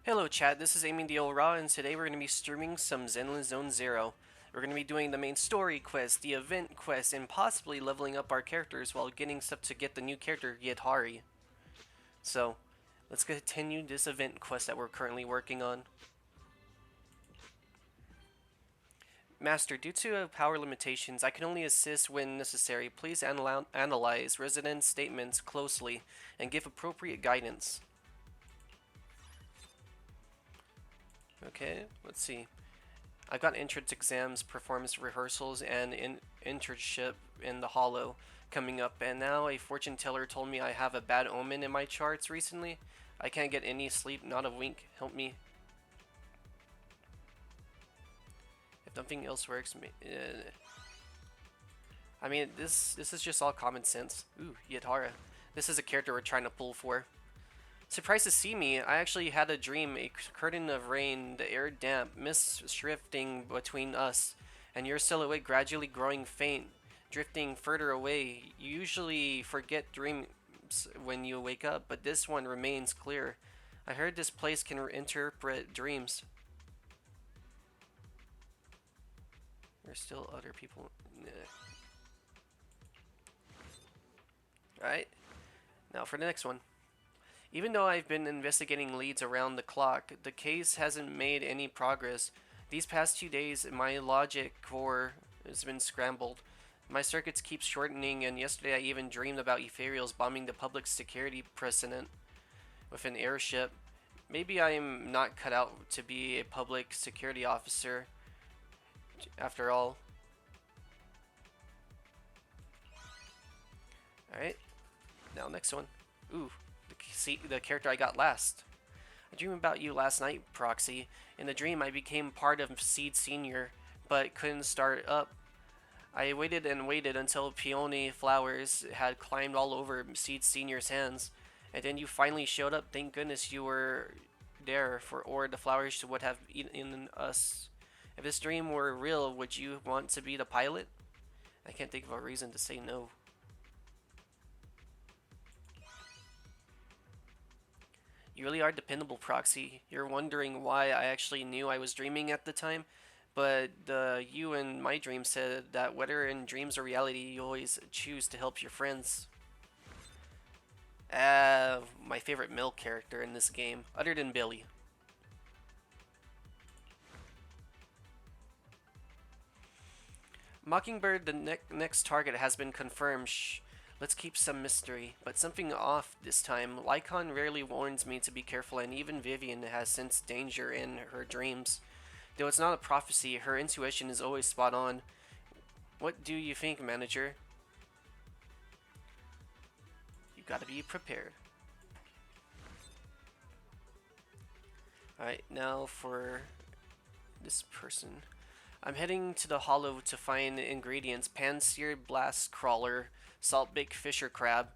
Hello chat, this is Amy the Raw, and today we're going to be streaming some Zenless Zone Zero. We're going to be doing the main story quest, the event quest, and possibly leveling up our characters while getting stuff to get the new character, Yetari. So, let's continue this event quest that we're currently working on. Master, due to power limitations, I can only assist when necessary. Please analyze resident statements closely and give appropriate guidance. Okay, let's see. I've got entrance exams, performance rehearsals, and internship in the Hollow coming up, and now a fortune teller told me I have a bad omen in my charts recently. I can't get any sleep, not a wink. Help me. If nothing else works, I mean, this is just all common sense. Ooh, Yatara. This is a character we're trying to pull for. Surprised to see me. I actually had a dream, a curtain of rain, the air damp, mist shifting between us, and your silhouette gradually growing faint, drifting further away. You usually forget dreams when you wake up, but this one remains clear. I heard this place can interpret dreams. There's still other people. Alright, now for the next one. Even though I've been investigating leads around the clock, the case hasn't made any progress. These past 2 days, my logic core has been scrambled. My circuits keep shortening, and yesterday I even dreamed about Ethereals bombing the public security president with an airship. Maybe I'm not cut out to be a public security officer after all. Alright, now next one. Ooh, the character I got last. I dreamed about you last night, Proxy. In the dream, I became part of Seed Senior, but couldn't start up. I waited and waited until peony flowers had climbed all over Seed Senior's hands, and then you finally showed up. Thank goodness you were there, or the flowers would have eaten us. If this dream were real, would you want to be the pilot? I can't think of a reason to say no. You really are dependable, Proxy. You're wondering why I actually knew I was dreaming at the time, but you in my dream said that whether in dreams or reality, you always choose to help your friends. My favorite male character in this game, other than Billy. Mockingbird, the next target has been confirmed. Shh. Let's keep some mystery, but something off this time. Lycon rarely warns me to be careful, and even Vivian has sensed danger in her dreams. Though it's not a prophecy, her intuition is always spot on. What do you think, manager? You gotta be prepared. Alright, now for this person. I'm heading to the hollow to find ingredients: pan-seared blast crawler, salt-baked fisher crab,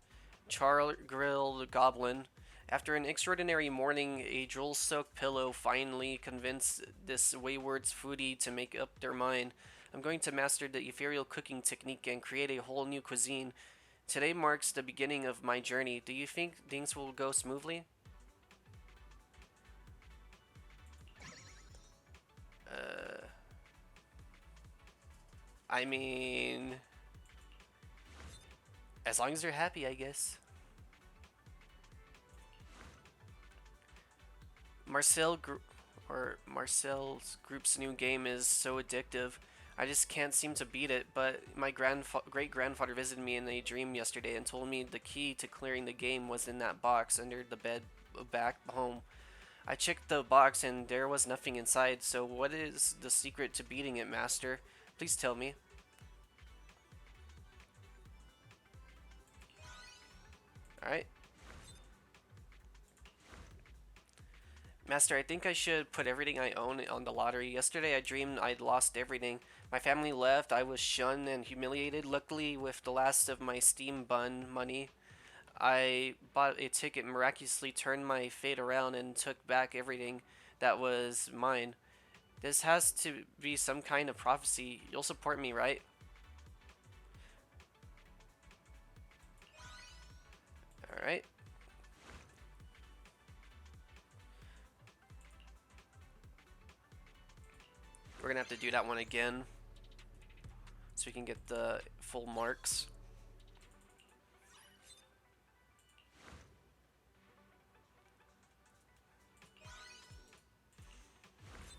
char-grilled goblin. After an extraordinary morning, a drool-soaked pillow finally convinced this wayward foodie to make up their mind. I'm going to master the ethereal cooking technique and create a whole new cuisine. Today marks the beginning of my journey. Do you think things will go smoothly? Uh, I mean, as long as they're happy, I guess. Marcel's group's new game is so addictive. I just can't seem to beat it, but my great grandfather visited me in a dream yesterday and told me the key to clearing the game was in that box under the bed back home. I checked the box and there was nothing inside, so what is the secret to beating it, Master? Please tell me. Alright. Master, I think I should put everything I own on the lottery. Yesterday I dreamed I'd lost everything. My family left, I was shunned and humiliated. Luckily, with the last of my Steam Bun money, I bought a ticket, miraculously turned my fate around, and took back everything that was mine. This has to be some kind of prophecy. You'll support me, right? Alright. have to do that one again so we can get the full marks.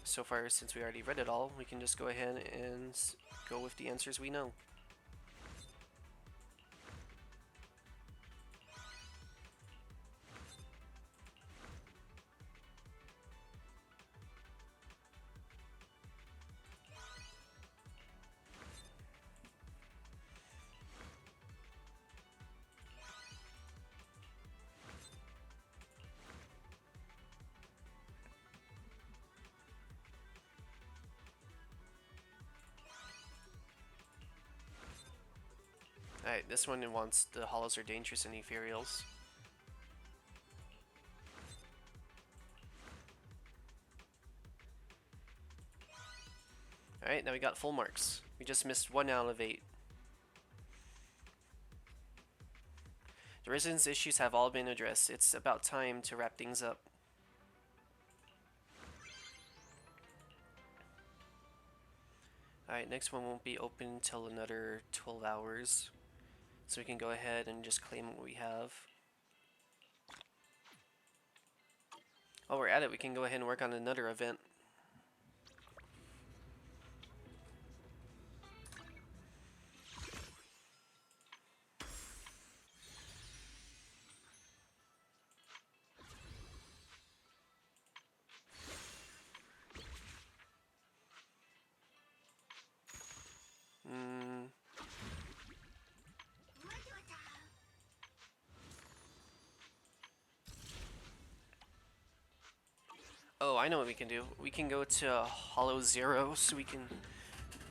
So far, since we already read it all, we can just go ahead and go with the answers we know. Alright, this one wants the hollows are dangerous and ethereals. Alright, now we got full marks. We just missed 1 out of 8. The residents' issues have all been addressed. It's about time to wrap things up. Alright, next one won't be open until another 12 hours. So we can go ahead and just claim what we have. While we're at it, we can go ahead and work on another event. Oh, I know what we can do. We can go to Hollow Zero so we can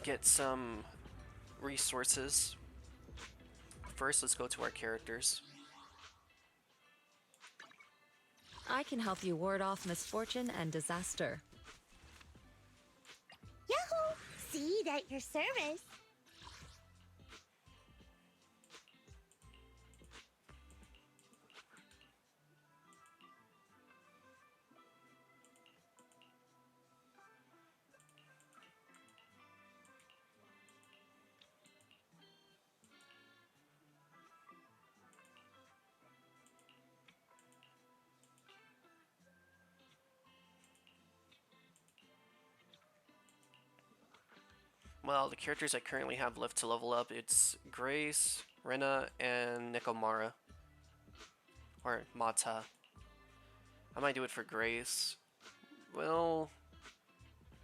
get some resources. First, let's go to our characters. I can help you ward off misfortune and disaster. Yahoo! See you at your service. Well, the characters I currently have left to level up, it's Grace, Rena, and Nekomara. Or Mata. I might do it for Grace. Well,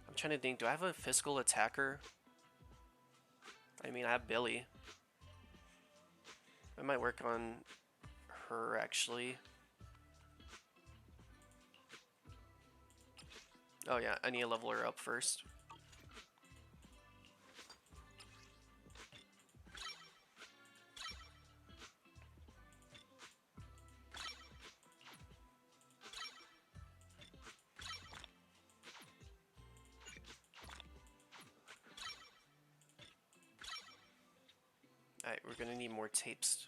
I'm trying to think, do I have a physical attacker? I mean, I have Billy. I might work on her, actually. Oh yeah, I need to level her up first. Alright, we're gonna need more tapes.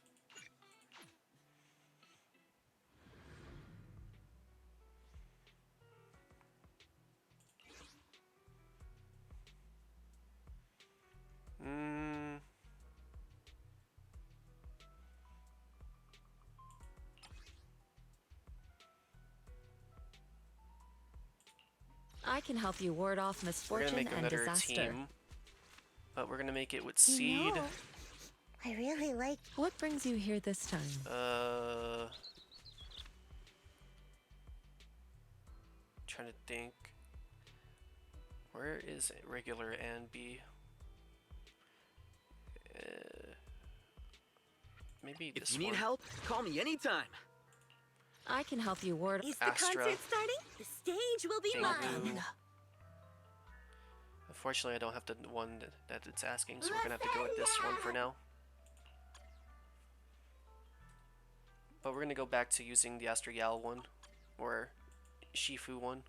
I can help you ward off misfortune and disaster. Team, but we're gonna make it with Seed. No, I really like. What brings you here this time? Trying to think. Where is regular and B? Maybe this one. If you need help, call me anytime. I can help you ward. Is the Astra. concert starting? The stage will be Eridu. mine. Unfortunately, I don't have the one that it's asking, so we're gonna have to go with this one for now. But we're gonna go back to using the Astrial one, or Shifu one.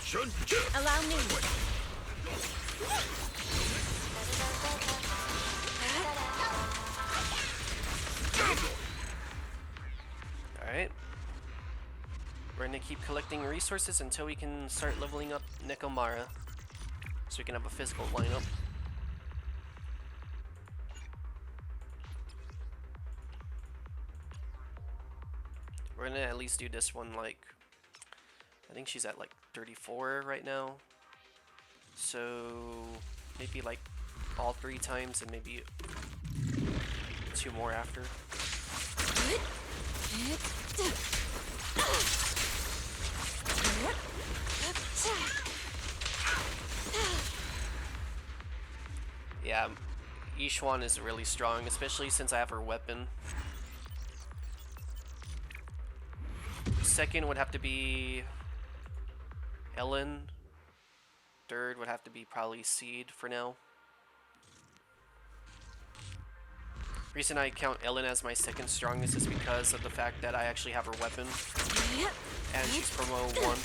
Allow me. Alright. We're gonna keep collecting resources until we can start leveling up Nekomara. So we can have a physical lineup. We're gonna at least do this one like... I think she's at like 34 right now. So maybe like all 3 times and maybe 2 more after. Yeah, Yishuan is really strong, especially since I have her weapon. Second would have to be Ellen. Third would have to be probably Seed for now. Reason I count Ellen as my second strongest is because of the fact that I actually have her weapon. And she's promo 1.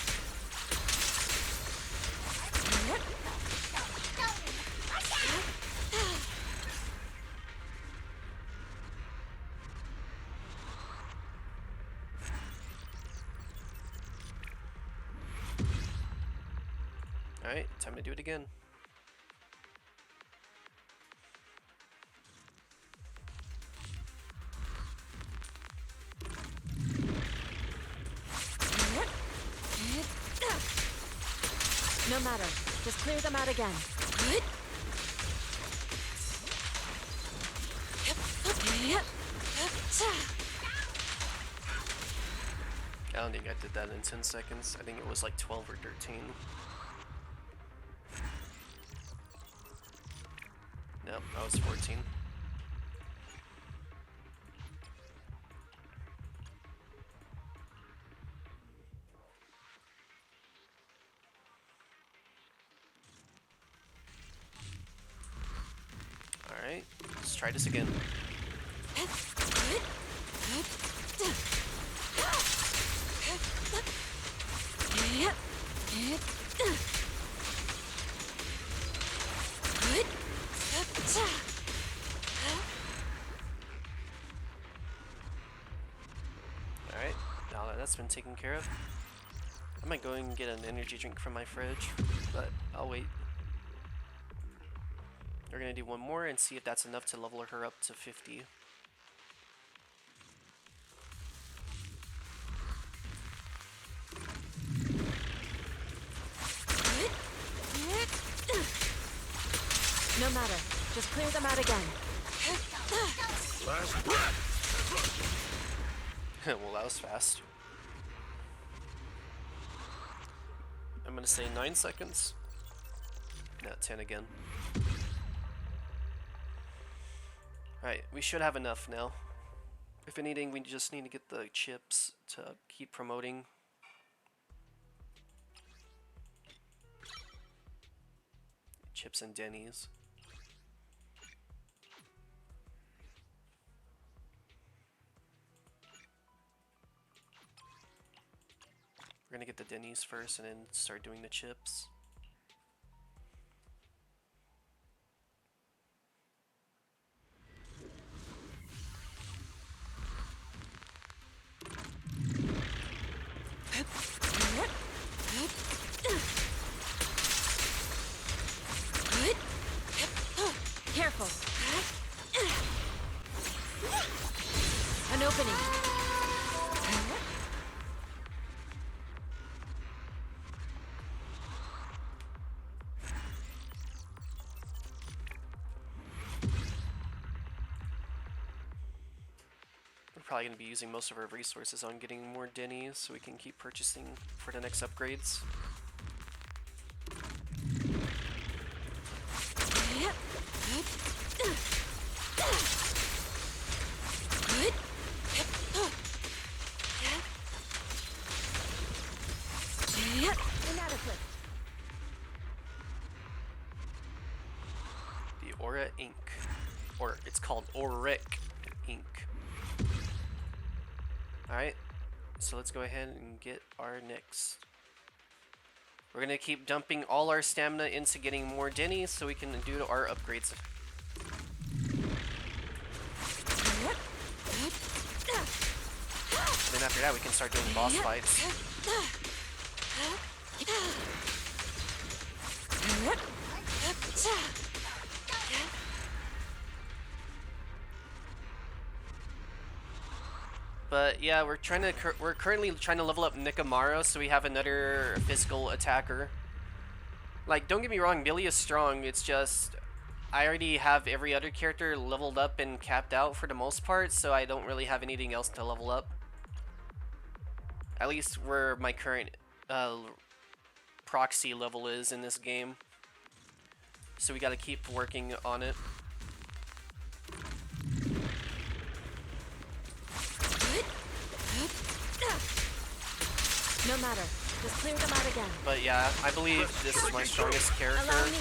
Alright, time to do it again. No matter. Just clear them out again. I don't think I did that in 10 seconds. I think it was like 12 or 13. Nope, that was 14. Alright, let's try this again. Alright, now that that's been taken care of, I might go and get an energy drink from my fridge, but I'll wait. We're gonna do one more and see if that's enough to level her up to 50. No matter. Just clear them out again. Last breath. Well, that was fast. I'm gonna say 9 seconds. Not 10 again. Alright, we should have enough now. If anything, we just need to get the chips to keep promoting. Chips and Denny's. We're gonna get the Denny's first and then start doing the chips. Careful. An opening. We're probably going to be using most of our resources on getting more Denny's so we can keep purchasing for the next upgrades. Inadequate. The Aura Ink. Or it's called Auric Ink. Alright, so let's go ahead and get our next We're gonna keep dumping all our stamina into getting more Denny so we can do our upgrades. And then after that, we can start doing boss fights. But yeah, we're currently trying to level up Nikamaro so we have another physical attacker. Like, don't get me wrong, Billy is strong. It's just I already have every other character leveled up and capped out for the most part, so I don't really have anything else to level up. At least where my current proxy level is in this game. So we gotta keep working on it. No matter. Just clear them out again. But yeah, I believe this is my strongest character. Allow me.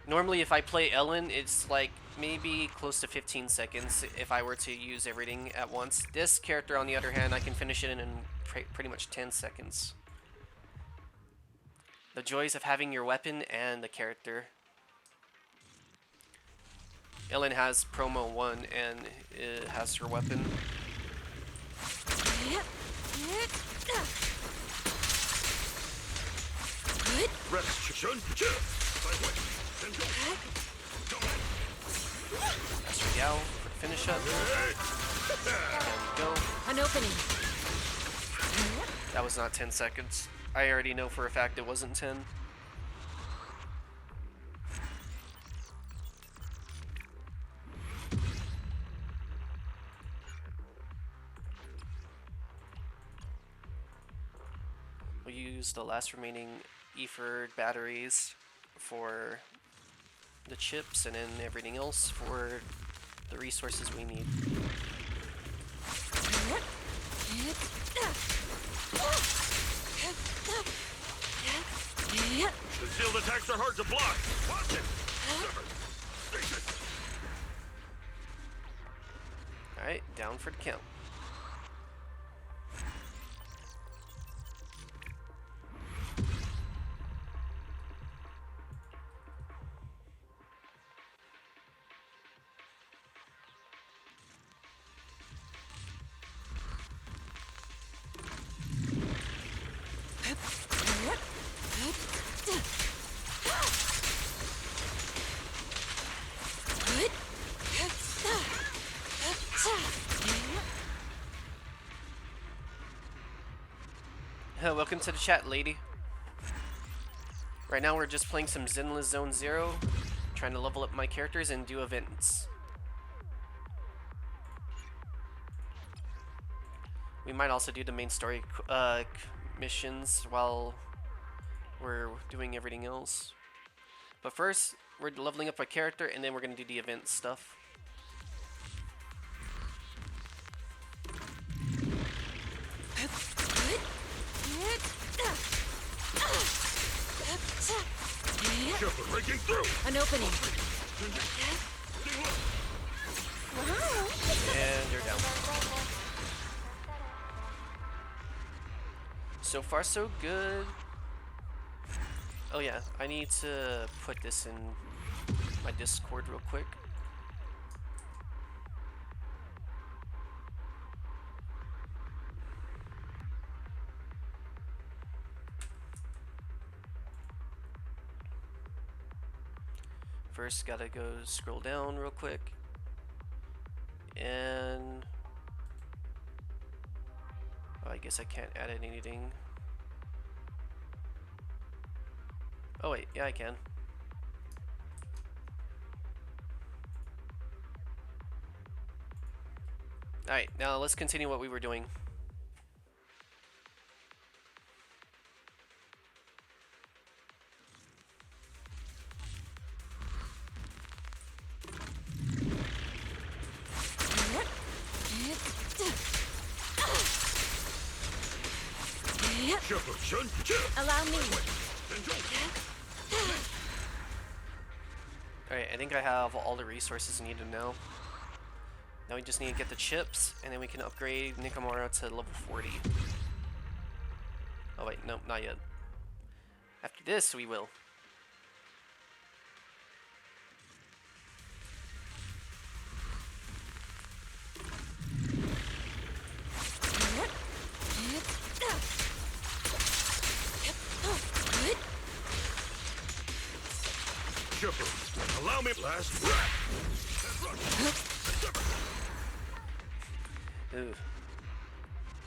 Normally if I play Ellen, it's like maybe close to 15 seconds if I were to use everything at once. This character, on the other hand, I can finish it in pretty much 10 seconds. The joys of having your weapon and the character. Ellen has promo 1 and it has her weapon. That's her Yao for the finish up. There we go. An opening. That was not 10 seconds. I already know for a fact it wasn't 10. We'll use the last remaining Eford batteries for the chips and then everything else for the resources we need. The shield attacks are hard to block. Watch it. Alright, down for the count. Welcome to the chat, lady. Right now we're just playing some Zenless Zone Zero, trying to level up my characters and do events. We might also do the main story missions while we're doing everything else. But first, we're leveling up our character and then we're going to do the event stuff. Breaking through. An opening. And they're down. So far, so good. Oh yeah, I need to put this in my Discord real quick. First, gotta go scroll down real quick. And oh, I guess I can't add anything. Oh wait, yeah I can. Alright, now let's continue what we were doing. Allow me. Alright, I think I have all the resources needed now. Now we just need to get the chips, and then we can upgrade Nikamura to level 40. Oh wait, nope, not yet. After this, we will. Chipper, allow me last breath. Ooh.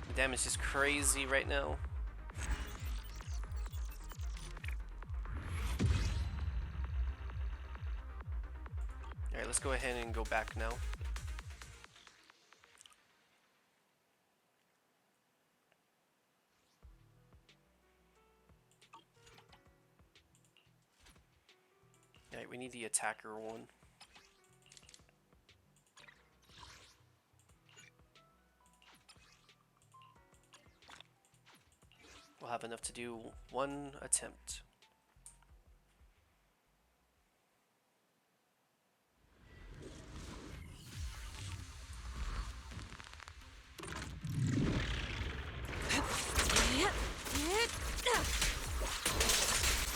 The damage is crazy right now. Alright, let's go ahead and go back now. Alright, we need the attacker one. We'll have enough to do one attempt.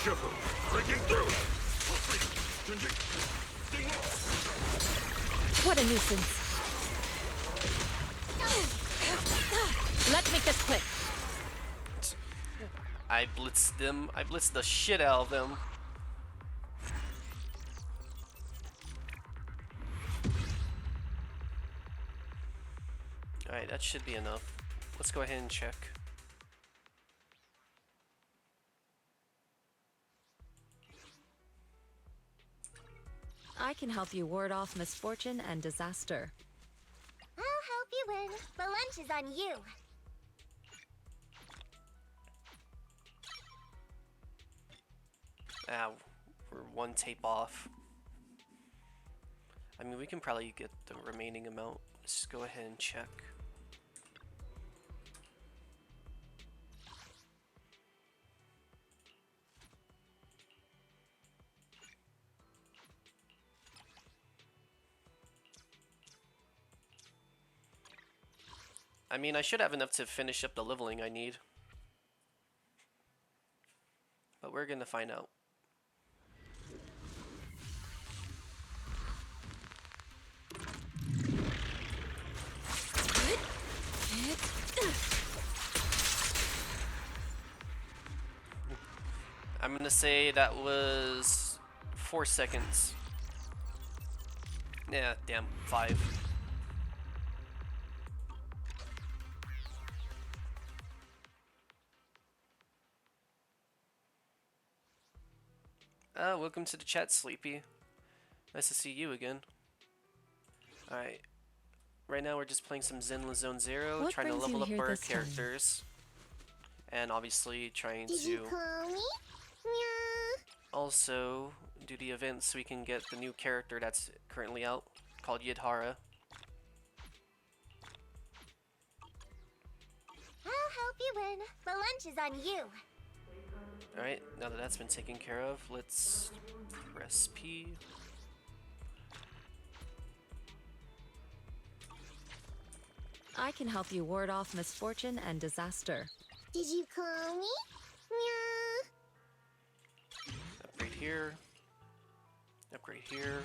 Chipper, breaking through. Changing. Stay low. What a nuisance. Let's make this quick. I blitzed them. I blitzed the shit out of them. Alright, that should be enough. Let's go ahead and check. I can help you ward off misfortune and disaster. I'll help you win. The lunch is on you. Ah, we're one tape off. I mean, we can probably get the remaining amount. Let's just go ahead and check. I mean, I should have enough to finish up the leveling I need. But we're gonna find out. I'm gonna say that was 4 seconds. Yeah, damn, 5. Welcome to the chat, Sleepy. Nice to see you again. Alright. Right now we're just playing some Zenless Zone Zero, What trying to brings you level up here our this time? characters. And obviously trying Did you to call me? Meow. also do the event so we can get the new character that's currently out, called Yidhara. I'll help you win. The lunch is on you. Alright, now that that's been taken care of, let's press P. I can help you ward off misfortune and disaster. Did you call me? Meow. Upgrade here. Upgrade here.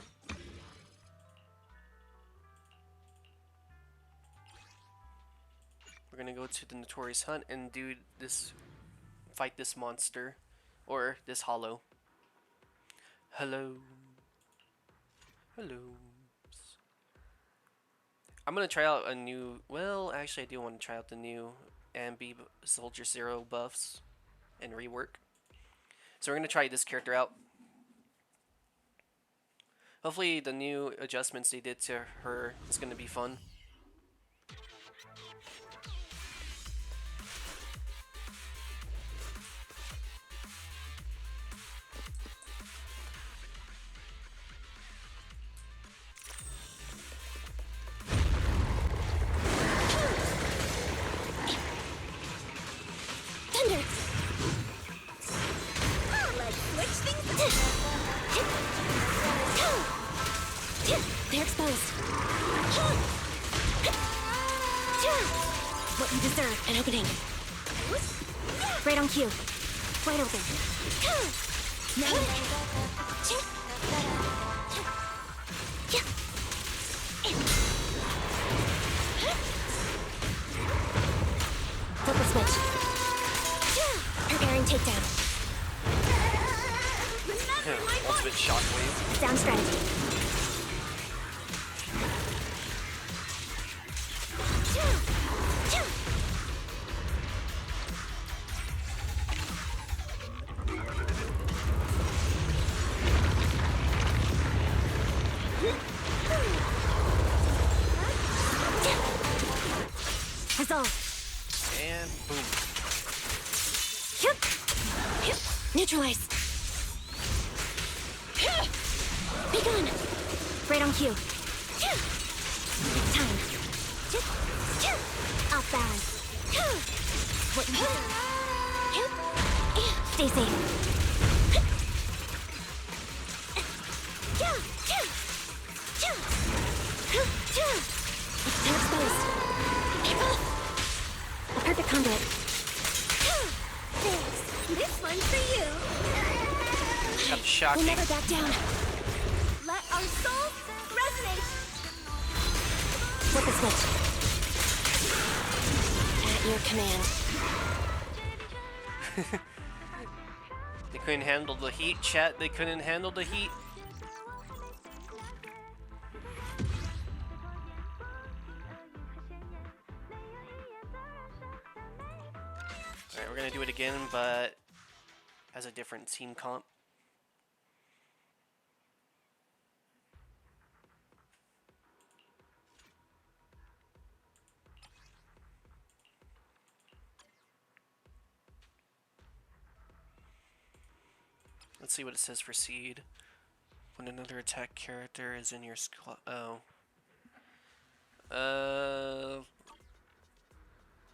We're gonna go to the Notorious Hunt and do this, fight this monster, or this hollow. Hello. Hello. I'm gonna try out a new, well, actually I do want to try out the new Ambi Soldier Zero buffs and rework. So we're gonna try this character out. Hopefully the new adjustments they did to her is gonna be fun. Thunder! Oh, let's switch things up. They're exposed. What you deserve, an opening. Right on cue. Wide open. Flip the switch. Preparing takedown. Ultimate shockwave. Sound strategy. Resolve. And boom. Neutralize. Be gone. Right on cue. It's time. Off balance. What you stay safe. It's too exposed. A perfect conduit. Thanks. This one's for you. Got shocking. We'll never back down. Let our souls resonate. Flip the switch. At your command. They couldn't handle the heat, chat. They couldn't handle the heat. Alright, we're gonna do it again, but as a different team comp. Let's see what it says for seed. When another attack character is in your squad. Oh.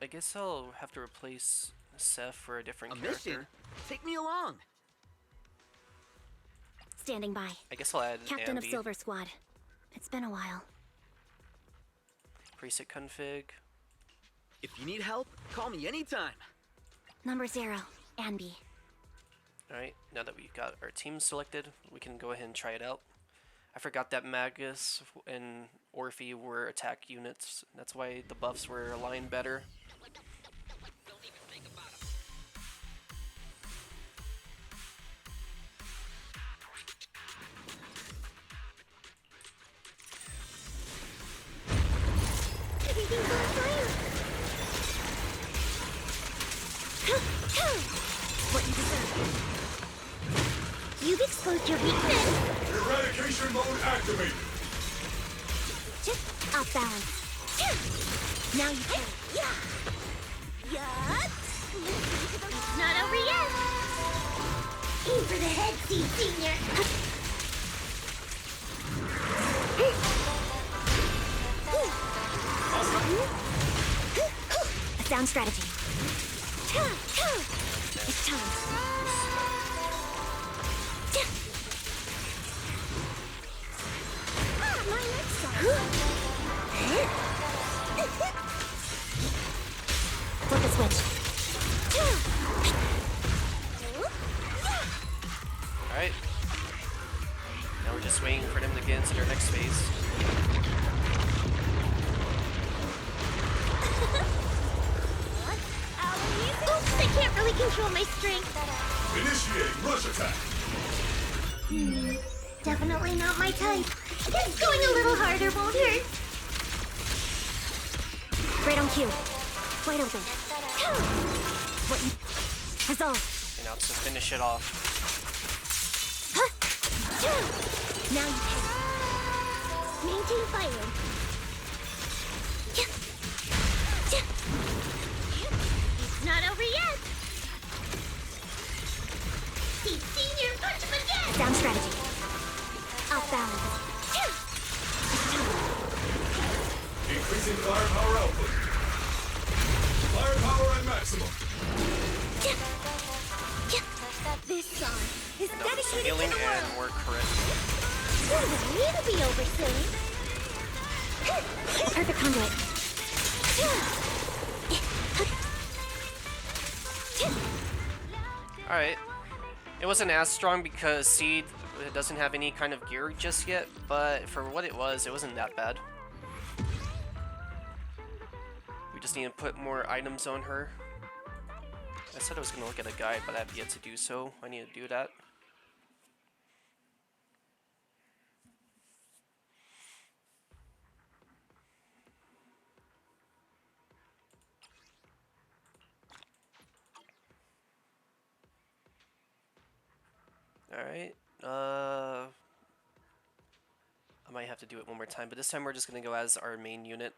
I guess I'll have to replace Seth for a different character. Mission? Take me along. Standing by. I guess I'll add Captain Andy. of Silver Squad. It's been a while. Preset config. If you need help, call me anytime. Number 0, Anby. Alright, now that we've got our team selected, we can go ahead and try it out. I forgot that Magus and Orphe were attack units. That's why the buffs were aligned better. Everything's on fire. What you deserve. You've exposed your weakness. Eradication mode activated. Just off balance. Now you can. Yeah. It's not over yet. Aim for the head, Senior. A sound strategy. It's time. My next song. Flip the switch. Alright. Now we're just waiting for them to get into their next phase. Oops, I can't really control my strength. Initiating rush attack. Definitely not my type. Just going a little harder won't hurt. Right on cue. Wide open. What you... Resolve. And now to finish it off. Now you can. Maintain fire. It's not over yet. See, Senior, punch him again. Sound strategy. Off balance. Increasing firepower output. Firepower at maximum. This song is Now dedicated healing to the and world. more crit. It'll be over soon. Perfect conduit. Alright. It wasn't as strong because Seed doesn't have any kind of gear just yet, but for what it wasn't that bad. We just need to put more items on her. I said I was going to look at a guide, but I have yet to do so. I need to do that. Alright, I might have to do it one more time, but this time we're just going to go as our main unit.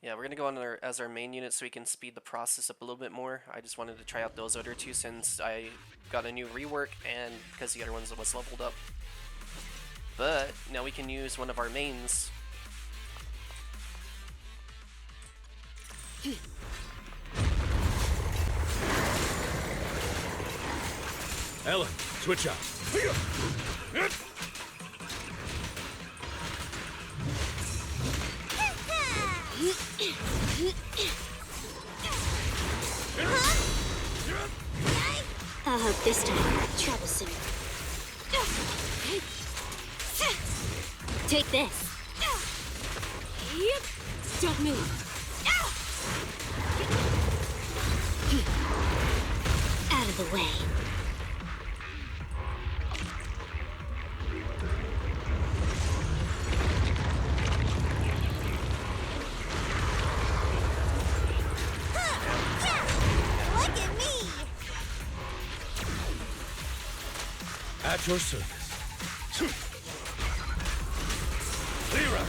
Yeah, we're going to go on as our main unit so we can speed the process up a little bit more. I just wanted to try out those other two since I got a new rework and because the other ones was leveled up. But now we can use one of our mains. Ellen, switch out. I'll hope this time. Troublesome. Take this. Don't move. Out of the way. Look at me. At your service. Clear up.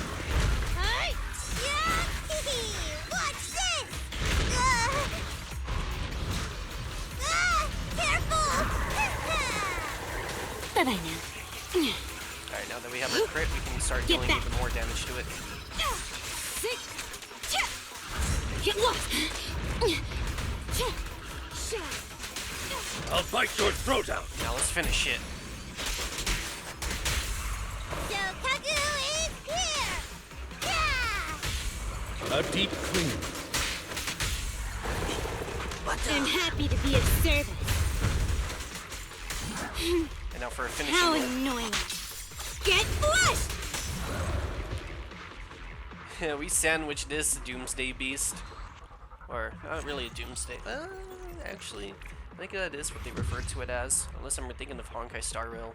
Watch this! Careful! Bye-bye now. Alright, now that we have our crit, we can start dealing even more damage to it. Get lost! I'll bite your throat out. Now let's finish it. So Kagu is here! Yeah! A deep clean. I'm happy to be of service. And now for a finishing How move. annoying! Get flushed! We sandwiched this Doomsday Beast. Or, not really a Doomsday. Actually, I think that is what they refer to it as. Unless I'm thinking of Honkai Star Rail.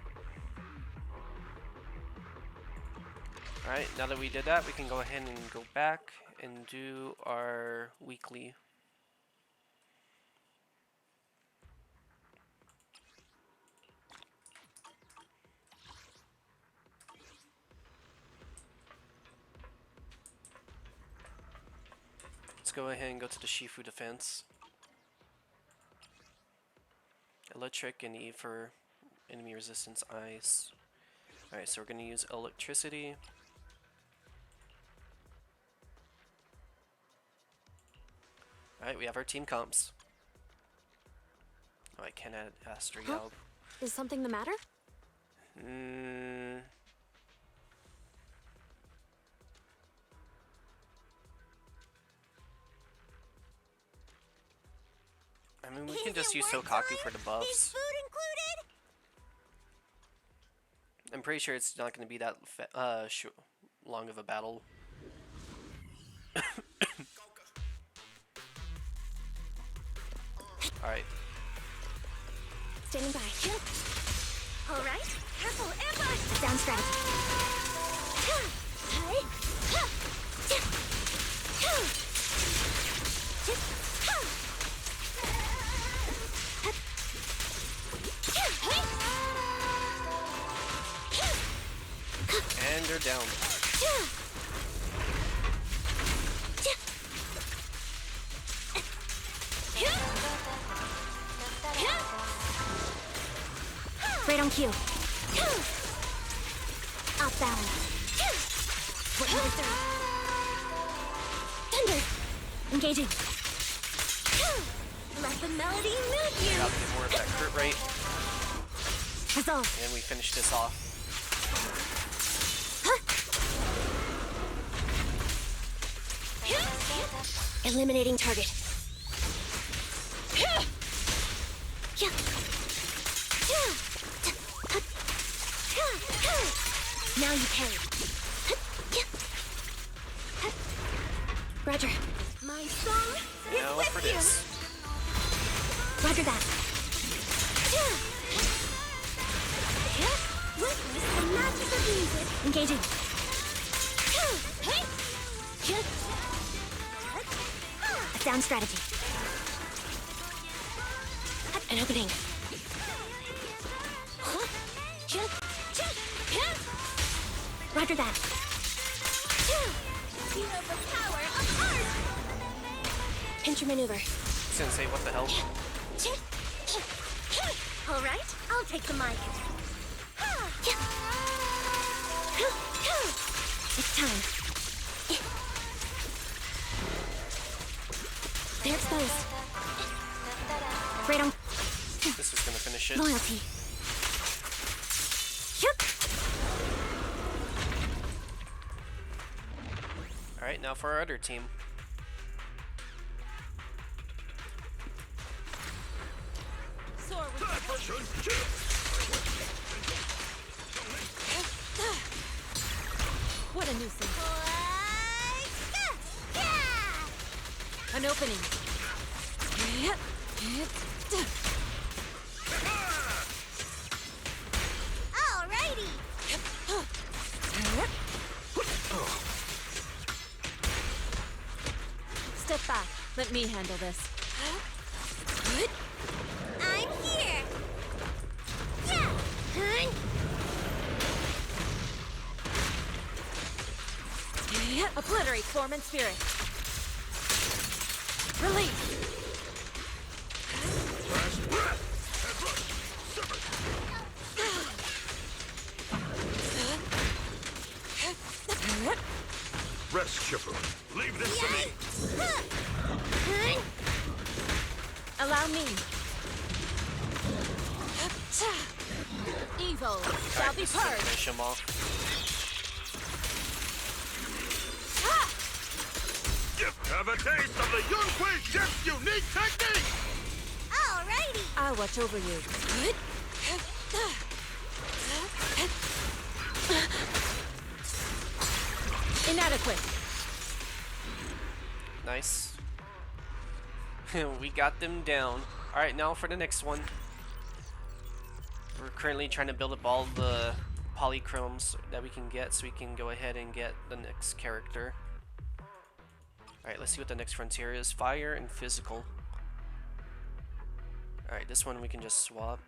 Alright, now that we did that, we can go ahead and go back and do our weekly. Let's go ahead and go to the Shifu defense. Electric and E for enemy resistance ice. Alright, so we're going to use electricity. Alright, we have our team comps. Oh, I can't add Astro Yelp. Is something the matter? I mean, we can just use Sokaku for the buffs. Food included? I'm pretty sure it's not going to be that long of a battle. Alright. Standing by. All right. Careful, ambush. Down strategy. And they're down. Right on cue. Off balance. Thunder. Engaging. Let the melody move you. Gotta get more of that crit rate. Resolve. And we finish this off. Eliminating target. Now you parry. Roger. My song is Now with for you. this. Roger that. Witness the magic of music. Engaging. A sound strategy. An opening. Roger that. Feel the power of art. Pinch your maneuver. Sensei, what the hell? All right, I'll take the mic. It's time. They're exposed. Right on. This is gonna finish it. Loyalty. Alright, now for our other team. What a nuisance. An opening. Alrighty. Step back. Let me handle this. I'm here. Obliterate form and spirit. Release. Rest, Chipper. Leave this to me. Allow me. Evil shall be This is gonna purged. finish him off. Have a taste of the Yunhui Chef's unique technique! Alrighty. I'll watch over you. Inadequate. Nice. We got them down. Alright, now for the next one. We're currently trying to build up all the polychromes that we can get so we can go ahead and get the next character. Alright, let's see what the next frontier is. Fire and physical. Alright, this one we can just swap.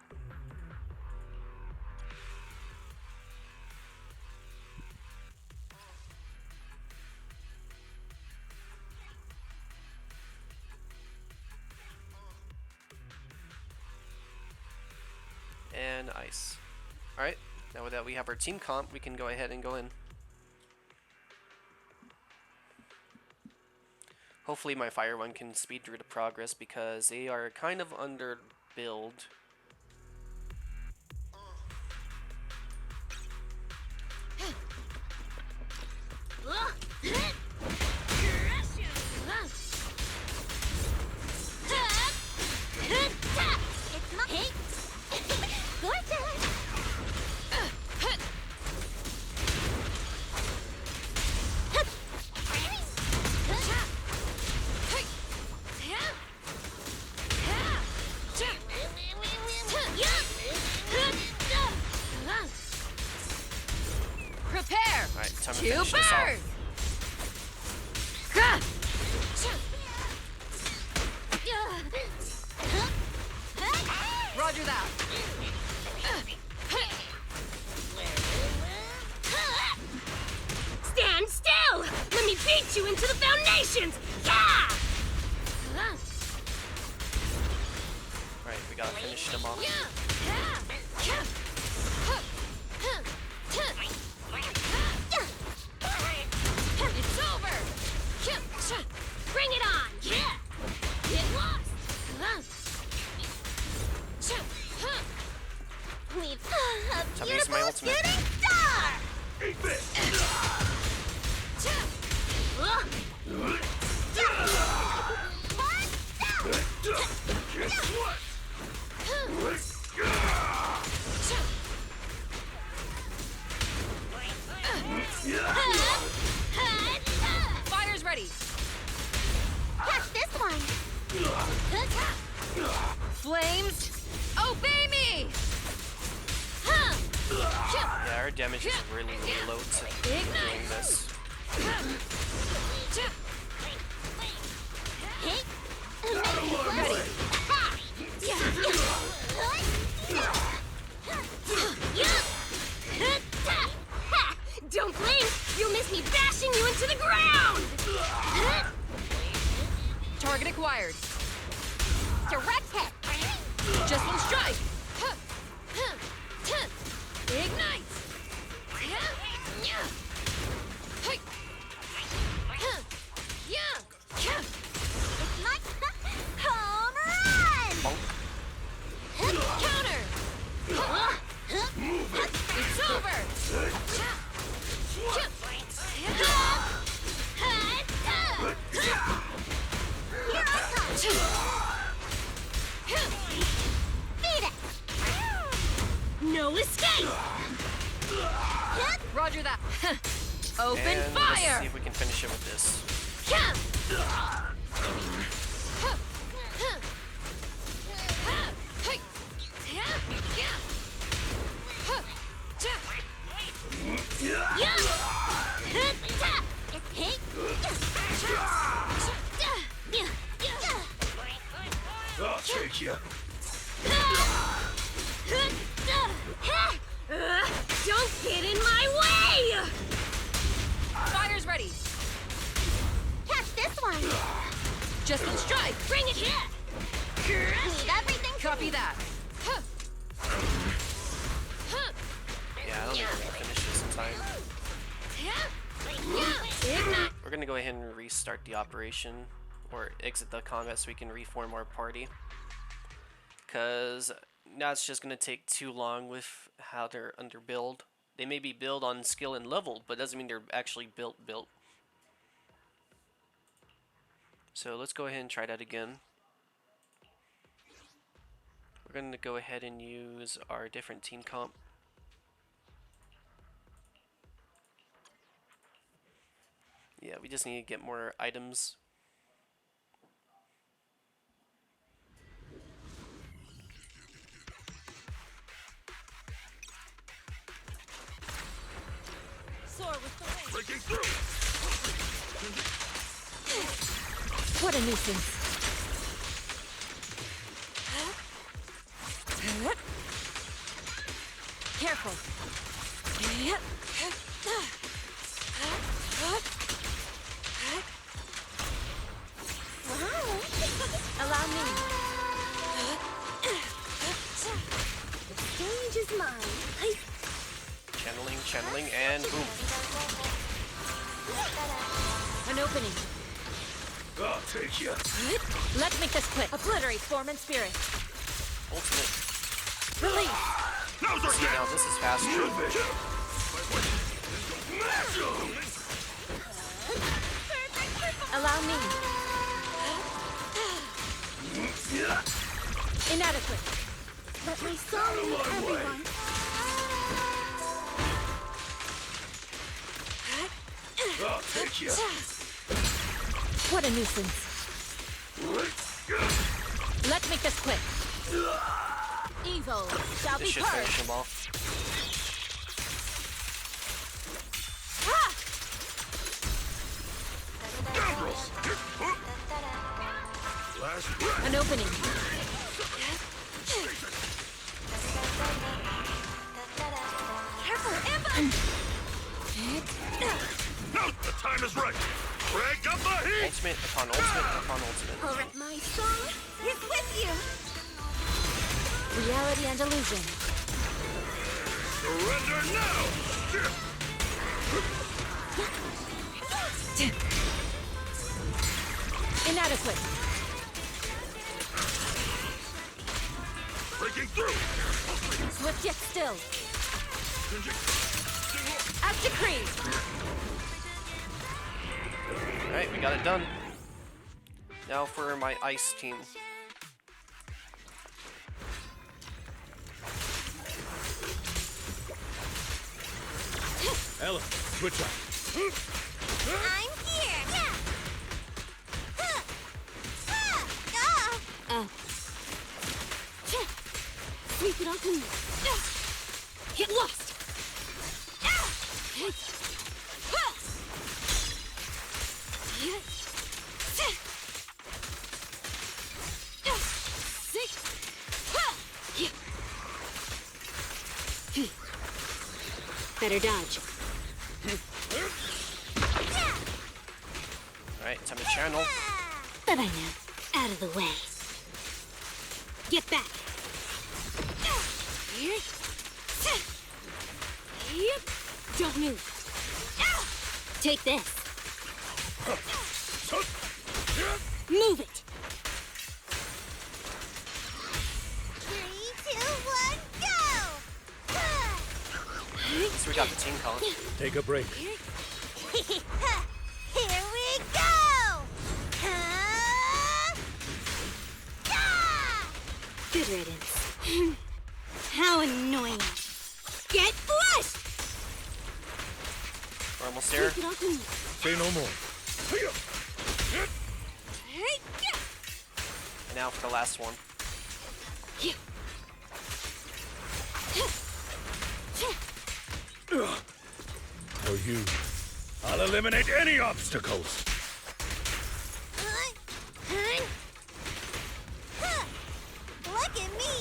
And ice. Alright, now that we have our team comp, we can go ahead and go in. Hopefully my fire one can speed through the progress because they are kind of under build. Prepare Alright, time to to finish this burn. off. Roger that. Stand still! Let me beat you into the foundations! Yeah! Alright, we gotta finish them off. It's over! Bring it on! Yeah! Get lost! We've a Time to use beautiful my ultimate. shooting star! Eat this! Yeah, our damage is really low to doing this. Ready. Don't blink! You'll miss me bashing you into the ground! Target acquired. Direct hit! Just one strike. Ignite. It's like home run! Counter. It's over. Here I come! Beat it! No escape! Roger that. Open And let's fire. see if we can finish it with this. I'll take you. Don't get in my way! Fire's ready. Catch this one! Just one strike. Bring it here! Leave everything to Copy me. that. Yeah, I don't think we're gonna finish this in time. We're gonna go ahead and restart the operation, or exit the combat so we can reform our party. Cause now it's just gonna take too long with how they're under build. They may be built on skill and level, but doesn't mean they're actually built. So let's go ahead and try that again. We're gonna go ahead and use our different team comp. Yeah, we just need to get more items. Soar with the wind. Breaking through. What a nuisance. Careful. Allow me. The stage is mine. Channeling, and boom. An opening. I'll take you. Let's make this quick. Obliterate form and spirit. Ultimate. Release. Now's our See, now this is faster. Allow me. Inadequate. Let my soul lead everyone. I'll take you. What a nuisance. Let's make this quick. Evil shall This be should purged. finish them off. Scoundrels. Last breath. An opening. Careful, Emma! No, the time is right. Crank up the heat. Ultimate upon ultimate upon ultimate. Alright, my soul is with you! Reality and illusion. Surrender now. Inadequate. Breaking through. Swift yet still. As decreed. Alright, we got it done. Now for my ice team. Ella, switch up. I'm here! Sweep it onto me. Hit lost! Better dodge. Alright, time to channel. Bye-bye now. Out of the way. Get back. Don't move. Take this. Move it. 3, 2, 1, go! So we got the team calling. Take a break. Here we go! Good riddance. How annoying. Get flushed! We're almost there. Take it off me. Say no more. And now for the last one. For you, I'll eliminate any obstacles. Look at me!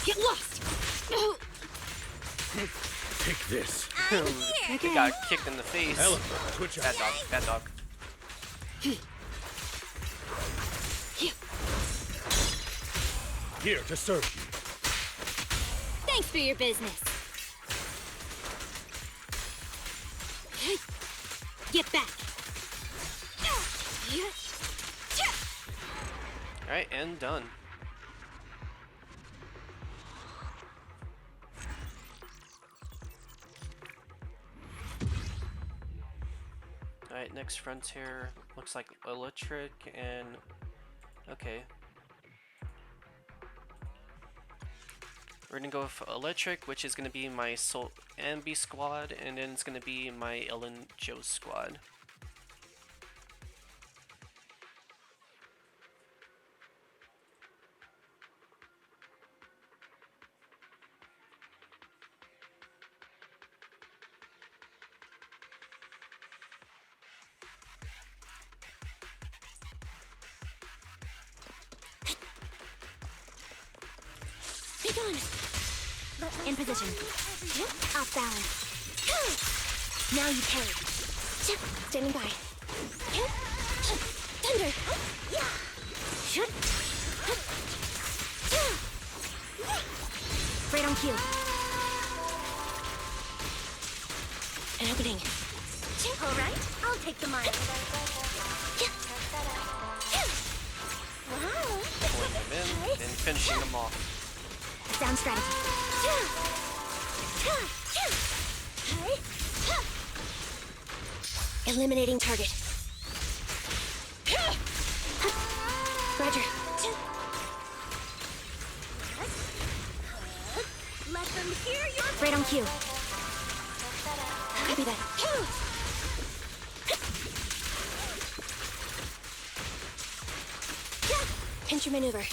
Get lost! Take this. He got kicked in the face. Ellen, switch Bad out. dog, bad dog. Here to serve you. Thanks for your business. Get back. Alright, and done. Alright, next frontier looks like electric and okay. We're gonna go with electric, which is gonna be my Soul Ambi squad, and then it's gonna be my Ellen Joe squad. Take on. In position. Off balance. Now you carry. Standing by. Thunder. Right on cue. An opening. All right, I'll take the mine. Wow. Pulling them in and finishing them off. Sound strategy. Eliminating target. Roger. Let them hear your right on cue. Copy that. Pinch your maneuver.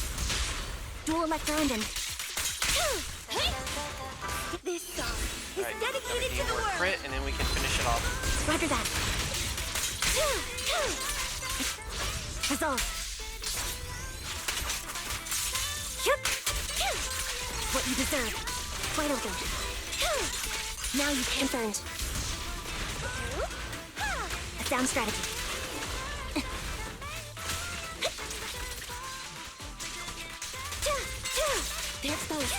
Dual electro engine. This song is Alright, dedicated to the more world. crit, and then we can finish it off. Roger that. Resolve. What you deserve. Wide open. Now you confirmed. A sound strategy. They're exposed.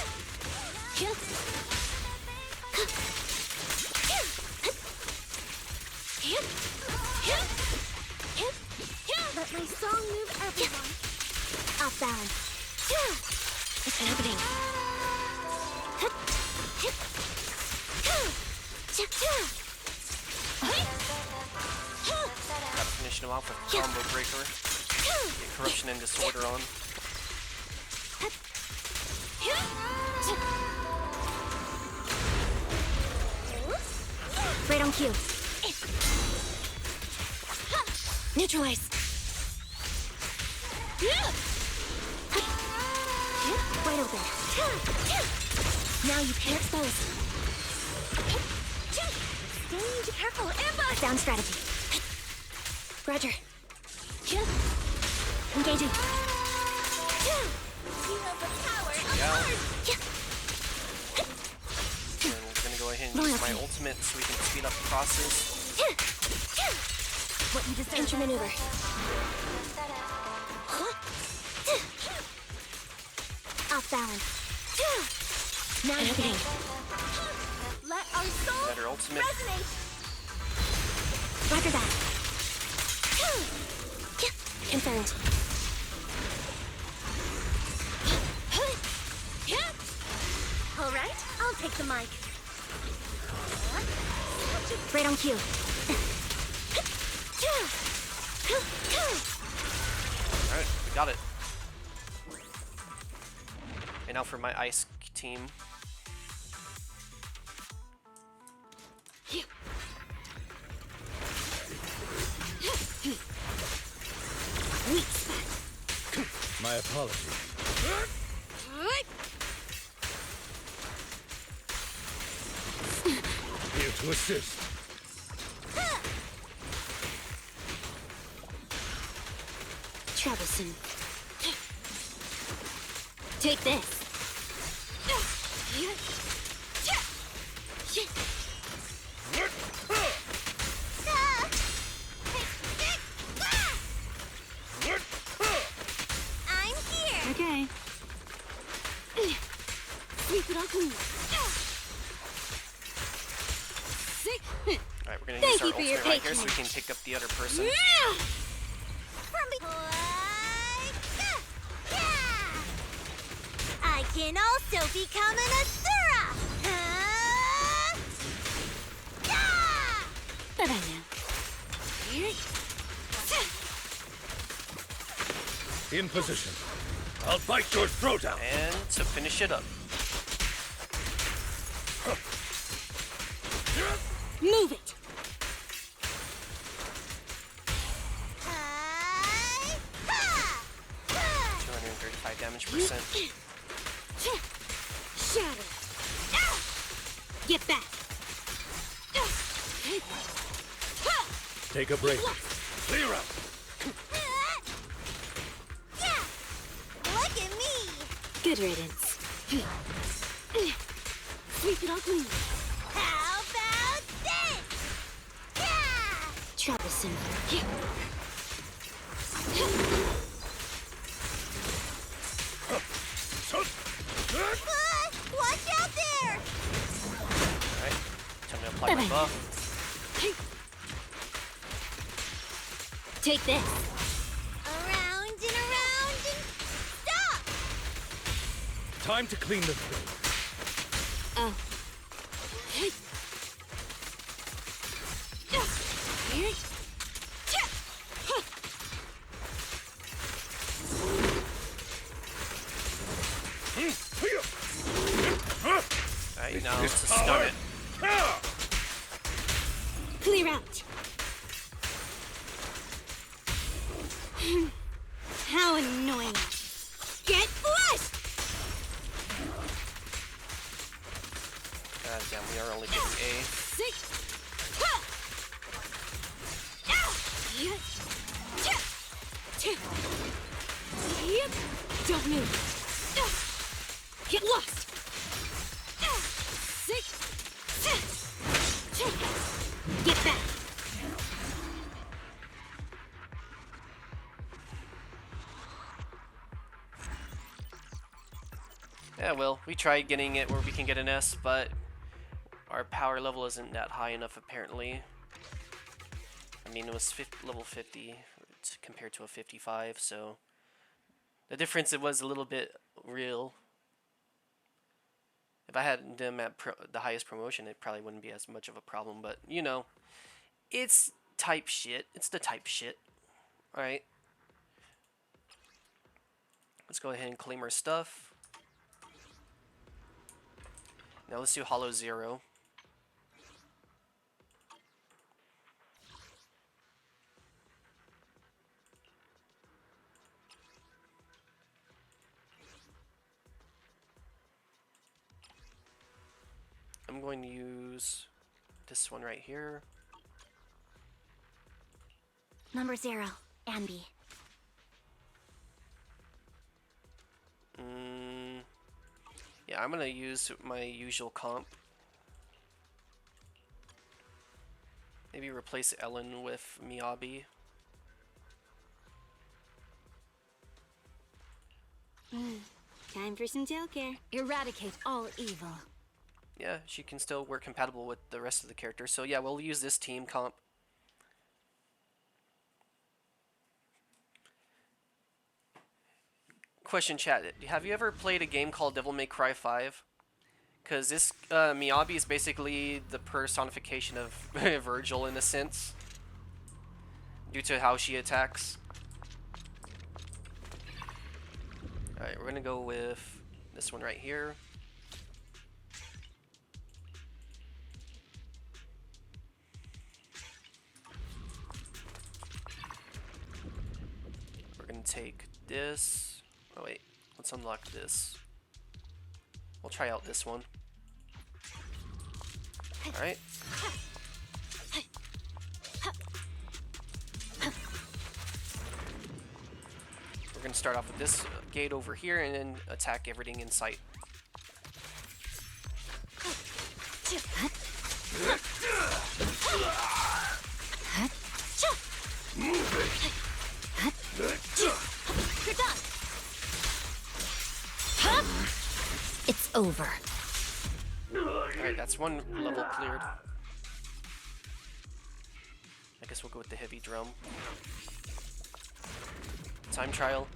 Let my song move everyone. Off balance. It's an opening. Gotta finish them off with combo breaker. Get corruption and disorder on. Right on cue. Neutralize. Wide open. Now you can't expose. Stay careful. Ambush! Sound strategy. Roger. Engaging. You have the power of Yeah. heart. And we're gonna go ahead and use my ultimate so we can speed up the process. What you deserve. Enter maneuver. Off balance. Now you can. Let our souls Better ultimate. resonate. Roger that. Confirmed. All right, I'll take the mic. Right on cue. Alright, we got it. And now for my ice team. Weak spot. My apologies. Here to assist. Troublesome. Take this. I'm here. Okay. Sweep it all clean. Alright, we're gonna Thank use our you for your ultimate right here so we patience. can pick up the other person. I can also become an Asura! But I know. In position. I'll bite your throat out. And to finish it up. Move it! 235 damage percent. Shatter! Get back! Take a break. Clear out. Look at me! Good riddance. Sweep it all clean. How about this? Troublesome. Watch out there! Alright, time to apply my buff. Take this. Around and around and stop! Time to clean the thing. Oh. Alright, now let's just stun it. Clear out. How annoying. Get flushed! God damn, we are only getting A. Sick. Don't move. Get lost. Sick. Get back. Yeah, well, we tried getting it where we can get an S, but our power level isn't that high enough apparently. I mean, it was level 50 compared to a 55, so the difference, it was a little bit real. If I had them at the highest promotion, it probably wouldn't be as much of a problem, but you know, it's type shit. It's the type shit. Alright. Let's go ahead and claim our stuff. Now let's do Hollow Zero. going to use this one right here. Number 0, Ambi. Yeah, I'm gonna use my usual comp. Maybe replace Ellen with Miyabi. Time for some tail care. Eradicate all evil. Yeah, she can still work compatible with the rest of the characters. So yeah, we'll use this team comp. Question chat, have you ever played a game called Devil May Cry 5? Because this Miyabi is basically the personification of Virgil in a sense, due to how she attacks. Alright, we're gonna go with this one right here. We're gonna take this. Oh wait, let's unlock this. We'll try out this one. Alright. We're gonna start off with this gate over here and then attack everything in sight. You're done. It's over. Alright, that's one level cleared. I guess we'll go with the heavy drum. Time trial.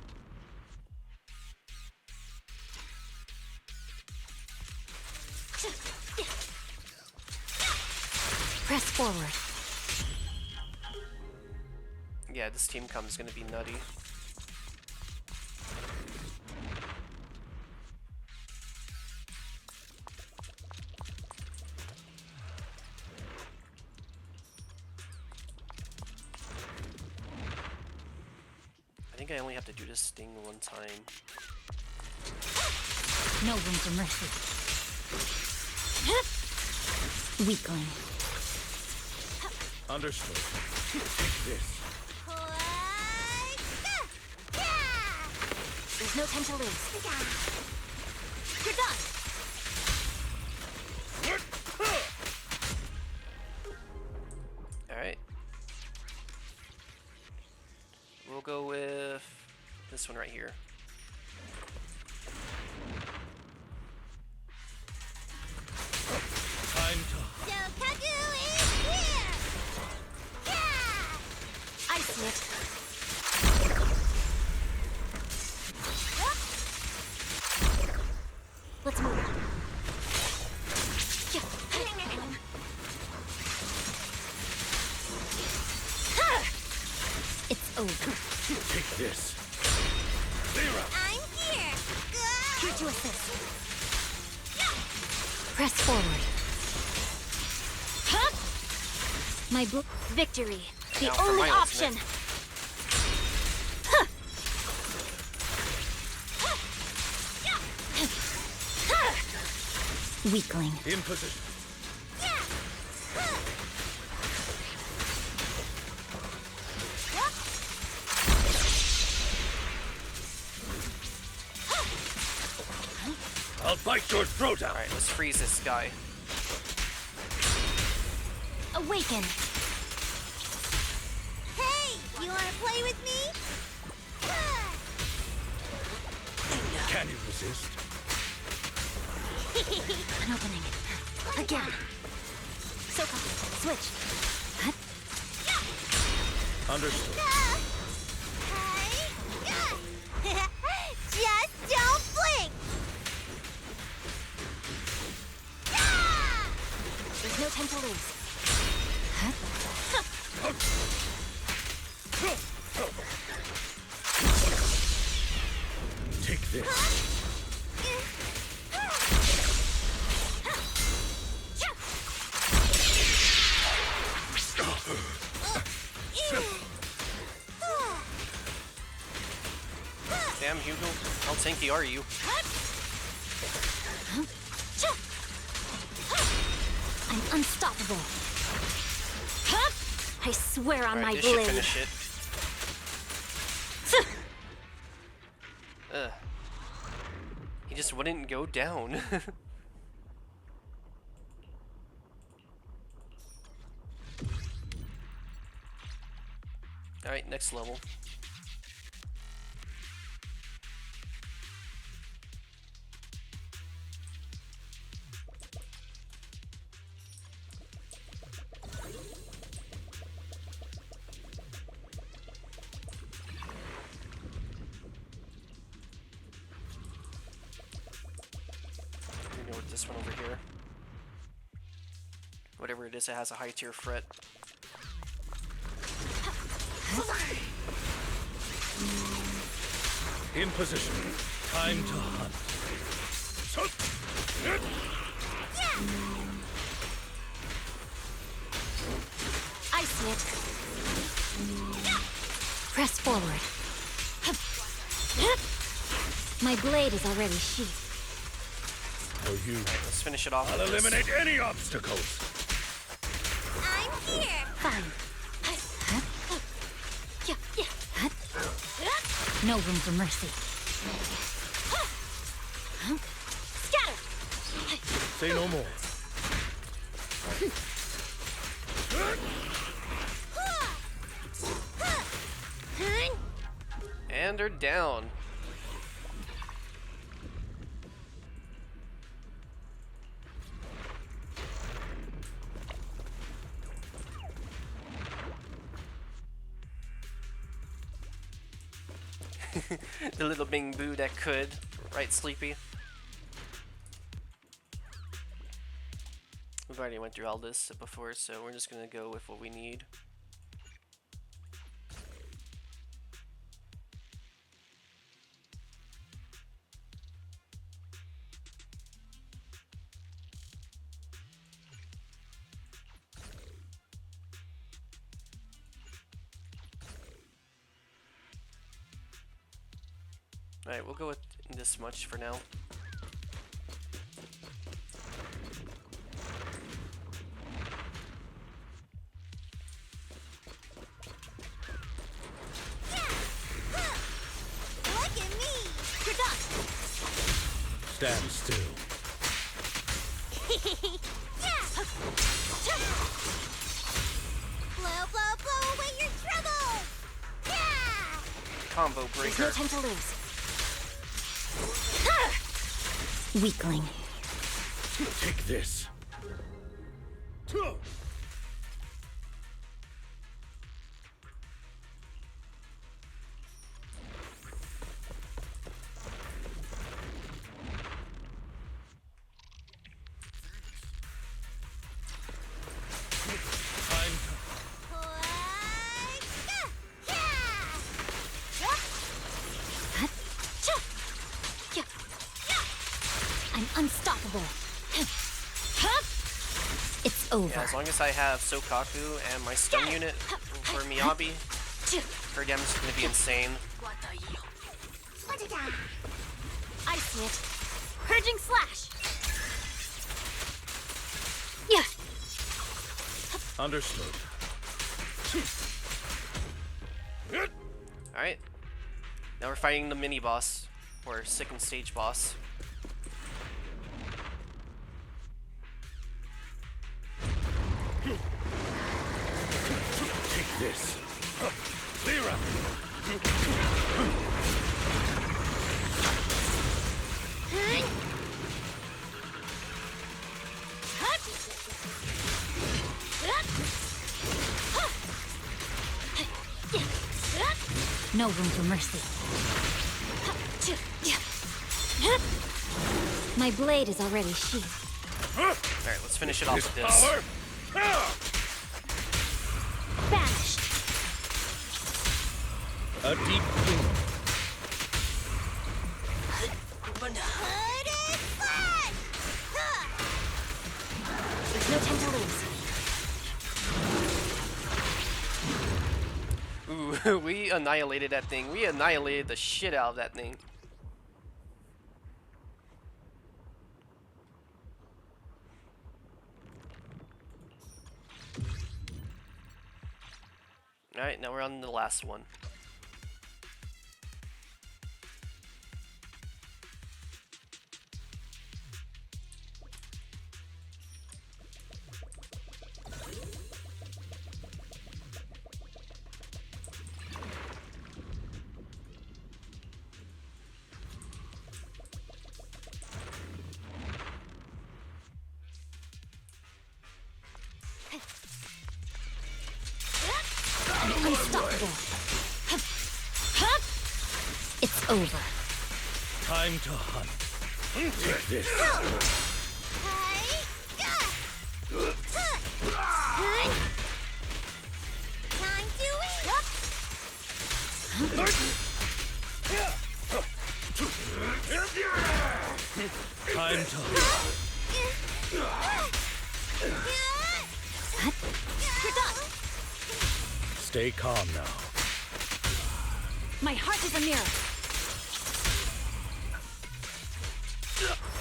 Press forward. Yeah, this team comp is gonna be nutty. I think I only have to do this sting one time. No room for mercy. Weakling. Understood. Take this. There's no time to lose. You're done. Alright. We'll go with this one right here. Time to Kagu is here! Yeah! I see it. Let's move. It's over. take this. I'm here. Here to assist. Press forward. My book. Victory. The Now for only my option. ultimate. Weakling. In position. I'll bite your throat out. Alright, let's freeze this guy. Awaken. Hey, you want to play with me? Can you resist? An opening. Again. Soka, switch. Understood. Just don't blink. There's no time to lose. Take this. Damn, Hugo, how tanky are you? unstoppable. Hup! I swear on my Alright, this should blade. finish it. Ugh. He just wouldn't go down. Alright, next level. You know what, this one over here. Whatever it is, it has a high tier threat. In position. Time to hunt. I see it. Press forward. My blade is already sheathed. For you, Let's finish it off I'll with this. eliminate any obstacles. I'm here. Fine. No room for mercy. Scatter. Say no more. And they're down. The little Bing Boo that could. Right, Sleepy? We've already went through all this before, so we're just gonna go with what we need. Alright, we'll go with this much for now. Look at me. You're done. Stand still. Blow, blow, blow away your troubles. Yeah. Combo There's no breaker. time to lose. Weakling. Take this. I'm unstoppable. It's over. Yeah, as long as I have Sokaku and my stun unit for Miyabi, her damage is gonna be insane. I see it. Purging slash. Yeah. Understood. Alright. Now we're fighting the mini boss, or second stage boss. Take this. Clear up. No room for mercy. My blade is already sheathed. Alright, let's finish it off with this. Power. Banished. A deep clean. There's no time to lose. Ooh, we annihilated that thing. We annihilated the shit out of that thing. Alright, now we're on the last one. Unstoppable. It's over. Time to hunt. Take this. Time to eat. Time to You're done. stay calm now. My heart is a mirror.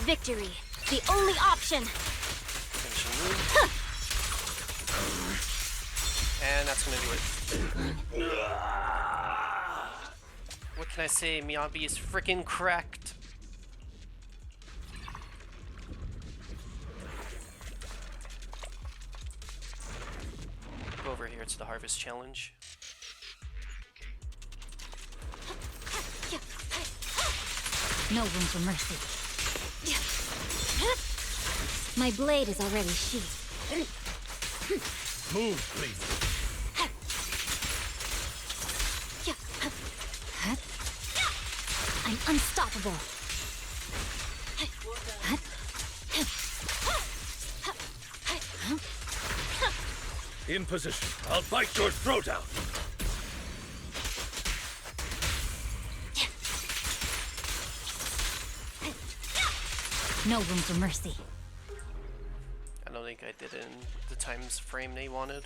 Victory, the only option. Finishing move. And that's gonna do it. What can I say? Miyabi is freaking cracked. Go over here to the Harvest Challenge. No room for mercy. My blade is already sheathed. Move, please. I'm unstoppable. In position. I'll bite your throat out. No room for mercy. I don't think I did it in the times frame they wanted.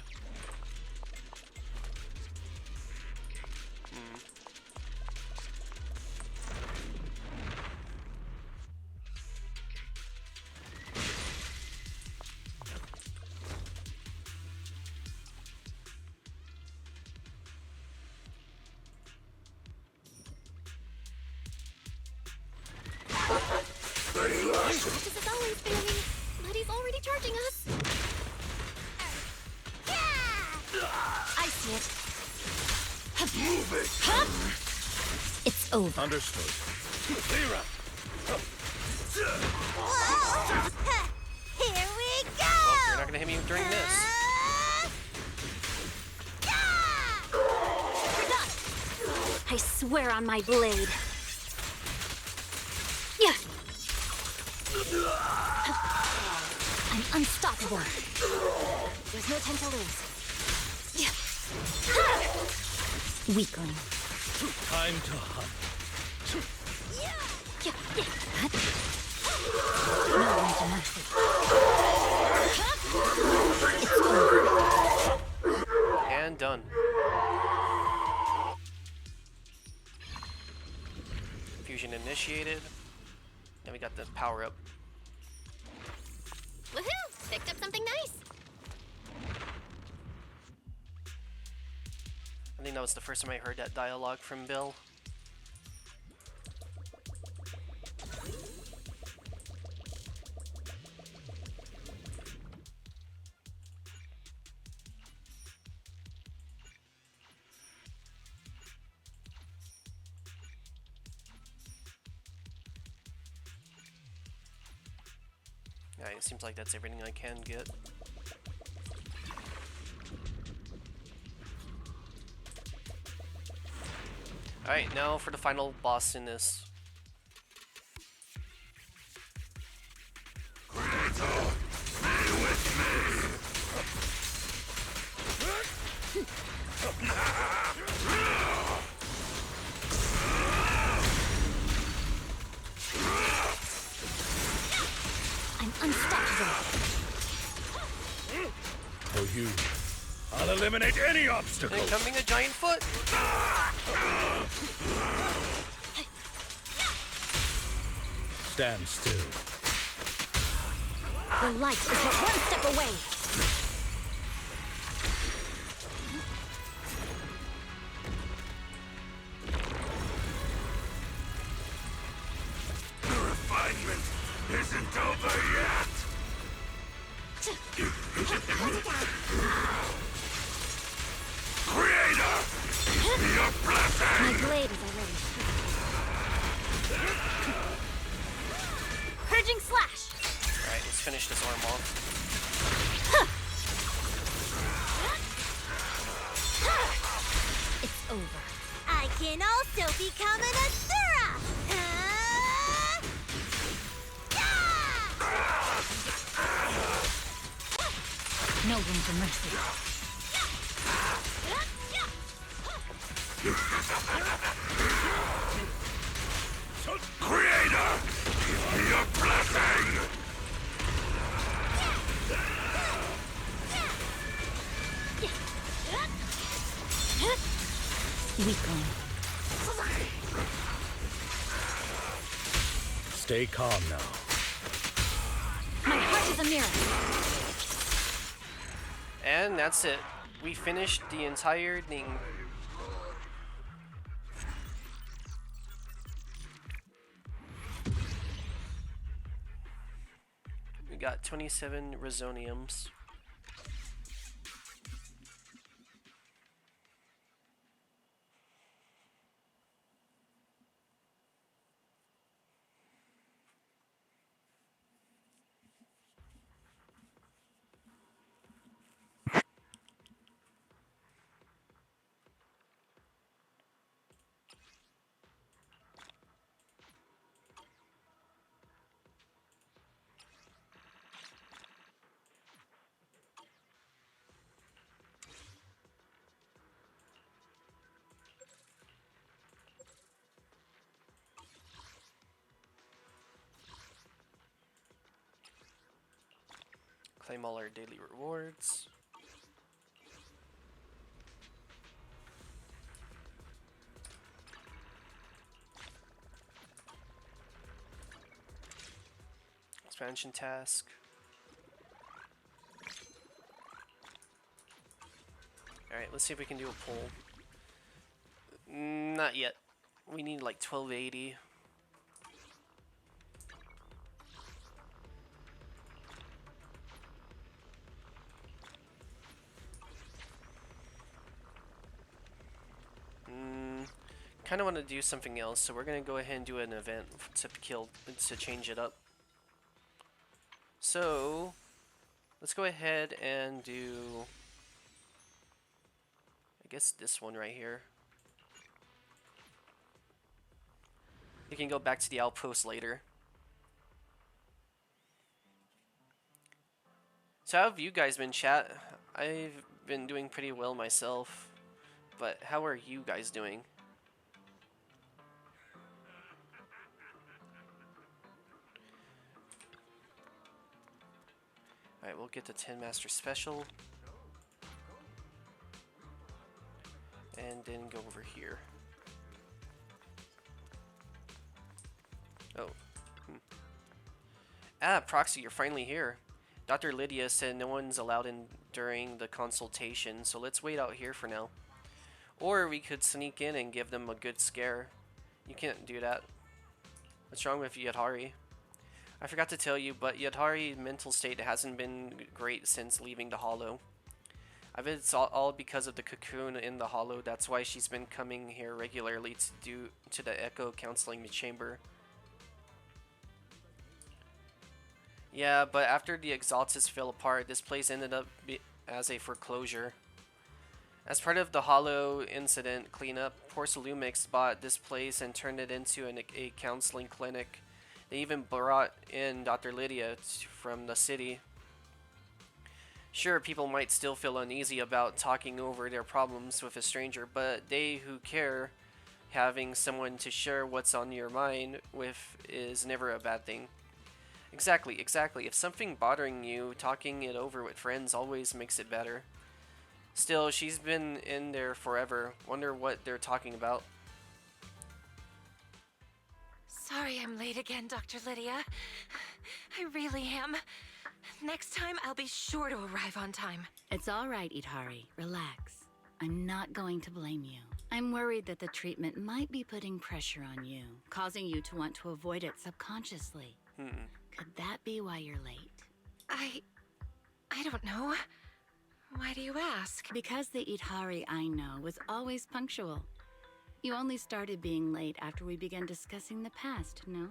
This is always failing, but he's already charging us. I see it. Move it. It's over. Understood. Clear up. Here we go. Oh, you're not gonna hit me during this. You're done. I swear on my blade. Yeah. I'm unstoppable. There's no time to lose. Weakling. Time to hunt. No room for mercy. It's over. And done. Fusion initiated. Then we got the power up. Woohoo! Picked up something nice. I think that was the first time I heard that dialogue from Bill. Alright, it seems like that's everything I can get. Alright, now for the final boss in this. I'm unstoppable. For you, I'll eliminate any obstacle. Incoming a giant foot! Stand still. The light is but one step away. isn't over yet! Creator! Your blessing! My blade is already purging slash! Alright, let's finish this arm off. It's over. I can also become an Asura! No room for mercy. Creator! Your blessing! Weakling. Stay calm now. My heart is a mirror. And that's it. We finished the entire thing. We got 27 resoniums. Claim all our daily rewards. Expansion task. Alright, let's see if we can do a pull. Not yet. We need like 1280. Kind of want to do something else, so we're gonna go ahead and do an event to change it up. So let's go ahead and do, I guess, this one right here. You can go back to the outpost later. So how have you guys been, chat? I've been doing pretty well myself, but how are you guys doing? Alright, we'll get the 10 Master Special. And then go over here. Oh. Ah, Proxy, you're finally here. Dr. Lydia said no one's allowed in during the consultation, so let's wait out here for now. Or we could sneak in and give them a good scare. You can't do that. What's wrong with Yadhari? I forgot to tell you, but Yadhari's mental state hasn't been great since leaving the Hollow. I bet it's all because of the cocoon in the Hollow. That's why she's been coming here regularly to the Echo Counseling Chamber. Yeah, but after the Exaltus fell apart, this place ended up as a foreclosure. As part of the Hollow incident cleanup, Porcelumix bought this place and turned it into a counseling clinic. They even brought in Dr. Lydia from the city. Sure, people might still feel uneasy about talking over their problems with a stranger, but they who care, having someone to share what's on your mind with is never a bad thing. Exactly. If something bothering you, talking it over with friends always makes it better. Still, she's been in there forever. Wonder what they're talking about. Sorry I'm late again, Dr. Lydia. I really am. Next time, I'll be sure to arrive on time. It's all right, Idhari. Relax. I'm not going to blame you. I'm worried that the treatment might be putting pressure on you, causing you to want to avoid it subconsciously. Could that be why you're late? I don't know. Why do you ask? Because the Itari I know was always punctual. You only started being late after we began discussing the past, no?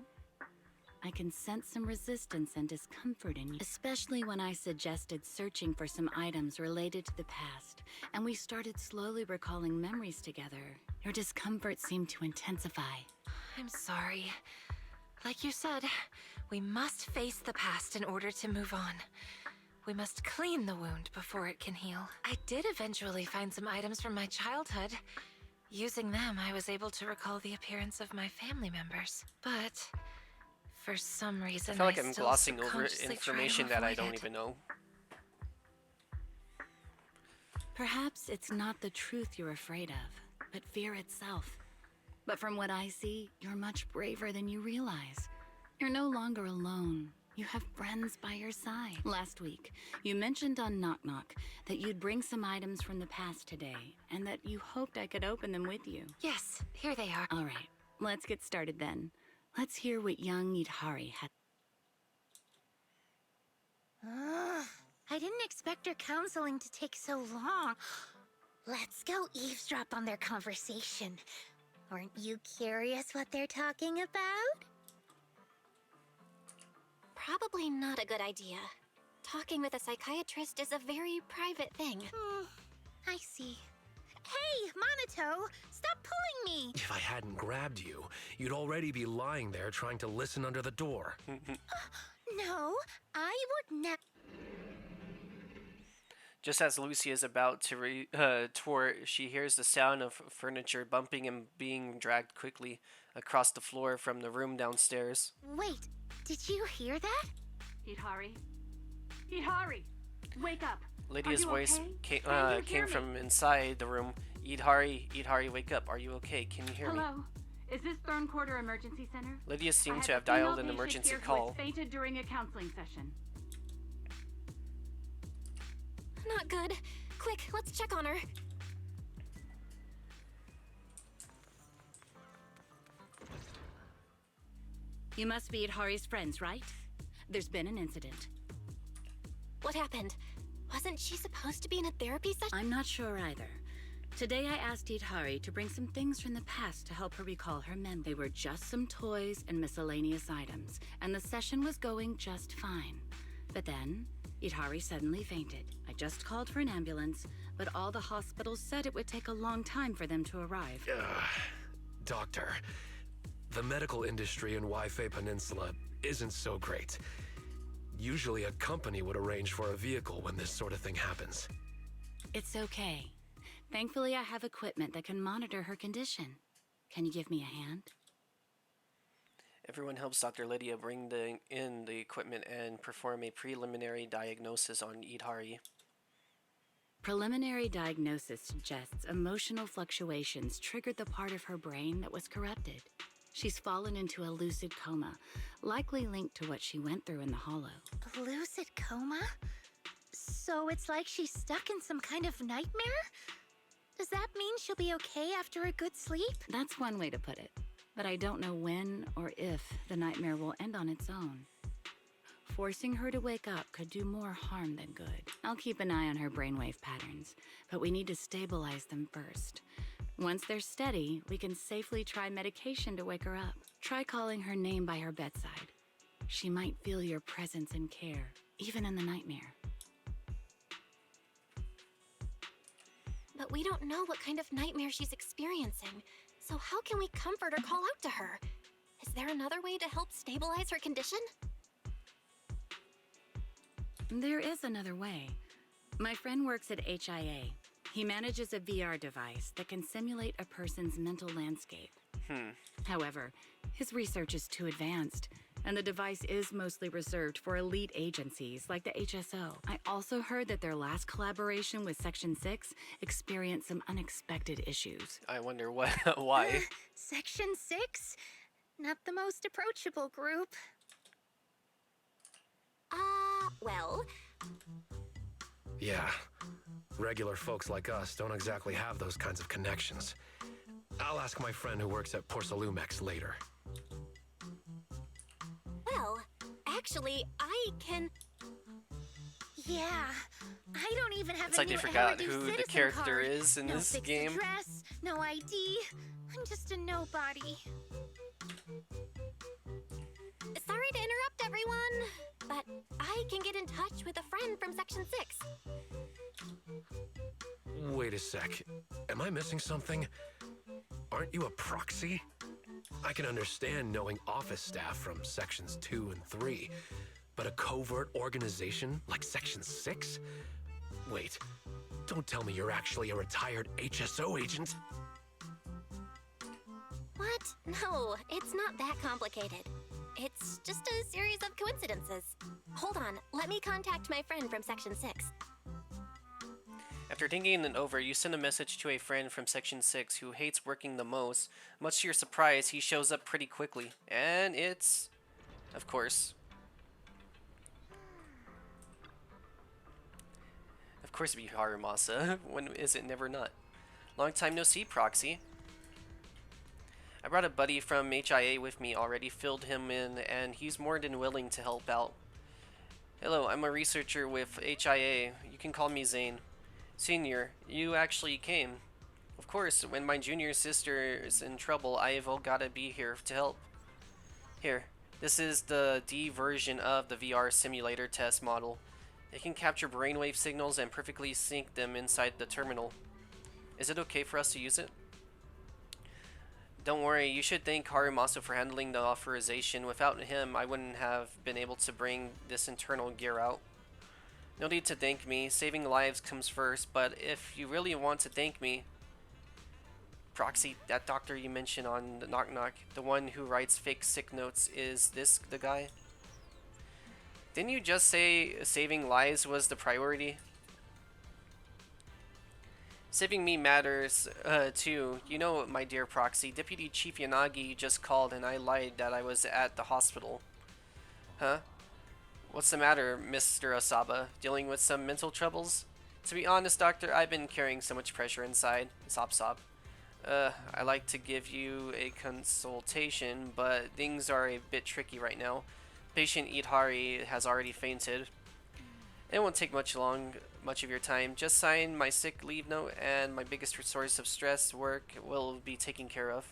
I can sense some resistance and discomfort in you, especially when I suggested searching for some items related to the past, and we started slowly recalling memories together. Your discomfort seemed to intensify. I'm sorry. Like you said, we must face the past in order to move on. We must clean the wound before it can heal. I did eventually find some items from my childhood. Using them, I was able to recall the appearance of my family members. But for some reason, I feel like I'm still glossing over subconsciously try to information that I avoid don't it. even know. Perhaps it's not the truth you're afraid of, but fear itself. But from what I see, you're much braver than you realize. You're no longer alone. You have friends by your side. Last week, you mentioned on Knock Knock that you'd bring some items from the past today, and that you hoped I could open them with you. Yes, here they are. All right, let's get started then. Let's hear what young Itari had. I didn't expect our counseling to take so long. Let's go eavesdrop on their conversation. Aren't you curious what they're talking about? Probably not a good idea. Talking with a psychiatrist is a very private thing. I see. Hey, Monato! Stop pulling me! If I hadn't grabbed you, you'd already be lying there trying to listen under the door. No, I would never. Just as Lucy is about to tour, she hears the sound of furniture bumping and being dragged quickly across the floor from the room downstairs. Wait, did you hear that? Itari? Itari! Wake up! Lydia's Are you voice okay? Can you hear came me? from inside the room. Idhari, wake up. Are you okay? Can you hear me? Hello? Is this Thorn Quarter Emergency Center? Lydia I seemed have to have a female dialed an patient emergency here who call. has fainted during a counseling session. Not good. Quick, let's check on her. You must be Itari's friends, right? There's been an incident. What happened? Wasn't she supposed to be in a therapy session? I'm not sure either. Today I asked Itari to bring some things from the past to help her recall her memory. They were just some toys and miscellaneous items, and the session was going just fine. But then, Itari suddenly fainted. I just called for an ambulance, but all the hospitals said it would take a long time for them to arrive. Doctor, the medical industry in Waifei Peninsula isn't so great. Usually a company would arrange for a vehicle when this sort of thing happens. It's okay. Thankfully, I have equipment that can monitor her condition. Can you give me a hand? Everyone helps Dr. Lydia bring in the equipment and perform a preliminary diagnosis on Idhari. Preliminary diagnosis suggests emotional fluctuations triggered the part of her brain that was corrupted. She's fallen into a lucid coma, likely linked to what she went through in the Hollow. Lucid coma? So it's like she's stuck in some kind of nightmare? Does that mean she'll be okay after a good sleep? That's one way to put it, but I don't know when or if the nightmare will end on its own. Forcing her to wake up could do more harm than good. I'll keep an eye on her brainwave patterns, but we need to stabilize them first. Once they're steady, we can safely try medication to wake her up. Try calling her name by her bedside. She might feel your presence and care, even in the nightmare. But we don't know what kind of nightmare she's experiencing, so how can we comfort or call out to her? Is there another way to help stabilize her condition? There is another way. My friend works at HIA. He manages a VR device that can simulate a person's mental landscape. However, his research is too advanced, and the device is mostly reserved for elite agencies like the HSO. I also heard that their last collaboration with Section 6 experienced some unexpected issues. I wonder why. Section 6? Not the most approachable group. Well... Yeah, regular folks like us don't exactly have those kinds of connections. I'll ask my friend who works at Porcelumex later. Well, Actually, I can... Yeah, I don't even have It's a like new they forgot Eridu who the citizen character card. is in no this fixed game. address, no ID. I'm just a nobody. Sorry to interrupt, everyone, but I can get in touch with a friend from Section 6. Wait a sec. Am I missing something? Aren't you a proxy? I can understand knowing office staff from Sections 2 and 3, but a covert organization like Section 6? Wait, don't tell me you're actually a retired HSO agent. What? No, it's not that complicated. It's just a series of coincidences. Hold on, let me contact my friend from Section 6. After thinking it over, you send a message to a friend from Section 6 who hates working the most. Much to your surprise, he shows up pretty quickly. And it's... of course... of course it'd be Harumasa. When is it never not? Long time no see, Proxy. I brought a buddy from HIA with me already, filled him in, and he's more than willing to help out. Hello, I'm a researcher with HIA. You can call me Zane. Senior, you actually came. Of course, when my junior sister is in trouble, I've gotta be here to help. Here, this is the D version of the VR simulator test model. It can capture brainwave signals and perfectly sync them inside the terminal. Is it okay for us to use it? Don't worry, you should thank Harumasa for handling the authorization. Without him, I wouldn't have been able to bring this internal gear out. No need to thank me, saving lives comes first, but if you really want to thank me... Proxy, that doctor you mentioned on the Knock Knock, the one who writes fake sick notes, is this the guy? Didn't you just say saving lives was the priority? Saving me matters, too. You know, my dear Proxy, Deputy Chief Yanagi just called and I lied that I was at the hospital. Huh? What's the matter, Mr. Asaba? Dealing with some mental troubles? To be honest, Doctor, I've been carrying so much pressure inside. Sob. I like to give you a consultation, but things are a bit tricky right now. Patient Idhari has already fainted. It won't take much of your time. Just sign my sick leave note and my biggest source of stress work will be taken care of.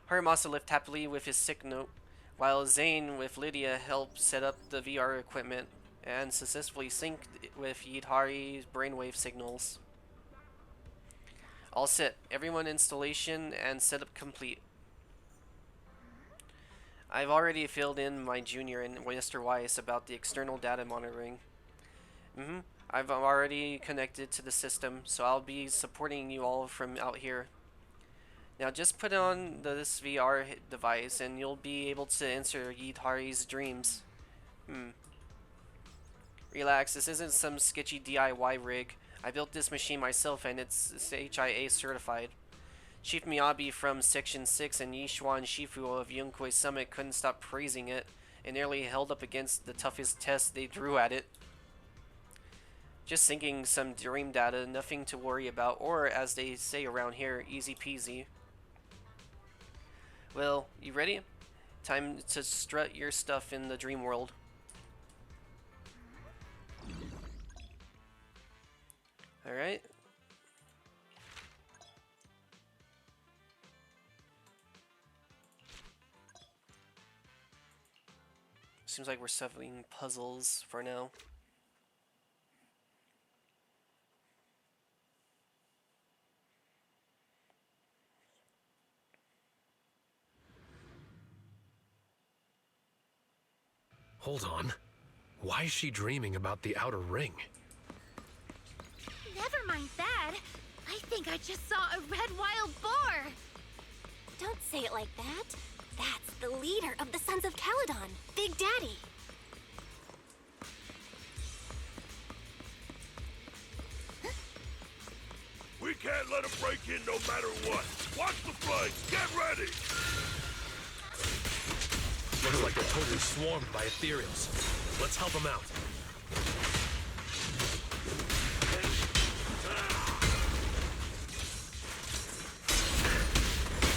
Harumasa lived happily with his sick note, while Zane with Lydia helped set up the VR equipment and successfully synced with Idhari's brainwave signals. All set. Everyone installation and setup complete. I've already filled in my junior and Mr. Weiss about the external data monitoring. I've already connected to the system, so I'll be supporting you all from out here. Now just put on this VR device and you'll be able to answer Idhari's dreams. Relax, this isn't some sketchy DIY rig. I built this machine myself and it's HIA certified. Chief Miyabi from Section 6 and Yishuan Shifu of Yonkoi Summit couldn't stop praising it and nearly held up against the toughest test they drew at it. Just syncing some dream data, nothing to worry about, or as they say around here, easy peasy. Well, you ready? Time to strut your stuff in the dream world. Alright. Seems like we're solving puzzles for now. Hold on. Why is she dreaming about the outer ring? Never mind that. I think I just saw a red wild boar. Don't say it like that. That's the leader of the Sons of Caledon, Big Daddy. We can't let him break in no matter what. Watch the flames. Get ready. Looks like they're totally swarmed by ethereals. Let's help them out.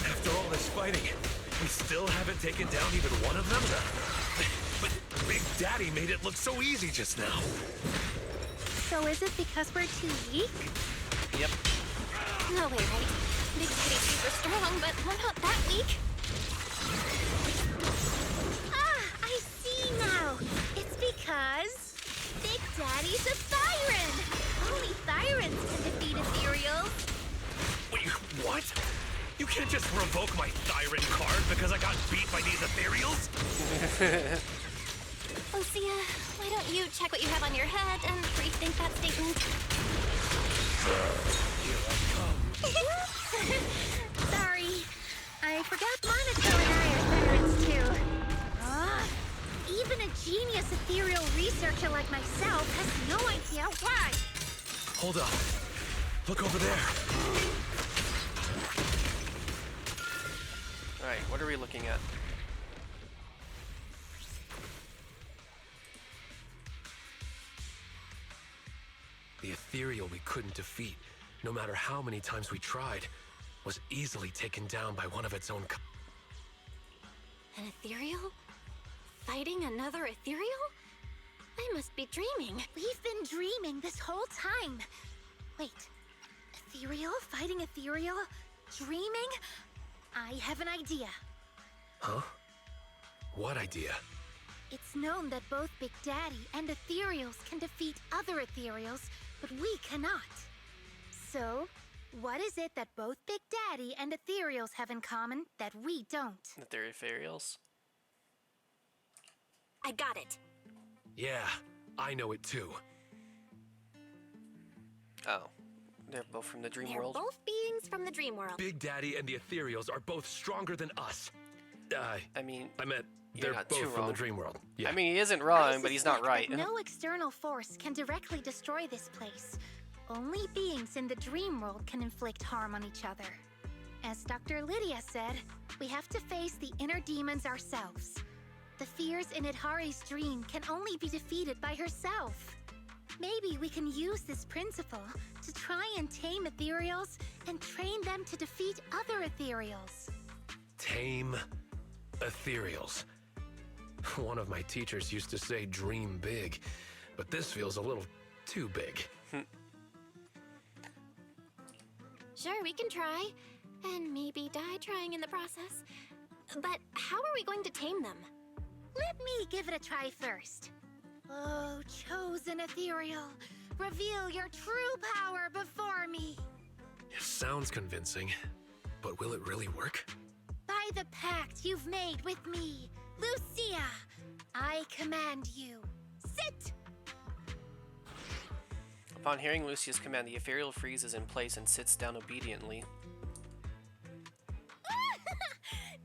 After all this fighting, we still haven't taken down even one of them? Big Daddy made it look so easy just now. So is it because we're too weak? Yep. No way, right? Big Daddy's super strong, but we're not that weak. Ah, I see now. It's because Big Daddy's a Thyran. Only Thyrans can defeat ethereals. Wait, what? You can't just revoke my Thyran card because I got beat by these ethereals? Lucia, why don't you check what you have on your head and rethink that statement? Sorry. I forgot Monaco and I are Thyrans too. Ah, even a genius ethereal researcher like myself has no idea why. Hold up. Look over there. Alright, what are we looking at? The ethereal we couldn't defeat, no matter how many times we tried, was easily taken down by one of its own An ethereal? Fighting another ethereal? I must be dreaming. We've been dreaming this whole time. Wait, ethereal fighting ethereal? Dreaming? I have an idea. Huh? What idea? It's known that both Big Daddy and ethereals can defeat other ethereals, but we cannot. So, what is it that both Big Daddy and ethereals have in common that we don't? That they're ethereals? I got it. Yeah, I know it too. Oh. They're both from the dream They're world? both beings from the dream world. Big Daddy and the ethereals are both stronger than us. I mean, I meant you're they're not both too from wrong. the dream world. Yeah. I mean, he isn't I wrong, but he's not suspect right. that no external force can directly destroy this place. Only beings in the dream world can inflict harm on each other. As Dr. Lydia said, we have to face the inner demons ourselves. The fears in Idhari's dream can only be defeated by herself. Maybe we can use this principle to try and tame ethereals and train them to defeat other ethereals. Tame ethereals. One of my teachers used to say dream big, but this feels a little too big. Sure, we can try. And maybe die trying in the process. But how are we going to tame them? Let me give it a try first. Oh, chosen ethereal, reveal your true power before me. It sounds convincing, but will it really work? By the pact you've made with me, Lucia, I command you. Sit! Upon hearing Lucia's command, the ethereal freezes in place and sits down obediently.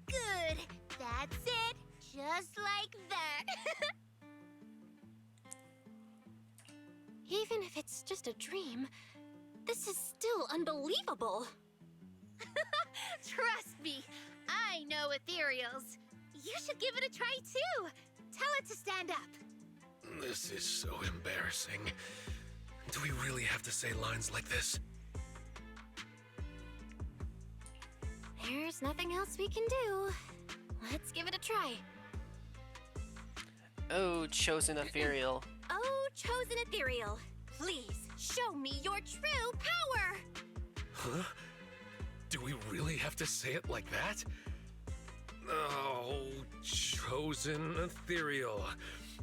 Good. That's it. Just like that. Even if it's just a dream, this is still unbelievable. Trust me, I know ethereals. You should give it a try too. Tell it to stand up. This is so embarrassing. Do we really have to say lines like this? There's nothing else we can do. Let's give it a try. Oh, chosen ethereal. Oh, chosen ethereal, please show me your true power! Huh? Do we really have to say it like that? Oh, chosen ethereal,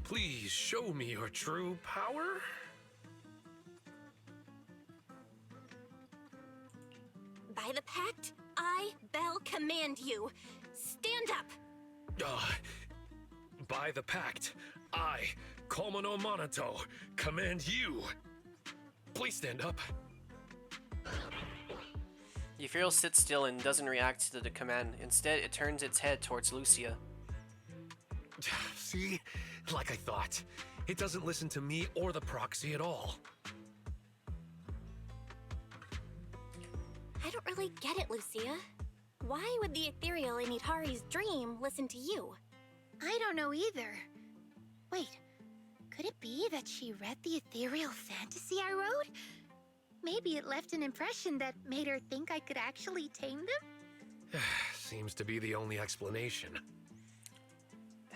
please show me your true power? By the pact, I, Belle, command you. Stand up! By the pact, I, Komono Monato, command you. Please stand up. The ethereal sits still and doesn't react to the command. Instead, it turns its head towards Lucia. See? Like I thought. It doesn't listen to me or the proxy at all. I don't really get it, Lucia. Why would the ethereal in Idhari's dream listen to you? I don't know either. Wait, could it be that she read the ethereal fantasy I wrote? Maybe it left an impression that made her think I could actually tame them? Seems to be the only explanation.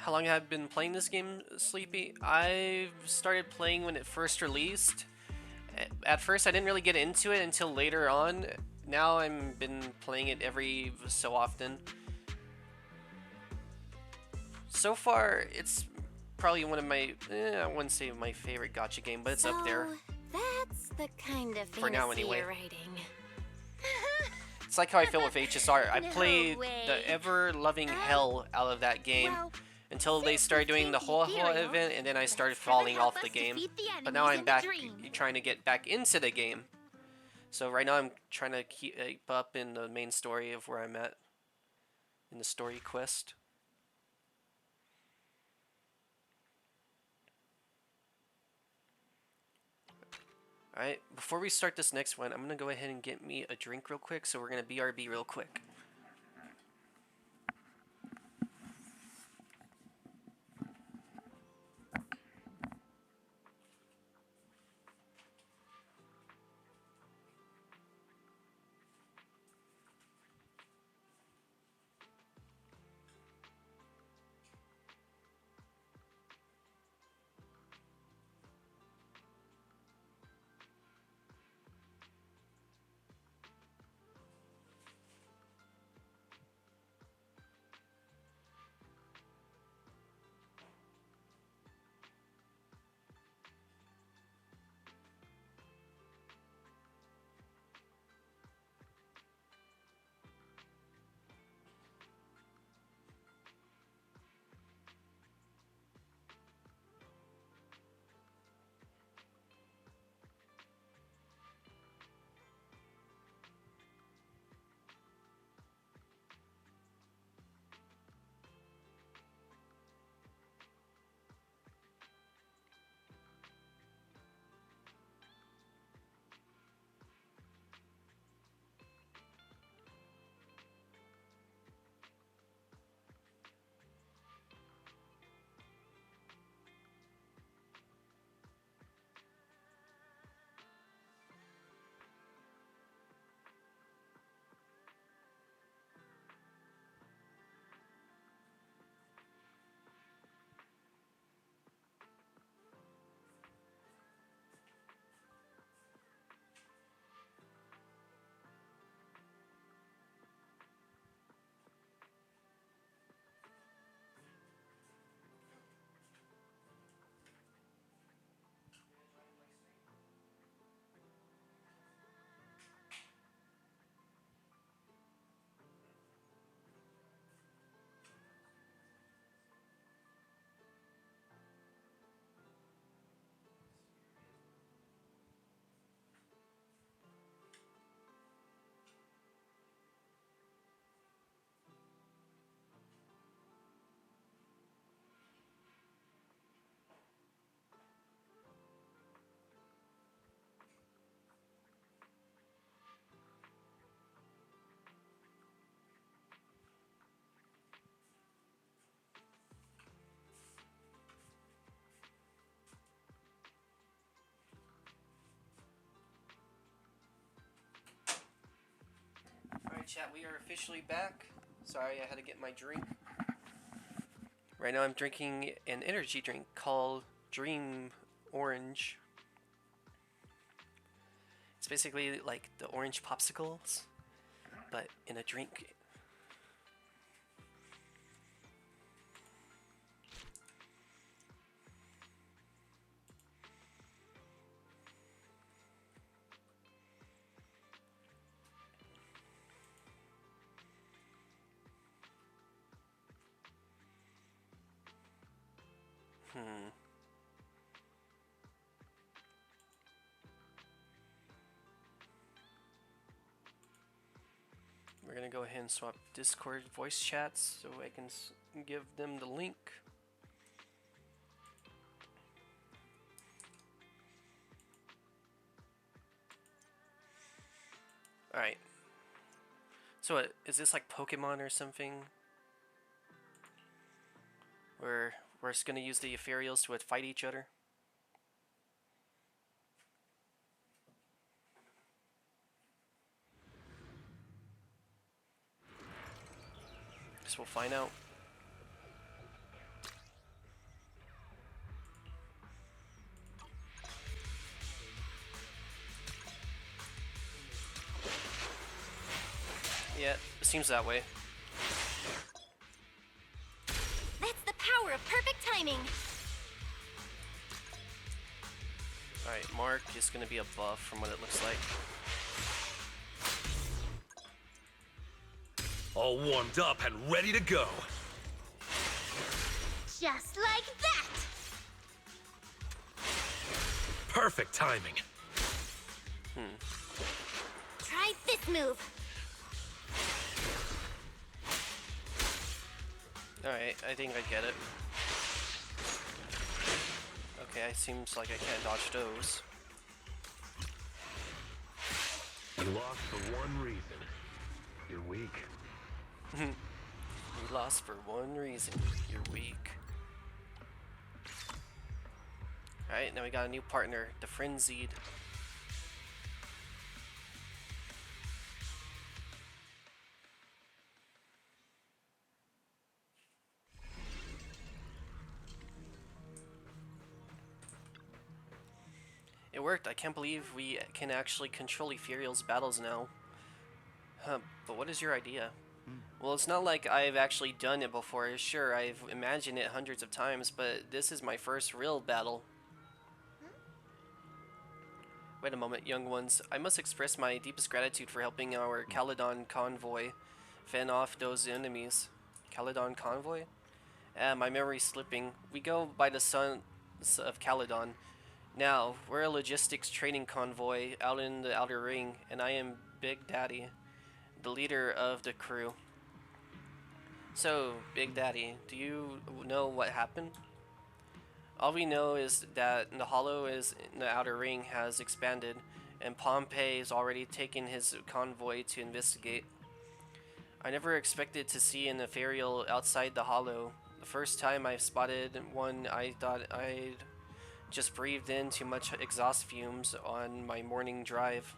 How long have I been playing this game, Sleepy? I started playing when it first released. At first, I didn't really get into it until later on. Now I've been playing it every so often. So far, it's probably one of my, I wouldn't say my favorite gacha game, but it's up there. That's the kind of For now, fantasy anyway. you're writing. It's like how I feel with HSR. I No played way. the ever-loving hell out of that game Well, until they since started this doing the game's whole ethereal, event, and then I started let's have it falling help off the us game. defeat the But now enemies I'm in the back, dream. trying to get back into the game. So right now I'm trying to keep up in the main story of where I'm at in the story quest. Alright, before we start this next one, I'm going to go ahead and get me a drink real quick, so we're going to BRB real quick. Alright chat, we are officially back. Sorry, I had to get my drink. Right now I'm drinking an energy drink called Dream Orange. It's basically like the orange popsicles, but in a drink. We're gonna go ahead and swap Discord voice chats so I can give them the link. Alright. So is this like Pokemon or something? Where we're just gonna use the Ethereals to fight each other? Guess we'll find out. seems that way. That's the power of perfect timing. Alright, Mark is gonna be a buff from what it looks like. All warmed up and ready to go. Just like that! Perfect timing. Try this move. Alright, I think I get it. Okay, it seems like I can't dodge those. You lost for one reason. You're weak. You lost for one reason. You're weak. Alright, now we got a new partner, the Frenzied. It worked. I can't believe we can actually control Ethereal's battles now. Huh, but what is your idea? Well, it's not like I've actually done it before. Sure, I've imagined it hundreds of times, but this is my first real battle. Wait a moment, young ones. I must express my deepest gratitude for helping our Caledon convoy fend off those enemies. Caledon convoy? My memory's slipping. We go by the sons of Caledon. Now, we're a logistics trading convoy out in the Outer Ring, and I am Big Daddy, the leader of the crew. So, Big Daddy, do you know what happened? All we know is that the Hollow is in the Outer Ring has expanded, and Pompey is already taken his convoy to investigate. I never expected to see an ethereal outside the Hollow. The first time I spotted one, I thought I'd just breathed in too much exhaust fumes on my morning drive.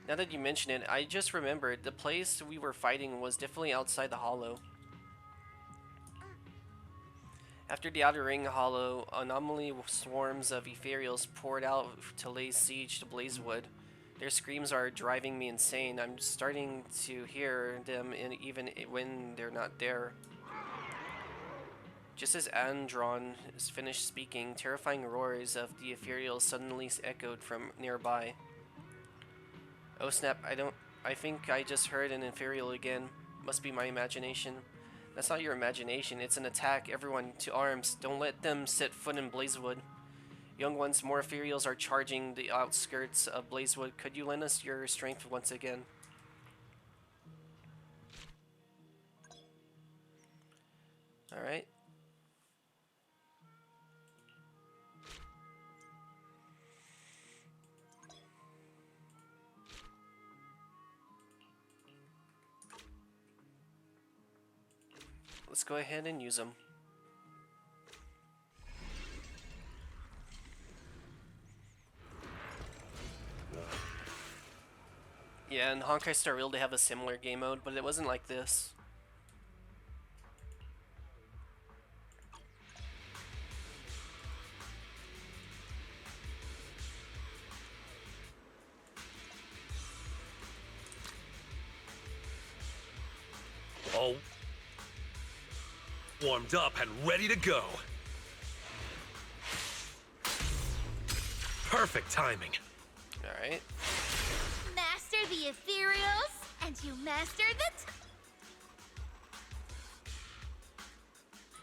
Now that you mention it, I just remembered the place we were fighting was definitely outside the Hollow. After the Outer Ring Hollow, anomaly swarms of ethereals poured out to lay siege to Blazewood. Their screams are driving me insane. I'm starting to hear them even when they're not there. Just as Andron is finished speaking, terrifying roars of the ethereals suddenly echoed from nearby. Oh snap, I think I just heard an ethereal again. Must be my imagination. That's not your imagination, it's an attack. Everyone, to arms. Don't let them set foot in Blazewood. Young ones, more ethereals are charging the outskirts of Blazewood. Could you lend us your strength once again? Alright. Let's go ahead and use them. Yeah, in Honkai Star Rail they have a similar game mode, but it wasn't like this. All warmed up and ready to go. Perfect timing. Alright. Master the ethereals, and you master the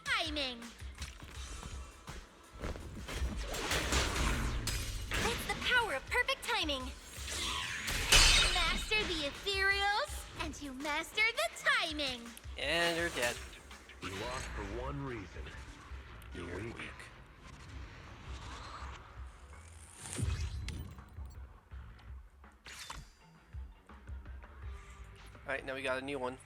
timing. That's the power of perfect timing. Master the ethereals, and you master the timing. And they're dead. You lost for one reason. You're weak. Alright, now we got a new one.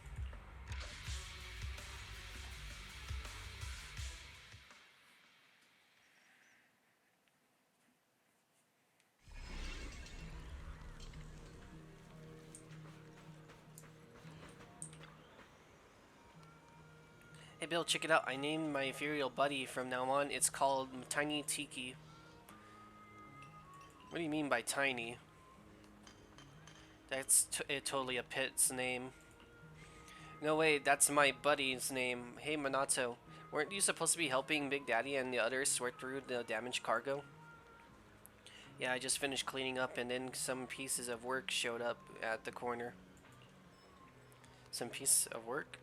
Hey Bill, check it out. I named my ethereal buddy from now on. It's called Tiny Tiki. What do you mean by tiny? That's totally a pit's name. No, wait, that's my buddy's name. Hey, Minato. Weren't you supposed to be helping Big Daddy and the others sort through the damaged cargo? Yeah, I just finished cleaning up and then some pieces of work showed up at the corner. Some piece of work?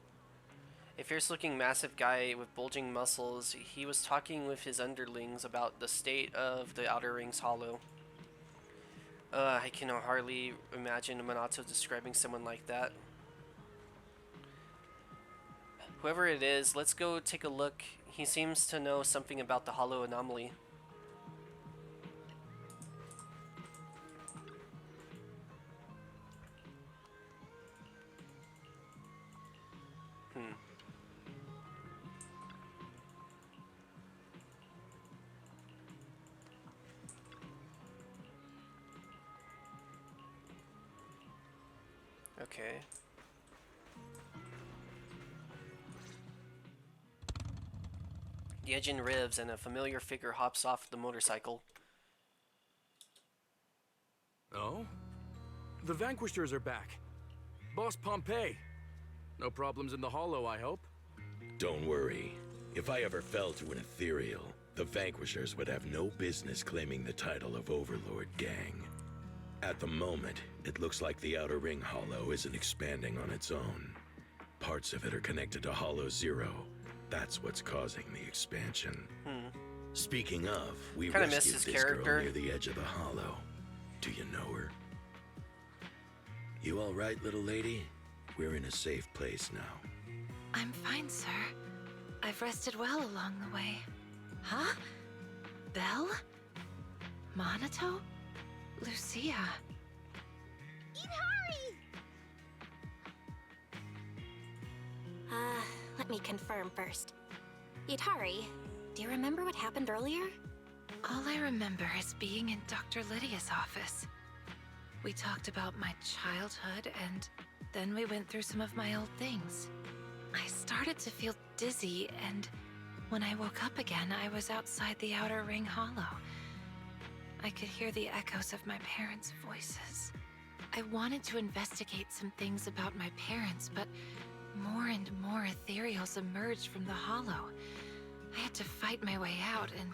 A fierce-looking massive guy with bulging muscles, he was talking with his underlings about the state of the Outer Rings Hollow. I can hardly imagine Minato describing someone like that. Whoever it is, let's go take a look. He seems to know something about the Hollow anomaly. Okay. The engine revs and a familiar figure hops off the motorcycle. Oh? The Vanquishers are back. Boss Pompeii. No problems in the Hollow, I hope? Don't worry. If I ever fell to an ethereal, the Vanquishers would have no business claiming the title of Overlord Gang. At the moment, it looks like the Outer Ring Hollow isn't expanding on its own. Parts of it are connected to Hollow Zero. That's what's causing the expansion. Speaking of, we Kinda missed rescued his this character. girl near the edge of the Hollow. Do you know her? You all right, little lady? We're in a safe place now. I'm fine, sir. I've rested well along the way. Huh? Belle? Minato? Lucia? Let me confirm first. Yutari, do you remember what happened earlier? All I remember is being in Dr. Lydia's office. We talked about my childhood, and then we went through some of my old things. I started to feel dizzy, and when I woke up again, I was outside the Outer Ring Hollow. I could hear the echoes of my parents' voices. I wanted to investigate some things about my parents, but more and more ethereals emerged from the hollow. I had to fight my way out, and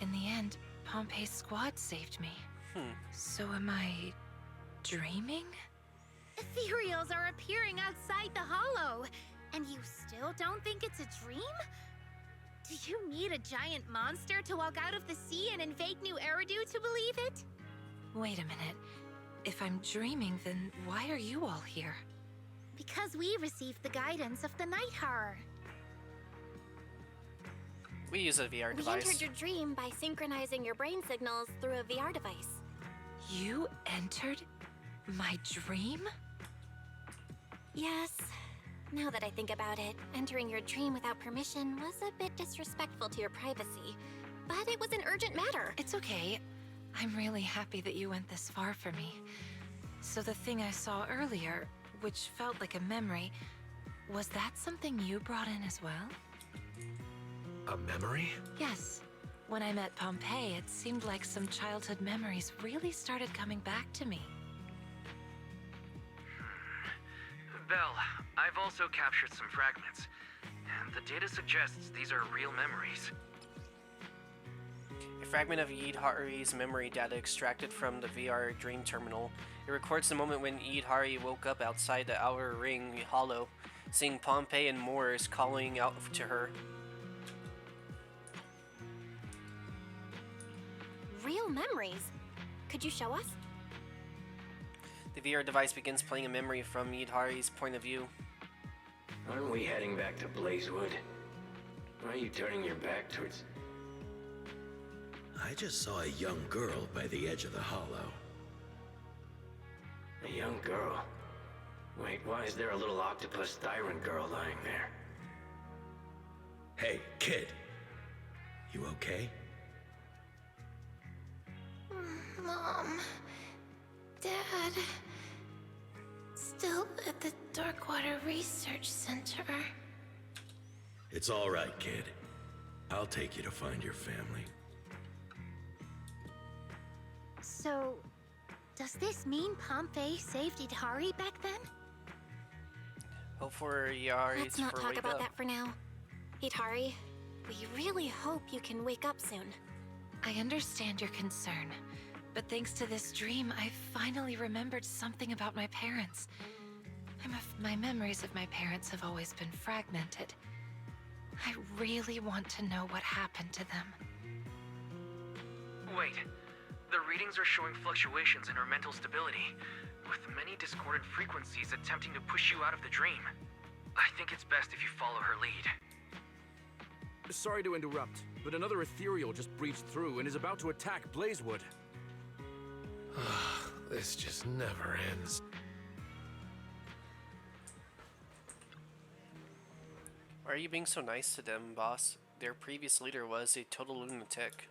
in the end, Pompeii's squad saved me. So am I dreaming? Ethereals are appearing outside the hollow, and you still don't think it's a dream? Do you need a giant monster to walk out of the sea and invade New Eridu to believe it? Wait a minute. If I'm dreaming, then why are you all here? Because we received the guidance of the night horror. We use a VR We device. entered your dream by synchronizing your brain signals through a VR device. You entered my dream? Yes. Now that I think about it, entering your dream without permission was a bit disrespectful to your privacy. But it was an urgent matter. It's okay. I'm really happy that you went this far for me. So the thing I saw earlier, which felt like a memory, was that something you brought in as well? A memory? Yes. When I met Pompeii, it seemed like some childhood memories really started coming back to me. Belle, I've also captured some fragments, and the data suggests these are real memories. A fragment of Yidhari's memory data extracted from the VR dream terminal. It records the moment when Yidhari woke up outside the Outer Ring Hollow, seeing Pompei and Moors calling out to her. Real memories? Could you show us? The VR device begins playing a memory from Yidhari's point of view. Aren't we heading back to Blazewood? Why are you turning your back towards... I just saw a young girl by the edge of the hollow. A young girl? Wait, why is there a little octopus tyrant girl lying there? Hey, kid. You okay? Mom. Dad. Still at the Darkwater Research Center. It's all right, kid. I'll take you to find your family. So, Does this mean Pompey saved Idari back then? Hope for Yari Let's to not talk wake about up. that for now. Hitari, we really hope you can wake up soon. I understand your concern, but thanks to this dream, I finally remembered something about my parents. My memories of my parents have always been fragmented. I really want to know what happened to them. Wait, the readings are showing fluctuations in her mental stability, with many discordant frequencies attempting to push you out of the dream. I think it's best if you follow her lead. Sorry to interrupt, but another ethereal just breached through and is about to attack Blazewood. This just never ends. Why are you being so nice to them, boss? Their previous leader was a total lunatic.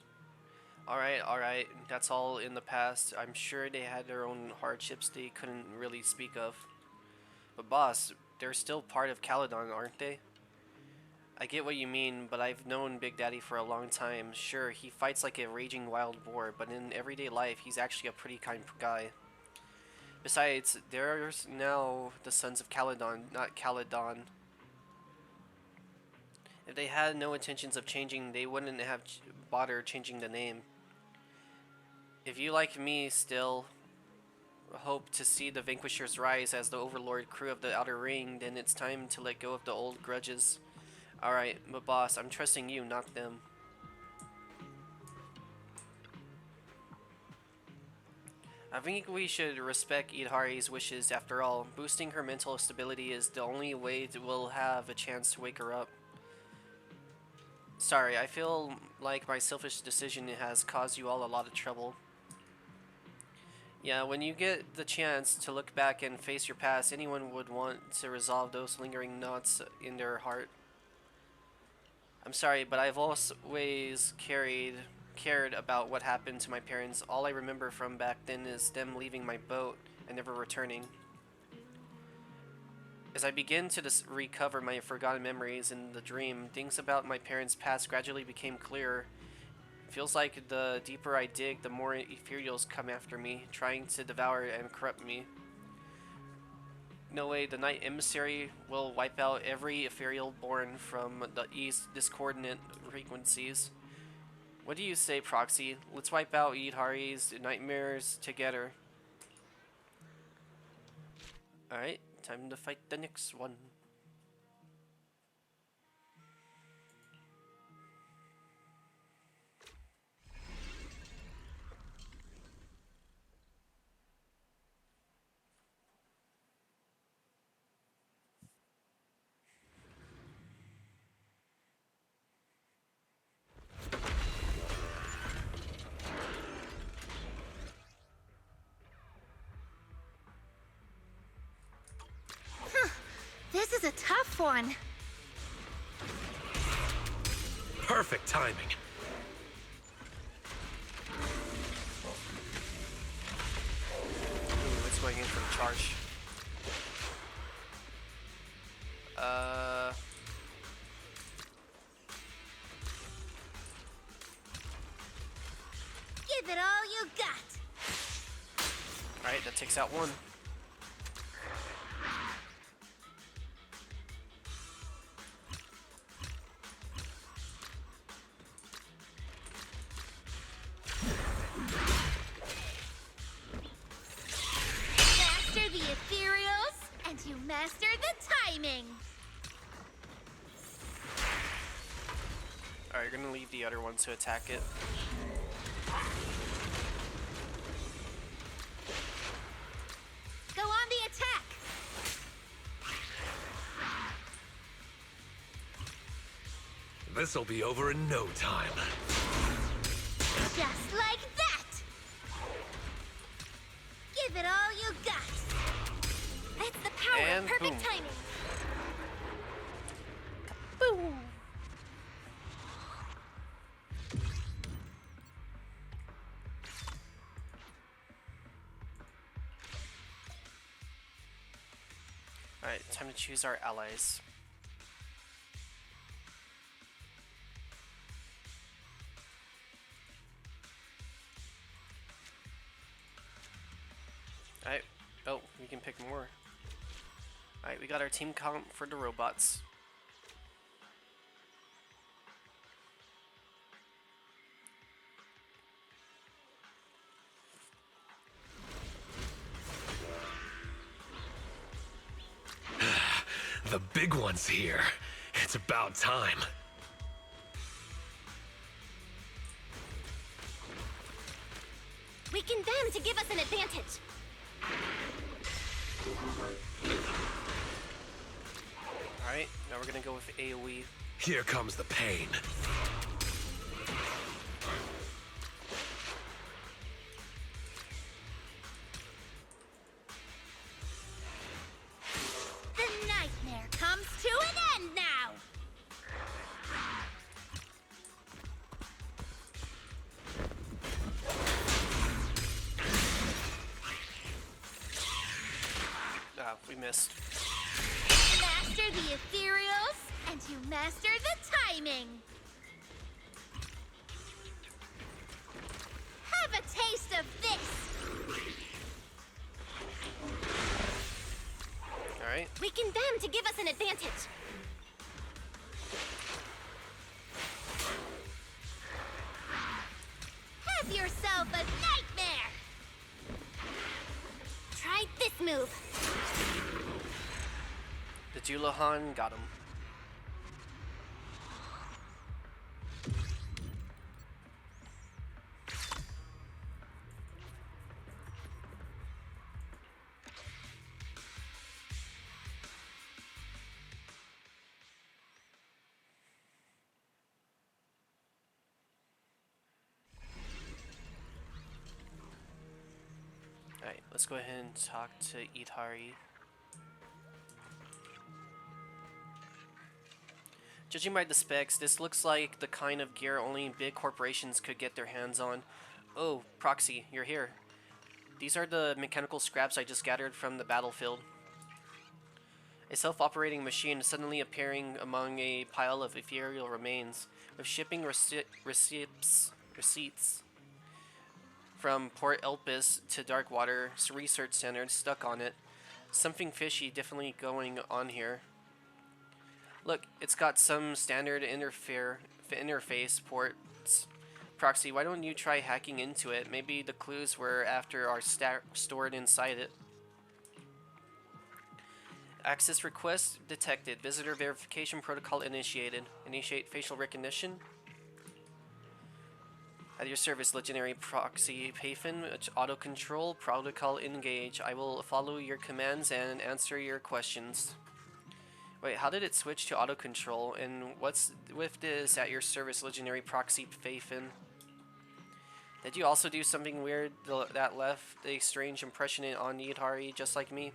Alright, that's all in the past. I'm sure they had their own hardships they couldn't really speak of. But boss, they're still part of Caledon, aren't they? I get what you mean, but I've known Big Daddy for a long time. Sure, he fights like a raging wild boar, but in everyday life, he's actually a pretty kind guy. Besides, there's now the Sons of Caledon, not Caledon. If they had no intentions of changing, they wouldn't have bothered changing the name. If you, like me, still hope to see the Vanquishers rise as the Overlord crew of the Outer Ring, then it's time to let go of the old grudges. Alright, but boss, I'm trusting you, not them. I think we should respect Idhari's wishes. After all, boosting her mental stability is the only way that we'll have a chance to wake her up. Sorry, I feel like my selfish decision has caused you all a lot of trouble. Yeah, when you get the chance to look back and face your past, anyone would want to resolve those lingering knots in their heart. I'm sorry, but I've always cared about what happened to my parents. All I remember from back then is them leaving my boat and never returning. As I begin to recover my forgotten memories in the dream, things about my parents' past gradually became clearer. It feels like the deeper I dig, the more ethereals come after me, trying to devour and corrupt me. No way, the Night Emissary will wipe out every ethereal born from the East discordant frequencies. What do you say, Proxy? Let's wipe out Idhari's nightmares together. Alright, time to fight the next one. This is a tough one. Perfect timing. Ooh, it's going in for the charge. Give it all you got. Alright, that takes out one. Master the ethereals, and you master the timing. Alright, you're gonna leave the other one to attack it. Go on the attack. This'll be over in no time. Just like that. Give it all you got. That's the power And of perfect boom. timing. Boom! Alright, time to choose our allies. Alright. Oh, we can pick more. Alright, we got our team count for the robots. The big one's here. It's about time. Weaken them to give us an advantage. Alright, now we're gonna go with AoE. Here comes the pain. The nightmare comes to an end now! Ah, we missed. Master the ethereals, and you master the timing! Have a taste of this! Alright. Weaken them to give us an advantage. Have yourself a nightmare! Try this move. The Julahan got him. Alright, let's go ahead and talk to Itari. Judging by the specs, this looks like the kind of gear only big corporations could get their hands on. Oh, Proxy, you're here. These are the mechanical scraps I just gathered from the battlefield. A self-operating machine suddenly appearing among a pile of ethereal remains, with shipping receipts from Port Elpis to Darkwater Research Center stuck on it. Something fishy definitely going on here. Look, it's got some standard interface ports. Proxy, why don't you try hacking into it? Maybe the clues we're after are stored inside it. Access request detected. Visitor verification protocol initiated. Initiate facial recognition. At your service, legendary proxy Payfin. Auto control protocol engage. I will follow your commands and answer your questions. Wait, how did it switch to auto control? And what's with this at your service, legendary proxy Payfin? Did you also do something weird that left a strange impression on Yidhari, just like me?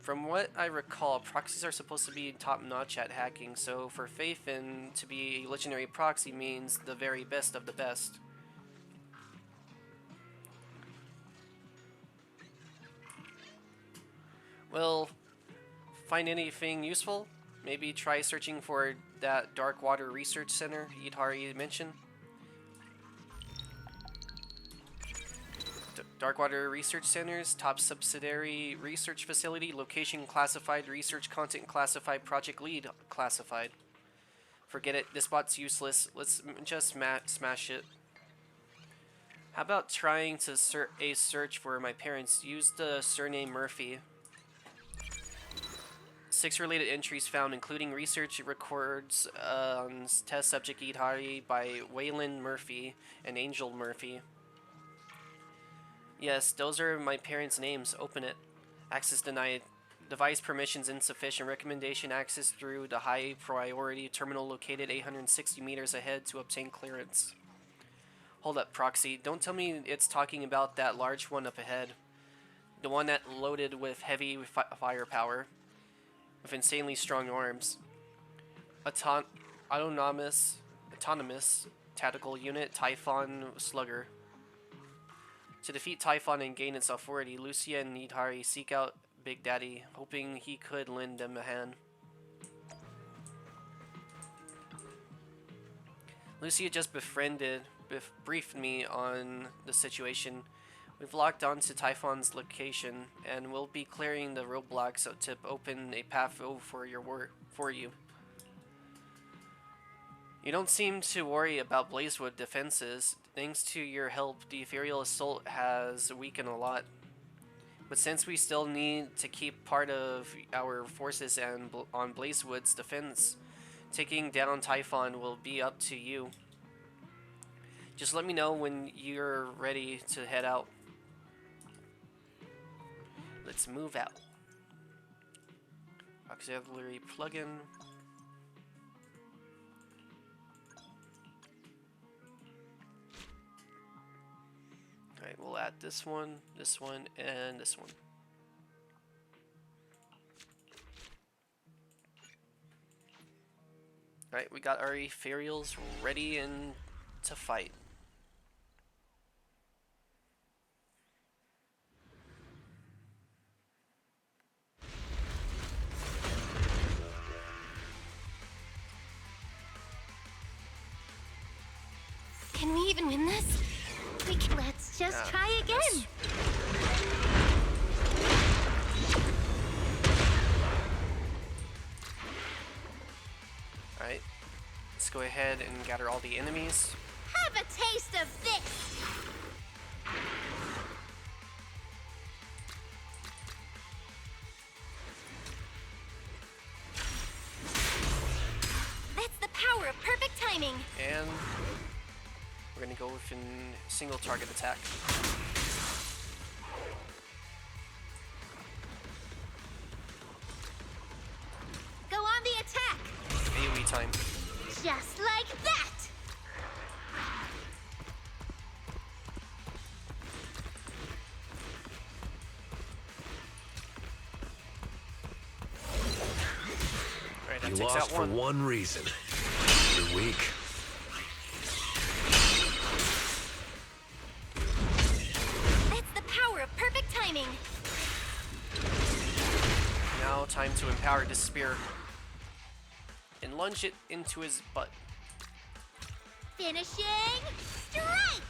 From what I recall, proxies are supposed to be top-notch at hacking, so for Payfin to be a legendary proxy means the very best of the best. Well, find anything useful? Maybe try searching for that Darkwater Research Center Yidhari mentioned. Darkwater Research Center's top subsidiary research facility, location classified, research content classified, project lead classified. Forget it, this bot's useless. Let's just smash it. How about trying to search for my parents? Use the surname Murphy. 6 related entries found, including research records on test subject Idhari by Waylon Murphy and Angel Murphy. Yes, those are my parents' names. Open it. Access denied. Device permissions insufficient. Recommendation access through the high priority terminal located 860 meters ahead to obtain clearance. Hold up, Proxy. Don't tell me it's talking about that large one up ahead. The one that loaded with heavy firepower. With insanely strong arms. Autonomous tactical unit, Typhon Slugger. To defeat Typhon and gain its authority, Lucia and Nidhari seek out Big Daddy, hoping he could lend them a hand. Lucia just briefed me on the situation. We've locked onto Typhon's location, and we'll be clearing the roadblocks to open a path for you. You don't seem to worry about Blazewood defenses. Thanks to your help, the Ethereal Assault has weakened a lot. But since we still need to keep part of our forces on Blazewood's defense, taking down Typhon will be up to you. Just let me know when you're ready to head out. Let's move out. Auxiliary plugin. Alright, we'll add this one, and this one. Alright, we got our Ethereals ready and to fight. Can we even win this? Let's just try again. Alright, let's go ahead and gather all the enemies. Have a taste of this. That's the power of perfect timing. And we're gonna go with a single target attack. Go on the attack. AoE time. Just like that. Alright, that You takes lost out one. for one reason. You're weak. That's the power of perfect timing. Now time to empower this spear and lunge it into his butt. Finishing strike.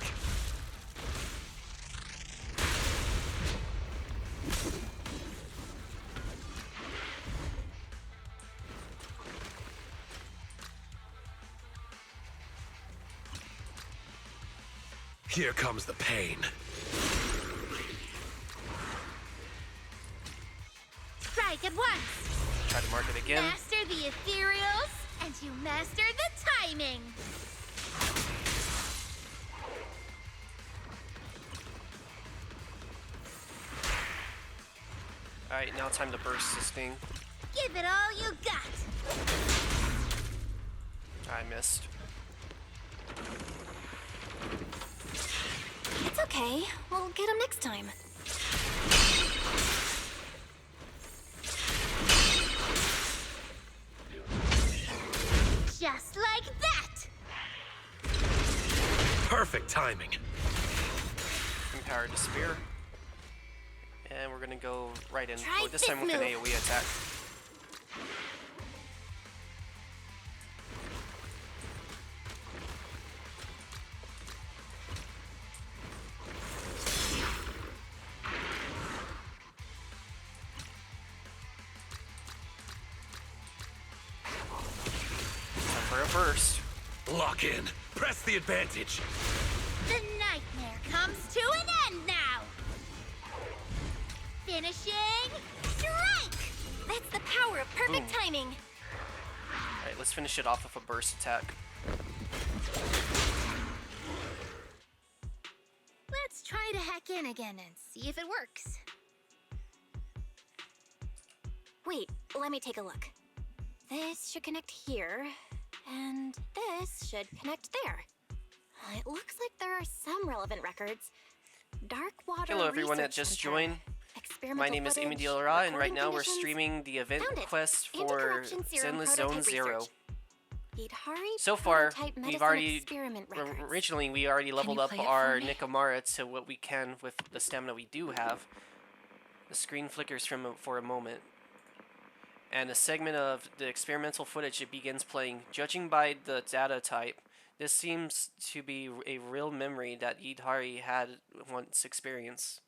Here comes the pain. Strike at once. Try to mark it again. Master the ethereals, and you master the timing. Alright, now time to burst this thing. Give it all you got. I missed. It's okay. We'll get him next time. Just like that. Perfect timing. Empower the spear. And we're gonna go right in. Try Oh, this time with an move. AoE attack. Time for a burst. Lock in. Press the advantage. The nightmare comes to an end now. Finishing strike. That's the power of perfect Boom. timing. Alright, let's finish it off with a burst attack. Let's try to hack in again and see if it works. Wait, let me take a look. This should connect here, and this should connect there. It looks like there are some relevant records. Dark Water Hello everyone that Research just Center. joined. Experimental My name is footage, Emidilra, and right recording now we're conditions. streaming the event Found it. quest for Anti-corruption serum Zenless prototype Zone Zero. research. Hidari So far, prototype we've medicine already experiment records. originally we already leveled you up play it our for me? Nikamara to what we can with the stamina we do have. The screen flickers for a moment, and a segment of the experimental footage it begins playing. Judging by the data type, This seems to be a real memory that Idari had once experienced.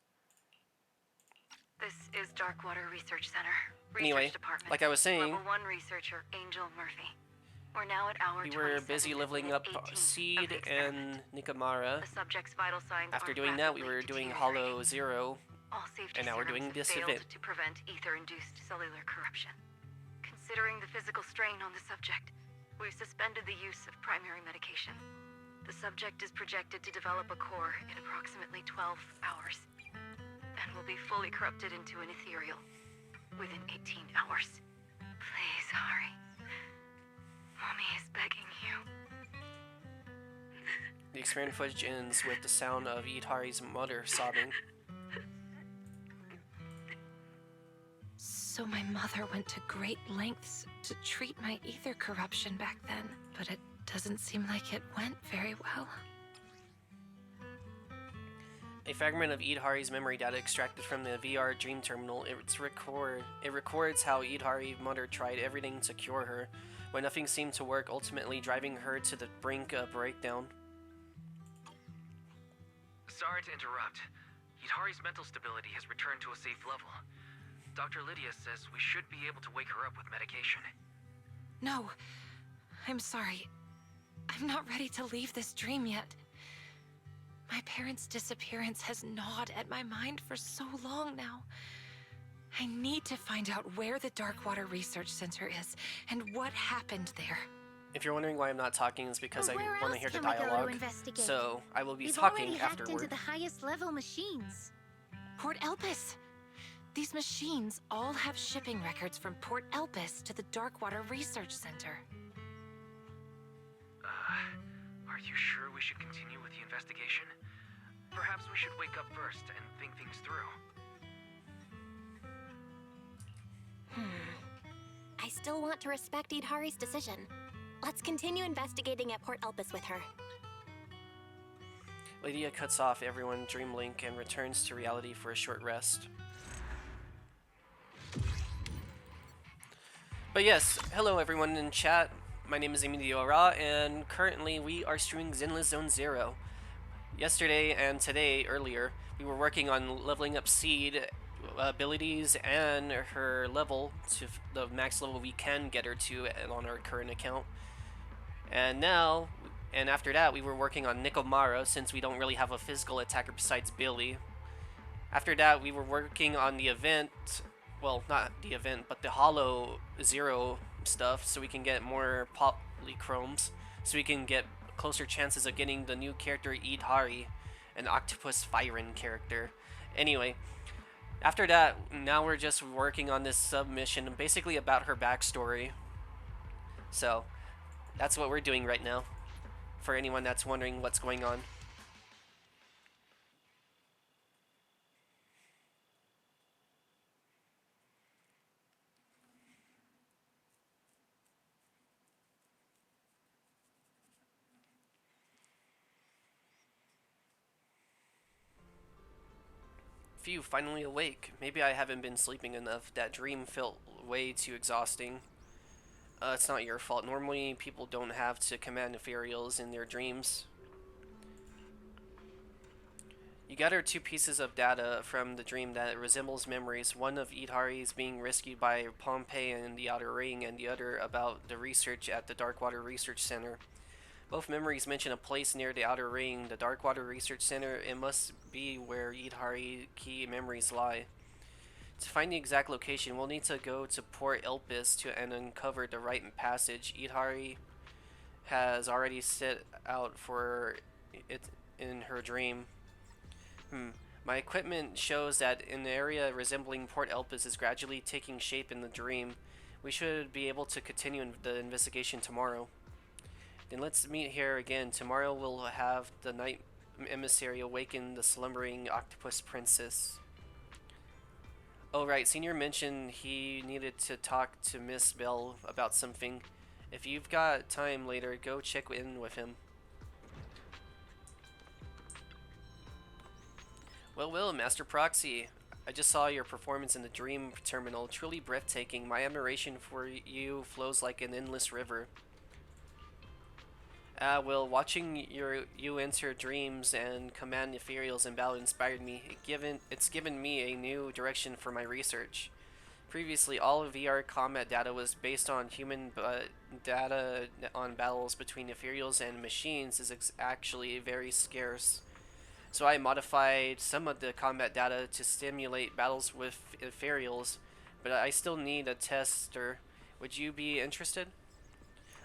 This is Darkwater Research Center. Anyway, Department. like I was saying, Level 1 researcher Angel Murphy. We're now at hour we were 27 busy and leveling minute up 18 of Seed the experiment. and Nikamara. The subject's vital signs After are doing that, we rapidly were doing deteriorating. Hollow Zero, All safety and now we're serums doing have this failed event. to prevent ether-induced cellular corruption. Considering the physical strain on the subject, we've suspended the use of primary medication. The subject is projected to develop a core in approximately 12 hours, and will be fully corrupted into an ethereal within 18 hours. Please, Hari. Mommy is begging you. The experiment footage ends with the sound of Idari's mother sobbing. So my mother went to great lengths to treat my ether corruption back then, but it doesn't seem like it went very well. A fragment of Idari's memory data extracted from the VR dream terminal. It records how Idari's mother tried everything to cure her, but nothing seemed to work, ultimately driving her to the brink of breakdown. Sorry to interrupt. Idari's mental stability has returned to a safe level. Dr. Lydia says we should be able to wake her up with medication. No, I'm sorry. I'm not ready to leave this dream yet. My parents' disappearance has gnawed at my mind for so long now. I need to find out where the Darkwater Research Center is and what happened there. If you're wondering why I'm not talking, it's because I Where want to else hear the can we go to dialogue. investigate? So I will be We've talking already hacked afterward. into the highest level machines. Port Elpis! These machines all have shipping records from Port Elpis to the Darkwater Research Center. Are you sure we should continue with the investigation? Perhaps we should wake up first and think things through. I still want to respect Idhari's decision. Let's continue investigating at Port Elpis with her. Lydia cuts off everyone Dream Link and returns to reality for a short rest. But yes, hello everyone in chat. My name is Emilio Ra, and currently we are streaming Zenless Zone Zero. Yesterday and today, earlier, we were working on leveling up Seed abilities and her level to the max level we can get her to on our current account. And now, and after that, we were working on Nikomara, since we don't really have a physical attacker besides Billy. After that, we were working on the event, well, not the event, but the Hollow Zero stuff, so we can get more polychromes, so we can get closer chances of getting the new character Idari, an Octopus Firen character. Anyway, after that, now we're just working on this submission, basically about her backstory. So, that's what we're doing right now, for anyone that's wondering what's going on. Phew, finally awake. Maybe I haven't been sleeping enough. That dream felt way too exhausting. It's not your fault. Normally, people don't have to command ethereals in their dreams. You gather two pieces of data from the dream that resembles memories. One of Idari's being rescued by Pompeii in the Outer Ring, and the other about the research at the Darkwater Research Center. Both memories mention a place near the Outer Ring, the Darkwater Research Center. It must be where Idari's key memories lie. To find the exact location, we'll need to go to Port Elpis and uncover the right passage. Idari has already set out for it in her dream. My equipment shows that an area resembling Port Elpis is gradually taking shape in the dream. We should be able to continue the investigation tomorrow. Then let's meet here again. Tomorrow we'll have the night emissary awaken the slumbering octopus princess. Oh right, Senior mentioned he needed to talk to Miss Bell about something. If you've got time later, go check in with him. Well, Master Proxy. I just saw your performance in the Dream Terminal. Truly breathtaking. My admiration for you flows like an endless river. Well, watching you enter dreams and command ethereals in battle inspired me. It's given me a new direction for my research. Previously, all of VR combat data was based on human, but data on battles between ethereals and machines is actually very scarce. So I modified some of the combat data to stimulate battles with ethereals, but I still need a tester. Would you be interested?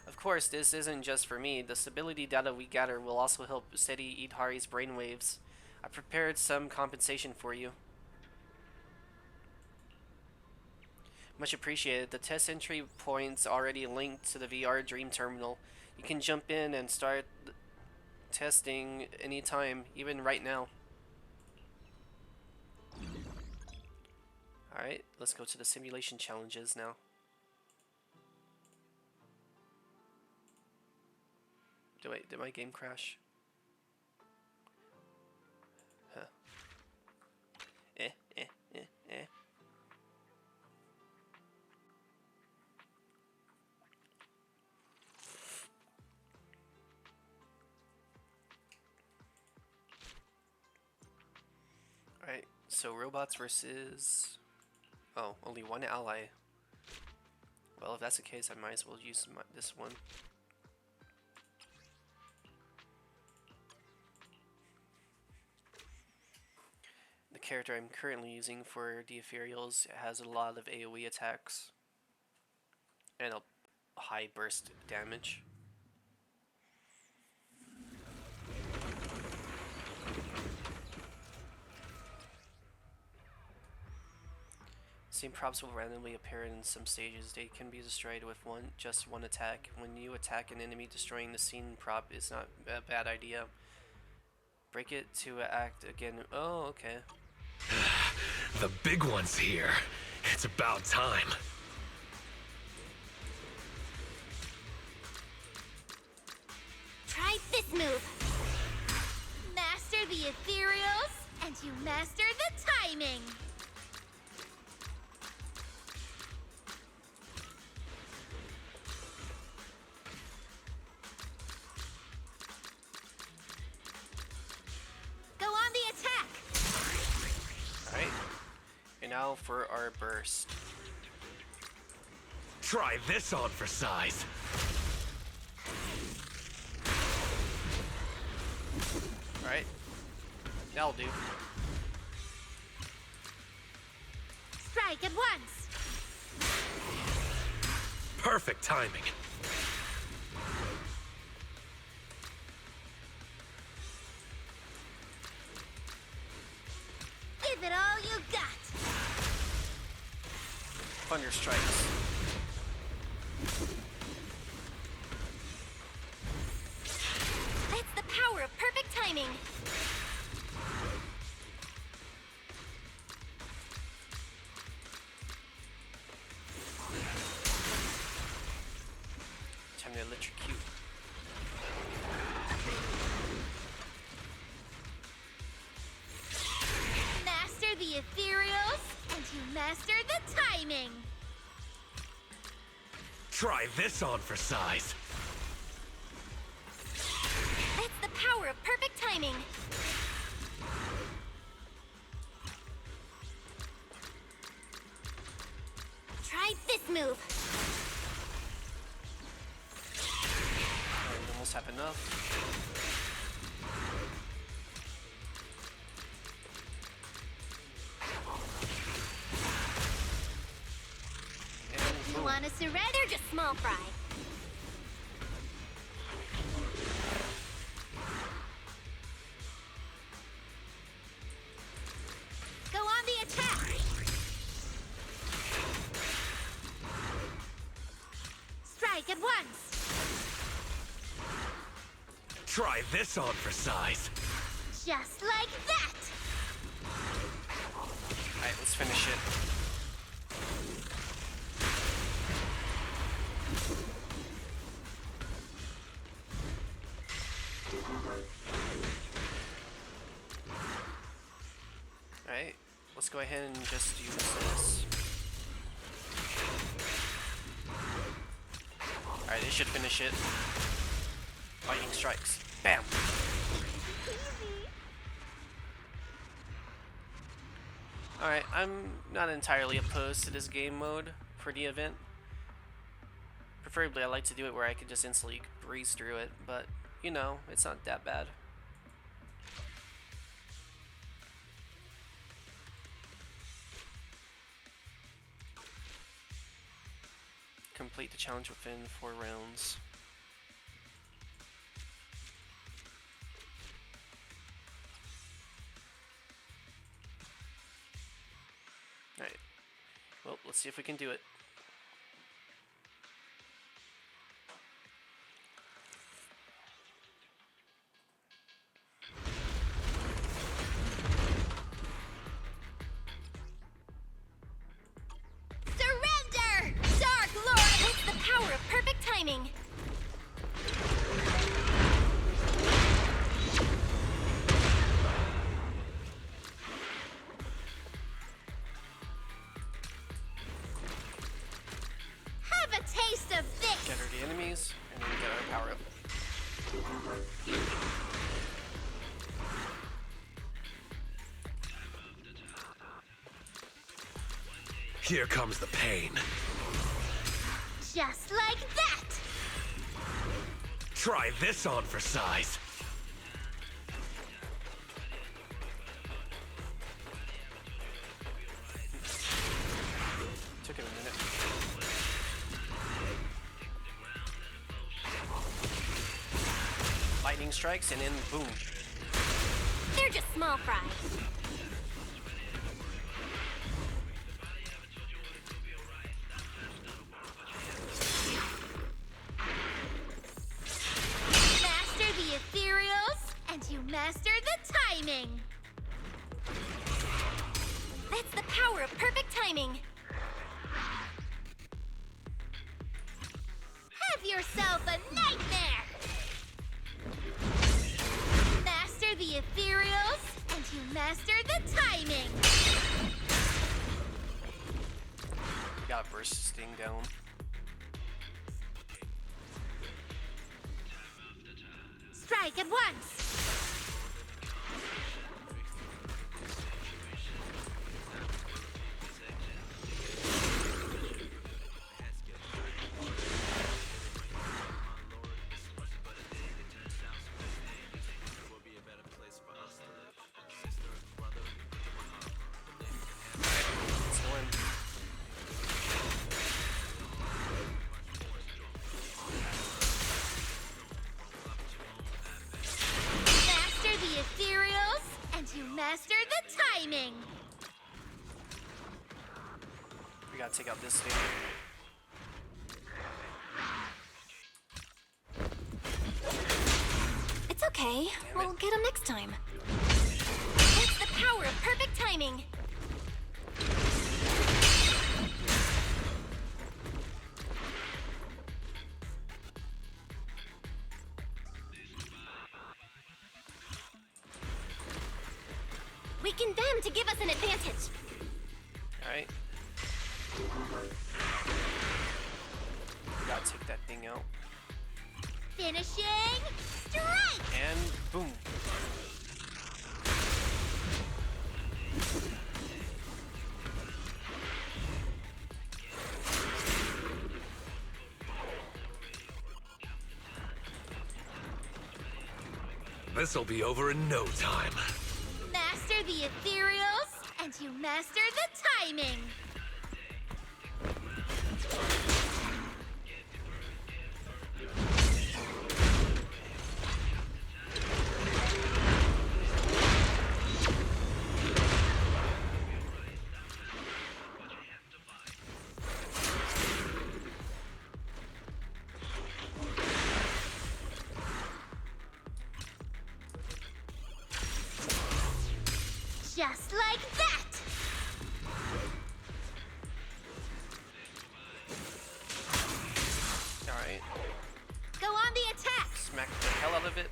Of course, this isn't just for me. The stability data we gather will also help steady Idhari's brainwaves. I prepared some compensation for you. Much appreciated. The test entry point's already linked to the VR Dream Terminal. You can jump in and start testing anytime, even right now. Alright, let's go to the simulation challenges now. Did my game crash? Huh. Eh. Alright, so robots versus... Oh, only one ally. Well, if that's the case, I might as well use this one. The character I'm currently using for the ethereals has a lot of AoE attacks and a high burst damage. Same props will randomly appear in some stages. They can be destroyed with just one attack. When you attack an enemy, destroying the scene prop is not a bad idea. Break it to act again. Oh, okay. The big one's here. It's about time. Try this move. Master the ethereals, and you master the timing. Go on the attack. Alright. And now for our burst. Try this on for size. Alright. That'll do. Strike at once. Perfect timing. Give it all you got. Thunder strikes. It's the power of perfect timing. Time to electrocute. Master the ethereals, and you master the timing. Try this on for size. It's the power of perfect timing. Try this move. We almost have enough. You want to surrender? They're just small fry. Go on the attack. Strike at once. Try this on for size. Just like that. Alright, let's finish it. Alright, let's go ahead and just use this. Alright, this should finish it. Lightning strikes. Bam! Alright, I'm not entirely opposed to this game mode for the event. Preferably, I like to do it where I can just instantly breeze through it, but, you know, it's not that bad. Complete the challenge within 4 rounds. Alright. Well, let's see if we can do it. Surrender! Dark Lord! It's the power of perfect timing. Have a taste of this! Get her the enemies, and then get our power up. Here comes the pain. Just like that! Try this on for size. Took it a minute. Lightning strikes, and then boom. They're just small fries. Master the ethereals, and you master the timing. That's the power of perfect timing. Have yourself a nightmare. Master the ethereals, and you master the timing. We got burst sting down. Strike at once! Let's go in. Master the ethereals, and you master the timing. We gotta take out this thing. It's okay. We'll get them next time. It's the power of perfect timing. Weaken them to give us an advantage. Alright. Gotta take that thing out. Finishing strike! And boom. This'll be over in no time. Master the ethereals, and you master the timing. Just like that! Alright. Go on the attack! Smack the hell out of it.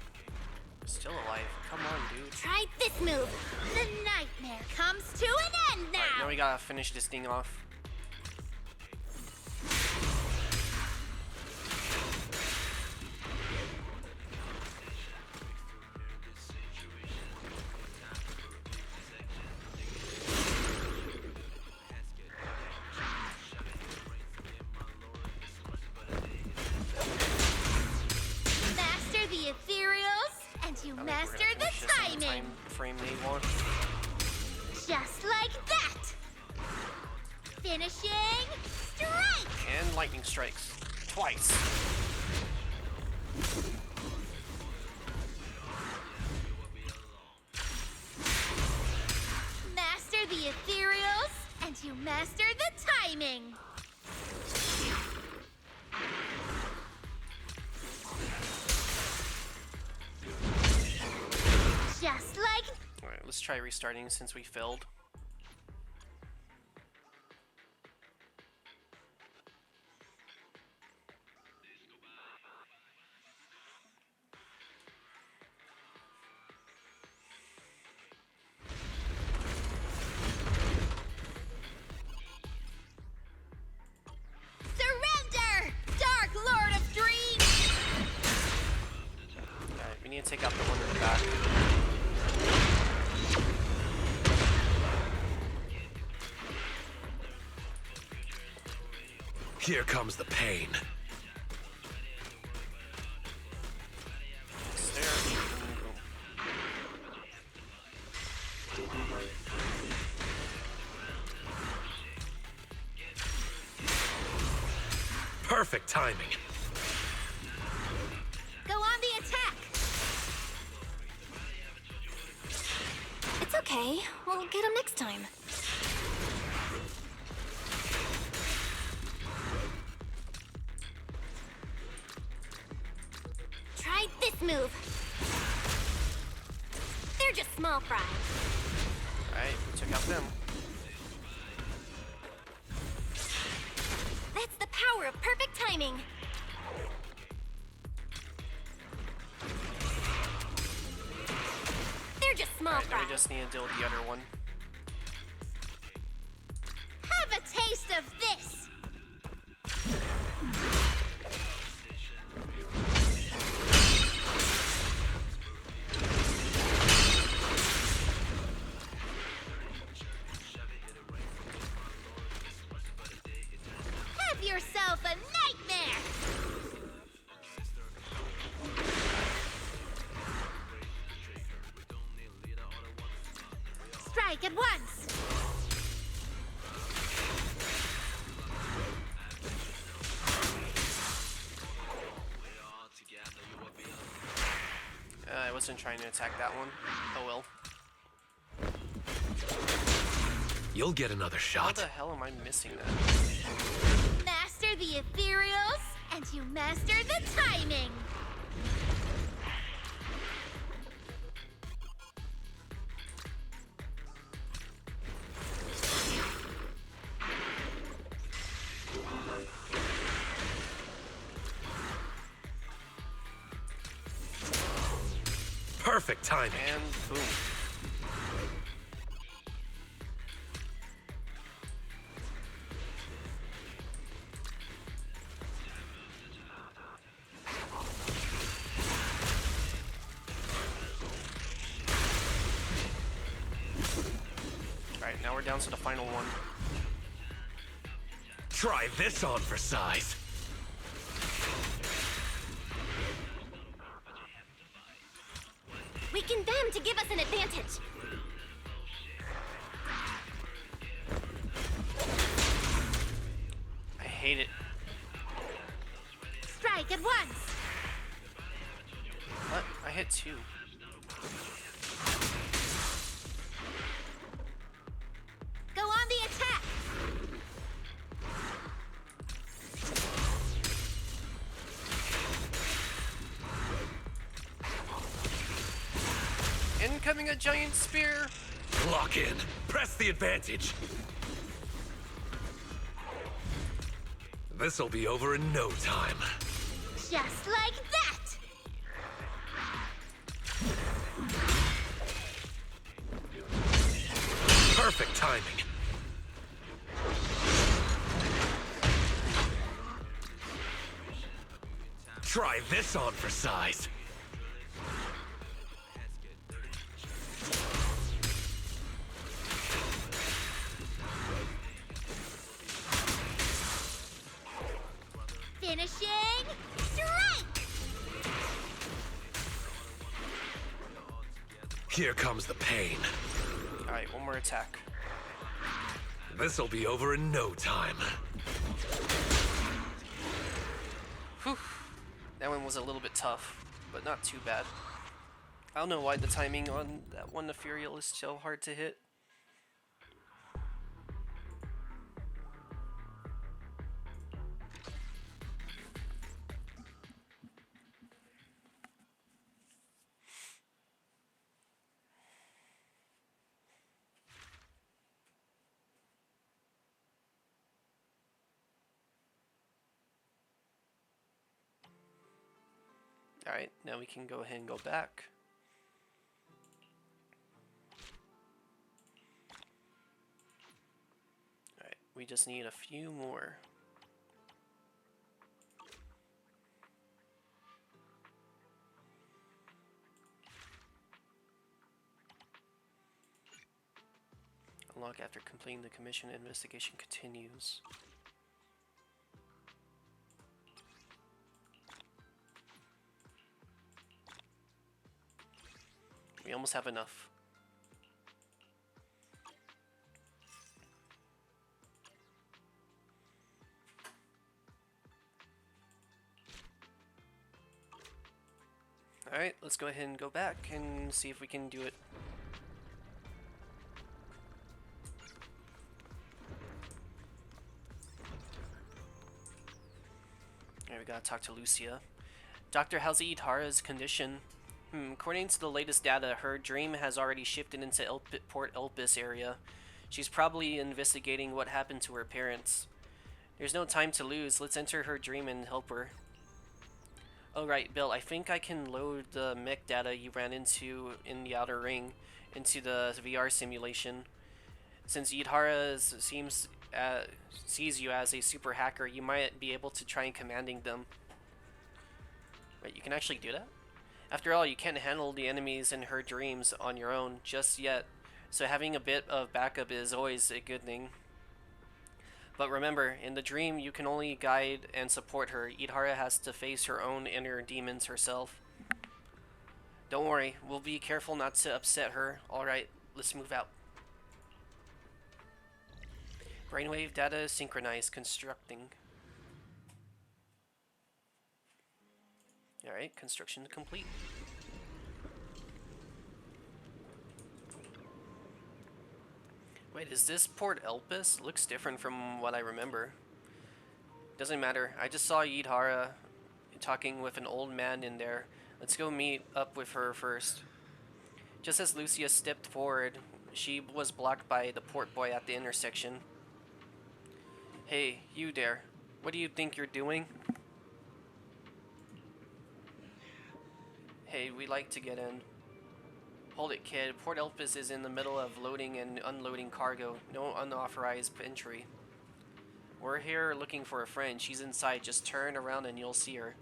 Still alive. Come on, dude. Try this move! The nightmare comes to an end now! Alright, now we gotta finish this thing off. master the Finish this in the timing. time frame they want. Just like that. Finishing strike. And lightning strikes. Twice. Master the ethereals, and you master the timing. Just like... Alright, let's try restarting since we failed. Surrender, Dark Lord of Dreams! Alright, we need to take out the one in the back. Here comes the pain. Perfect timing. Go on the attack! It's okay. We'll get him next time. Try this move. They're just small fry. Alright, we took out them. That's the power of perfect timing. They're just small Alright, now fry. we just need to deal with the other one. Have a taste of this! Have yourself a nightmare! Strike at once! I wasn't trying to attack that one. Oh well. You'll get another How shot. the hell am I missing that? Master the ethereals, and you master the timing! Perfect timing. And boom. Alright, now we're down to the final one. Try this on for size. Weaken them to give us an advantage. I hate it. Strike at once! What? I hit two. Go on the attack! Incoming a giant spear! Lock in. Press the advantage. This'll be over in no time. Just like that! Perfect timing. Try this on for size. Finishing strike! Here comes the pain. Alright, one more attack. This'll be over in no time. Whew. That one was a little bit tough, but not too bad. I don't know why the timing on that one Ethereal is so hard to hit. Alright, now we can go ahead and go back. Alright, we just need a few more. Unlock after completing the commission. Investigation continues. We almost have enough. Alright, let's go ahead and go back and see if we can do it. Alright, we gotta talk to Lucia. Doctor, how's Idhara's condition? According to the latest data, her dream has already shifted into Port Elpis area. She's probably investigating what happened to her parents. There's no time to lose. Let's enter her dream and help her. Oh right, Bill, I think I can load the mech data you ran into in the Outer Ring into the VR simulation. Since Idhara sees you as a super hacker, you might be able to try commanding them. Wait, you can actually do that? After all, you can't handle the enemies in her dreams on your own just yet, so having a bit of backup is always a good thing. But remember, in the dream, you can only guide and support her. Idhara has to face her own inner demons herself. Don't worry, we'll be careful not to upset her. Alright, let's move out. Brainwave data synchronized, constructing. Alright, construction complete. Wait, is this Port Elpis? Looks different from what I remember. Doesn't matter, I just saw Idhara talking with an old man in there. Let's go meet up with her first. Just as Lucia stepped forward, she was blocked by the port boy at the intersection. Hey, you there. What do you think you're doing? Hey, we like to get in. Hold it, kid. Port Elpis is in the middle of loading and unloading cargo. No unauthorized entry. We're here looking for a friend. She's inside. Just turn around and you'll see her.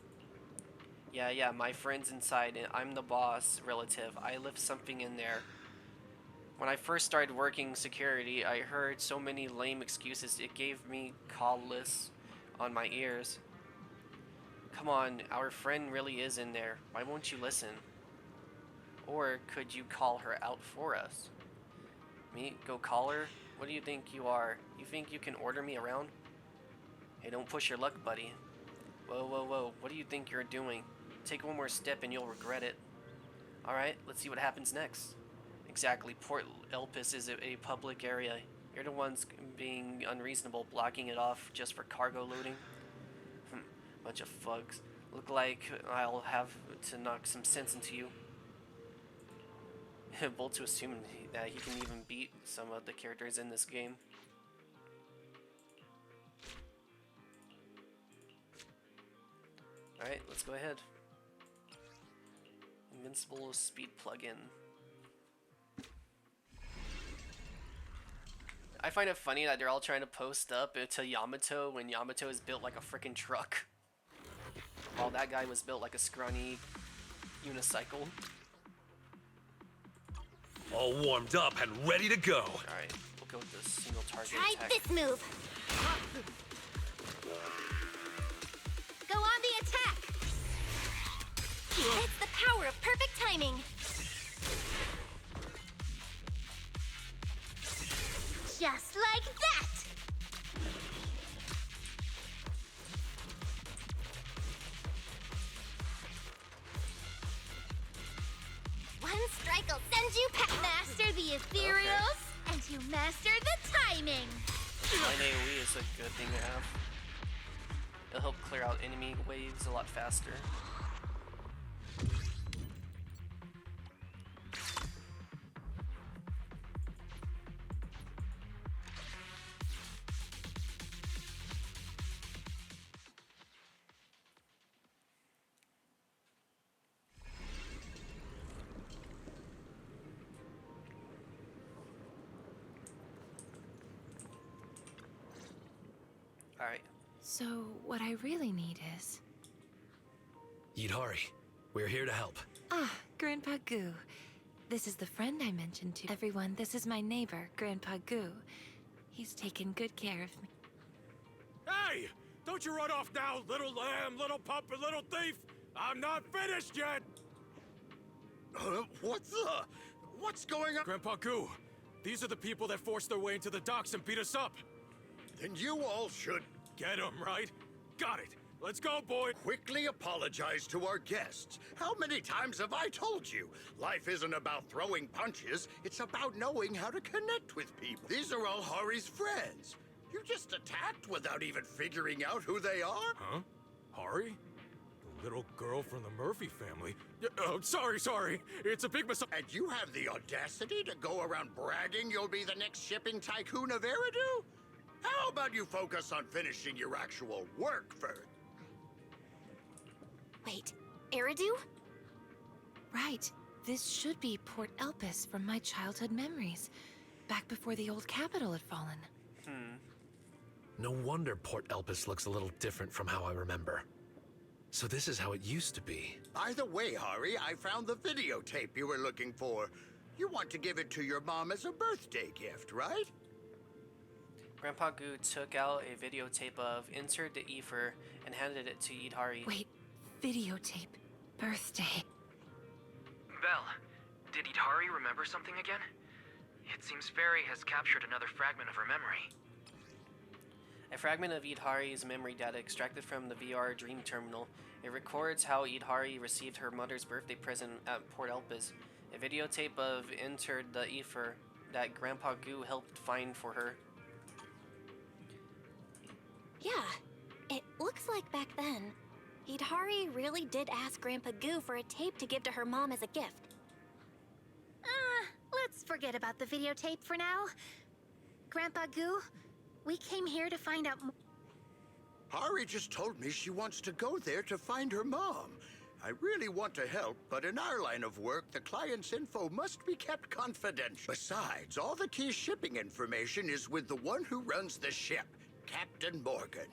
Yeah, my friend's inside and I'm the boss relative. I left something in there. When I first started working security, I heard so many lame excuses. It gave me callous on my ears. Come on, our friend really is in there. Why won't you listen? Or could you call her out for us? Me? Go call her? What do you think you are? You think you can order me around? Hey, don't push your luck, buddy. Whoa. What do you think you're doing? Take one more step and you'll regret it. Alright, let's see what happens next. Exactly, Port Elpis is a public area. You're the ones being unreasonable, blocking it off just for cargo loading. Bunch of fugs. Look like I'll have to knock some sense into you. Bold to assume that he can even beat some of the characters in this game. Alright, let's go ahead. Invincible speed plugin. I find it funny that they're all trying to post up to Yamato when Yamato is built like a freaking truck. While that guy was built like a scrawny unicycle. All warmed up and ready to go. Alright, we'll go with the single target Try attack. this move. Go on the attack. It's the power of perfect timing. Just like that! One strike'll send you master the ethereals, and you master the timing! Line AoE is a good thing to have. It'll help clear out enemy waves a lot faster. Alright. So, what I really need is... Yidhari, we're here to help. Ah, Grandpa Goo. This is the friend I mentioned to everyone. This is my neighbor, Grandpa Goo. He's taken good care of me. Hey! Don't you run off now, little lamb, little pup, and little thief! I'm not finished yet! What's going on? Grandpa Goo, these are the people that forced their way into the docks and beat us up. Then you all should Get them, right? Got it. Let's go, boy. quickly apologize to our guests. How many times have I told you? Life isn't about throwing punches, it's about knowing how to connect with people. These are all Hari's friends. You just attacked without even figuring out who they are? Huh? Hari? The little girl from the Murphy family? Oh, sorry. It's a big mistake. And you have the audacity to go around bragging you'll be the next shipping tycoon of Eridu? How about you focus on finishing your actual work first? Wait, Eridu? Right. This should be Port Elpis from my childhood memories. Back before the old capital had fallen. No wonder Port Elpis looks a little different from how I remember. So this is how it used to be. By the way, Hari, I found the videotape you were looking for. You want to give it to your mom as a birthday gift, right? Grandpa Goo took out a videotape of Insert the Ether and handed it to Yidhari. Wait, videotape. Birthday. Belle, did Yidhari remember something again? It seems Fairy has captured another fragment of her memory. A fragment of Yidhari's memory data extracted from the VR Dream Terminal. It records how Yidhari received her mother's birthday present at Port Elpis. A videotape of Entered the Ether that Grandpa Goo helped find for her. Yeah, it looks like back then, Yidhari really did ask Grandpa Goo for a tape to give to her mom as a gift. Let's forget about the videotape for now. Grandpa Goo, we came here to find out Hari just told me she wants to go there to find her mom. I really want to help, but in our line of work, the client's info must be kept confidential. Besides, all the key shipping information is with the one who runs the ship, Captain Morgan.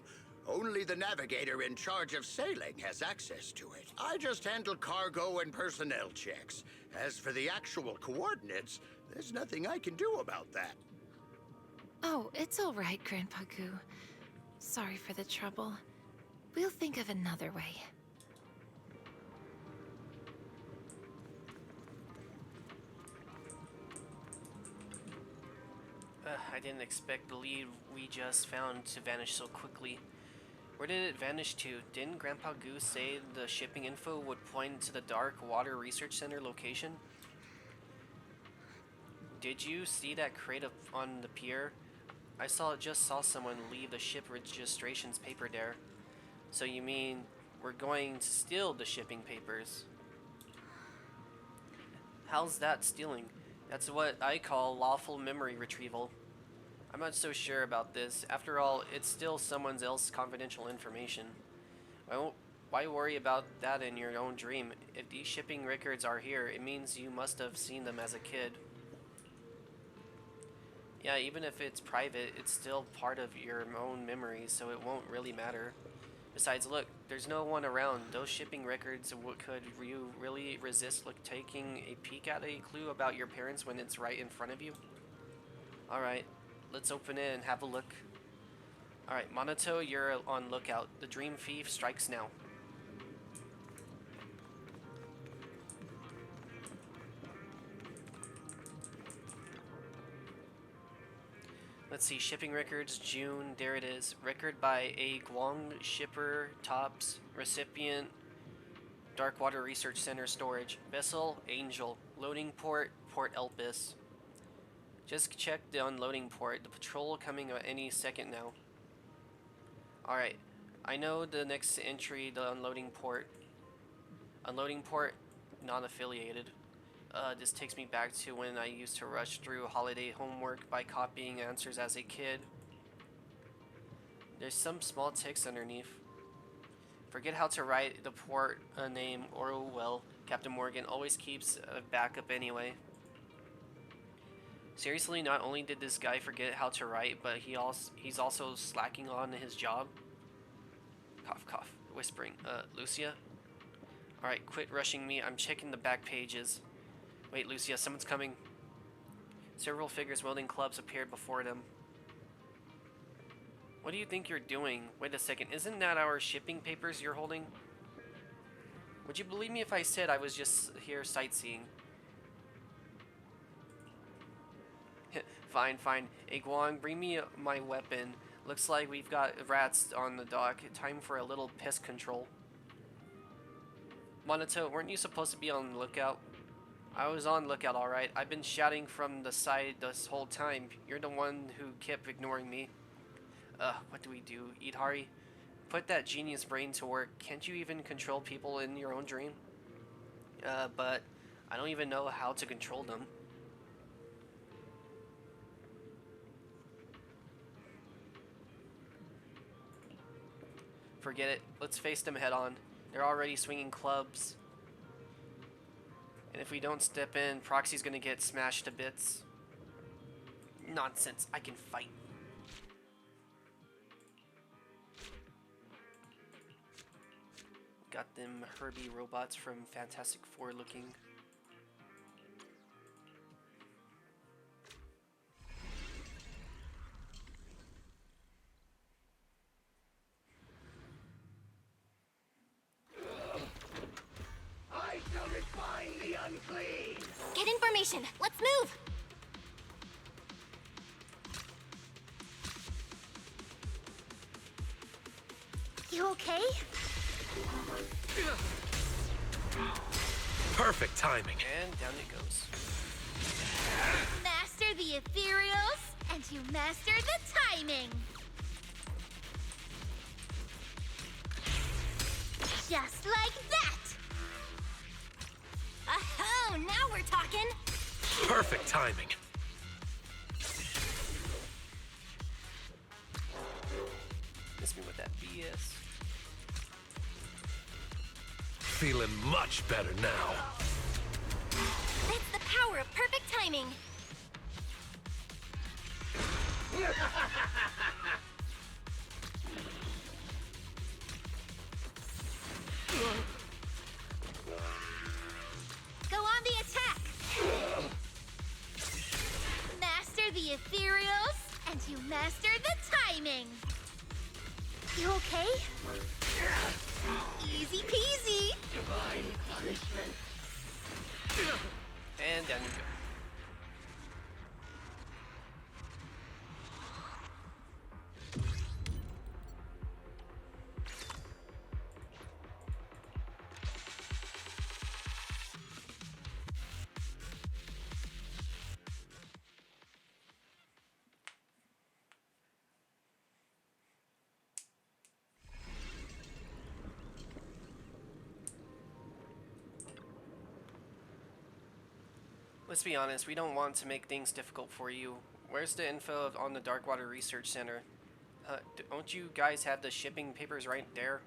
Only the navigator in charge of sailing has access to it. I just handle cargo and personnel checks. As for the actual coordinates, there's nothing I can do about that. Oh, it's all right, Grandpa Goo. Sorry for the trouble. We'll think of another way. I didn't expect the lead we just found to vanish so quickly. Where did it vanish to? Didn't Grandpa Goo say the shipping info would point to the Dark Water Research Center location? Did you see that crate on the pier? I just saw someone leave the ship registrations paper there. So you mean we're going to steal the shipping papers? How's that stealing? That's what I call lawful memory retrieval. I'm not so sure about this. After all, it's still someone else's confidential information. Why worry about that in your own dream? If these shipping records are here, it means you must have seen them as a kid. Yeah, even if it's private, it's still part of your own memories, so it won't really matter. Besides, look, there's no one around. Those shipping records, could you really resist taking a peek at a clue about your parents when it's right in front of you? Alright, let's open it and have a look. Alright, Monato, you're on lookout. The Dream Thief strikes now. Let's see, shipping records, June, there it is. Record by a Guang shipper, tops, recipient, Darkwater Research Center storage. Vessel, Angel. Loading port, Port Elpis. Just check the unloading port. The patrol coming at any second now. Alright, I know the next entry, the unloading port. Unloading port, not affiliated. This takes me back to when I used to rush through holiday homework by copying answers as a kid. There's some small text underneath. Forget how to write the port name, or oh well, Captain Morgan always keeps a backup anyway. Seriously, not only did this guy forget how to write, but he's also slacking on his job. Cough, cough, whispering. Lucia? Alright, quit rushing me, I'm checking the back pages. Wait, Lucia, someone's coming. Several figures wielding clubs appeared before them. What do you think you're doing? Wait a second, isn't that our shipping papers you're holding? Would you believe me if I said I was just here sightseeing? Fine, fine. Hey, Guang, bring me my weapon. Looks like we've got rats on the dock. Time for a little pest control. Monato, weren't you supposed to be on the lookout? I was on lookout, alright. I've been shouting from the side this whole time. You're the one who kept ignoring me. What do we do? Idhari? Put that genius brain to work. Can't you even control people in your own dream? But I don't even know how to control them. Forget it. Let's face them head on. They're already swinging clubs. And if we don't step in, Proxy's gonna get smashed to bits. Nonsense. I can fight. Got them Herbie robots from Fantastic Four looking. I shall refine the unclean. Get information. Let's move. You okay? Perfect timing. And down it goes. Master the ethereals, and you master the timing. Just like that. Oh, now we're talking. Perfect timing. Miss me with that BS. Feeling much better now. It's the power of perfect timing. Go on the attack. Master the ethereals, and you master the timing. You okay? Easy peasy. Divine punishment. And down you go. Let's be honest, we don't want to make things difficult for you. Where's the info on the Darkwater Research Center? Don't you guys have the shipping papers right there?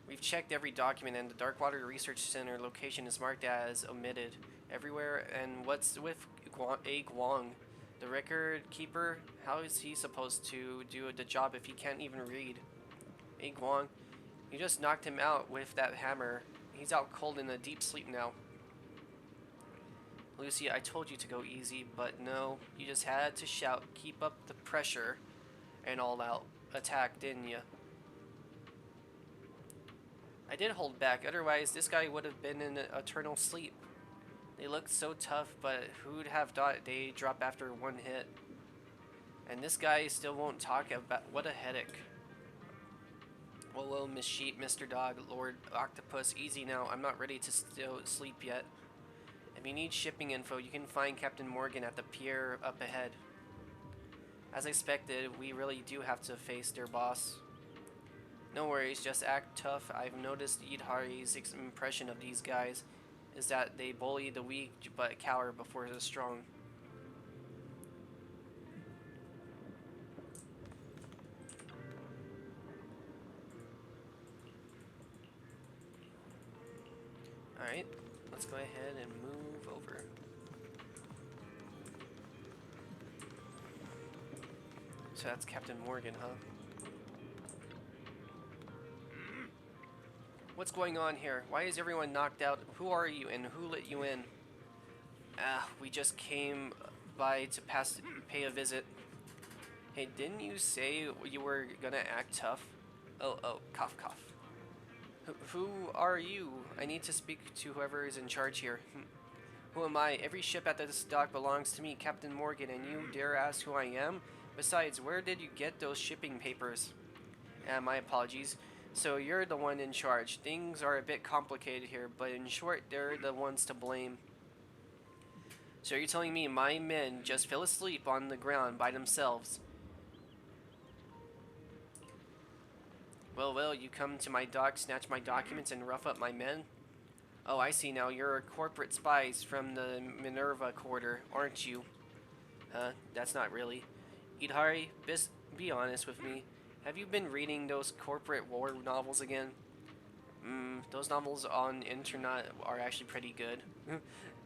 We've checked every document and the Darkwater Research Center location is marked as omitted everywhere. And what's with Guang, the record keeper? How is he supposed to do the job if he can't even read? Guang, you just knocked him out with that hammer. He's out cold in a deep sleep now. Lucy, I told you to go easy, but no, you just had to shout, keep up the pressure, and all out attack, didn't ya? I did hold back, otherwise this guy would have been in eternal sleep. They looked so tough, but who'd have thought they'd drop after one hit? And this guy still won't talk about. What a headache. Whoa, Miss Sheep, Mr. Dog, Lord Octopus, easy now. I'm not ready to still sleep yet. If you need shipping info, you can find Captain Morgan at the pier up ahead. As expected, we really do have to face their boss. No worries, just act tough. I've noticed Idhari's impression of these guys is that they bully the weak but cower before the strong. Alright, let's go ahead and move over. So that's Captain Morgan, huh? What's going on here? Why is everyone knocked out? Who are you and who let you in? We just came by to pay a visit. Hey, didn't you say you were gonna act tough? Oh, cough. Who are you? I need to speak to whoever is in charge here. Who am I? Every ship at this dock belongs to me, Captain Morgan, and you dare ask who I am? Besides, where did you get those shipping papers? My apologies. So you're the one in charge. Things are a bit complicated here, but in short, they're the ones to blame. So you're telling me my men just fell asleep on the ground by themselves? Well, you come to my dock, snatch my documents, and rough up my men? Oh, I see now. You're corporate spies from the Minerva Quarter, aren't you? That's not really. Idhari, be honest with me. Have you been reading those corporate war novels again? Those novels on internet are actually pretty good.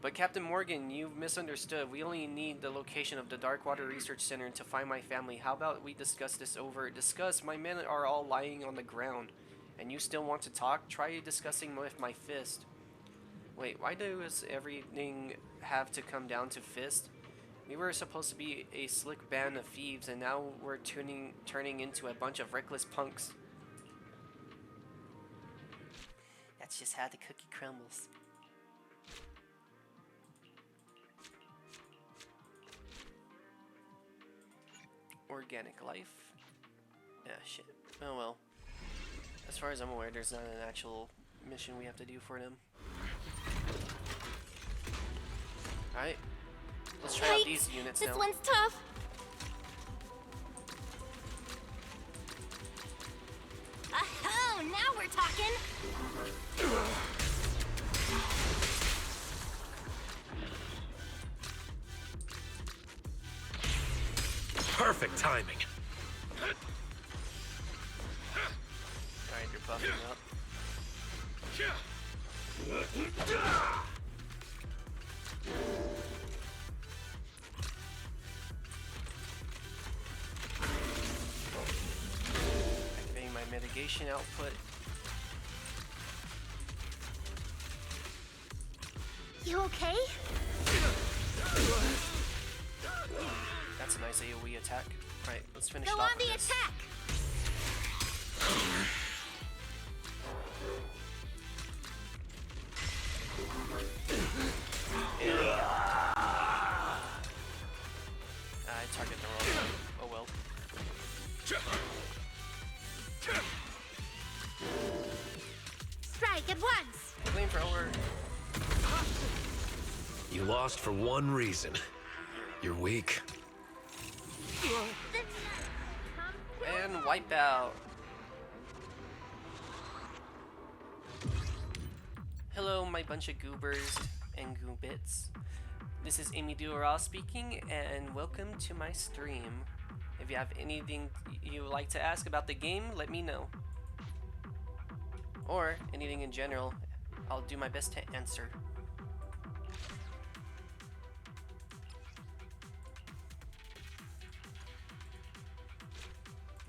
But Captain Morgan, you've misunderstood. We only need the location of the Darkwater Research Center to find my family. How about we discuss this over? Discuss? My men are all lying on the ground. And you still want to talk? Try discussing with my fist. Wait, why does everything have to come down to fist? We were supposed to be a slick band of thieves, and now we're turning into a bunch of reckless punks. That's just how the cookie crumbles. Organic life? Yeah, shit. Oh well. As far as I'm aware, there's not an actual mission we have to do for them. Alright. Let's try out these units now. This one's tough. Oh, now we're talking. Perfect timing. Alright, you're buffing up. Activating my mitigation output. You okay? That's a nice AoE attack. Alright, let's finish Go it off on with the this. attack! I target the wrong one. Oh well. Strike at once! Flamethrower. You lost for one reason. You're weak. And wipe out. Hello, my bunch of goobers and goobits. This is Amy Dural speaking, and welcome to my stream. If you have anything you would like to ask about the game, let me know. Or anything in general, I'll do my best to answer.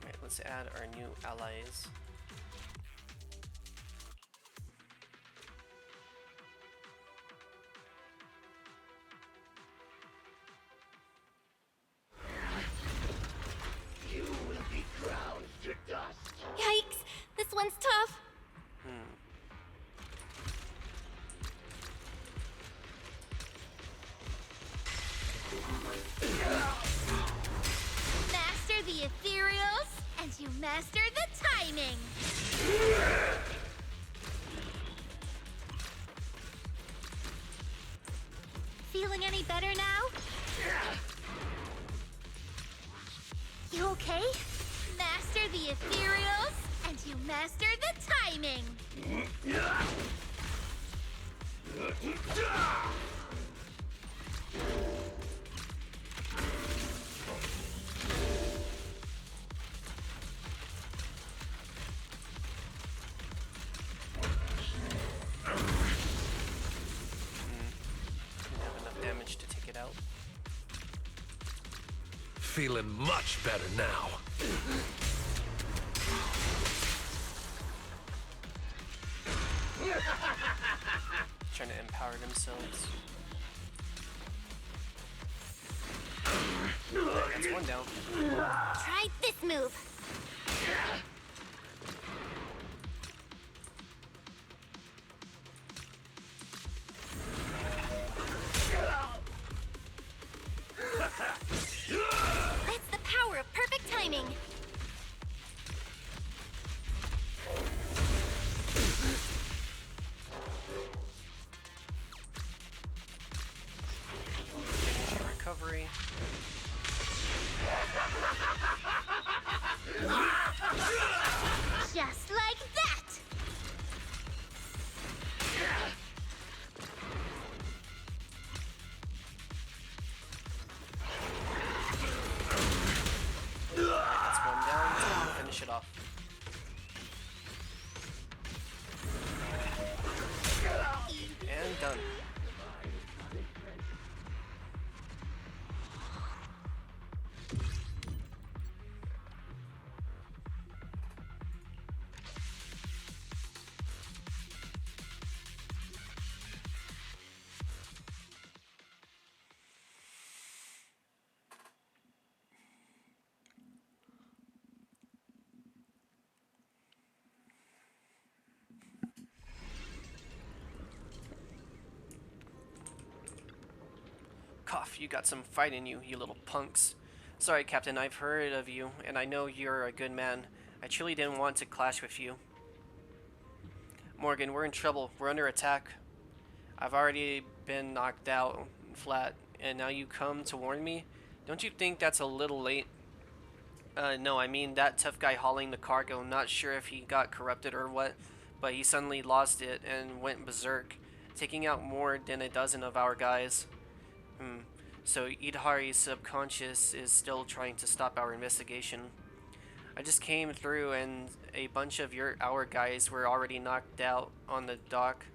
Alright, let's add our new allies. You will be ground to dust. Yikes, this one's tough. Feeling any better now? You okay? Master the ethereals, and you master the timing! Damage to take it out. Feeling much better now. Trying to empower themselves. That's one down. Try this move! That's the power of perfect timing! Recovery. Just like that! That's one down. Finish it off. And done. Cough, you got some fight in you, you little punks. Sorry, Captain, I've heard of you, and I know you're a good man. I truly didn't want to clash with you. Morgan, we're in trouble. We're under attack. I've already been knocked out flat, and now you come to warn me? Don't you think that's a little late? No, I mean that tough guy hauling the cargo. Not sure if he got corrupted or what, but he suddenly lost it and went berserk, taking out more than a dozen of our guys. So Idhari's subconscious is still trying to stop our investigation. I just came through and a bunch of our guys were already knocked out on the dock.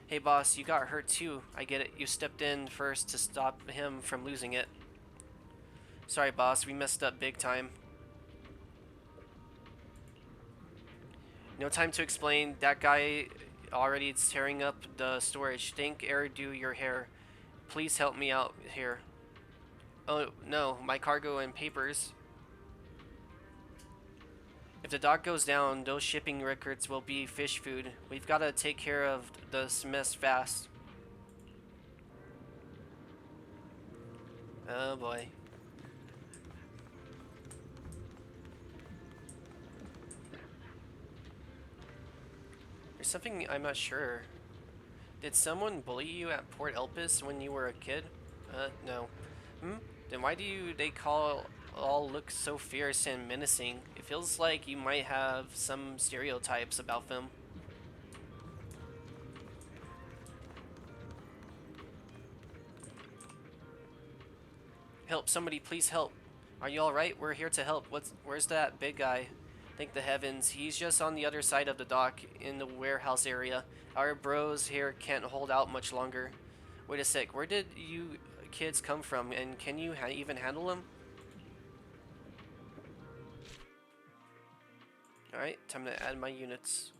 Hey boss, you got hurt too. I get it. You stepped in first to stop him from losing it. Sorry boss, we messed up big time. No time to explain. That guy already is tearing up the storage. Thank Eridu your hair. Please help me out here. Oh no, my cargo and papers. If the dock goes down, those shipping records will be fish food. We've got to take care of this mess fast. Oh boy. There's something I'm not sure. Did someone bully you at Port Elpis when you were a kid? No. Then why do they all look so fierce and menacing? It feels like you might have some stereotypes about them. Help, somebody please help. Are you alright? We're here to help. Where's that big guy? Thank the heavens. He's just on the other side of the dock in the warehouse area. Our bros here can't hold out much longer. Wait a sec, where did you kids come from, and can you even handle them? Alright, time to add my units.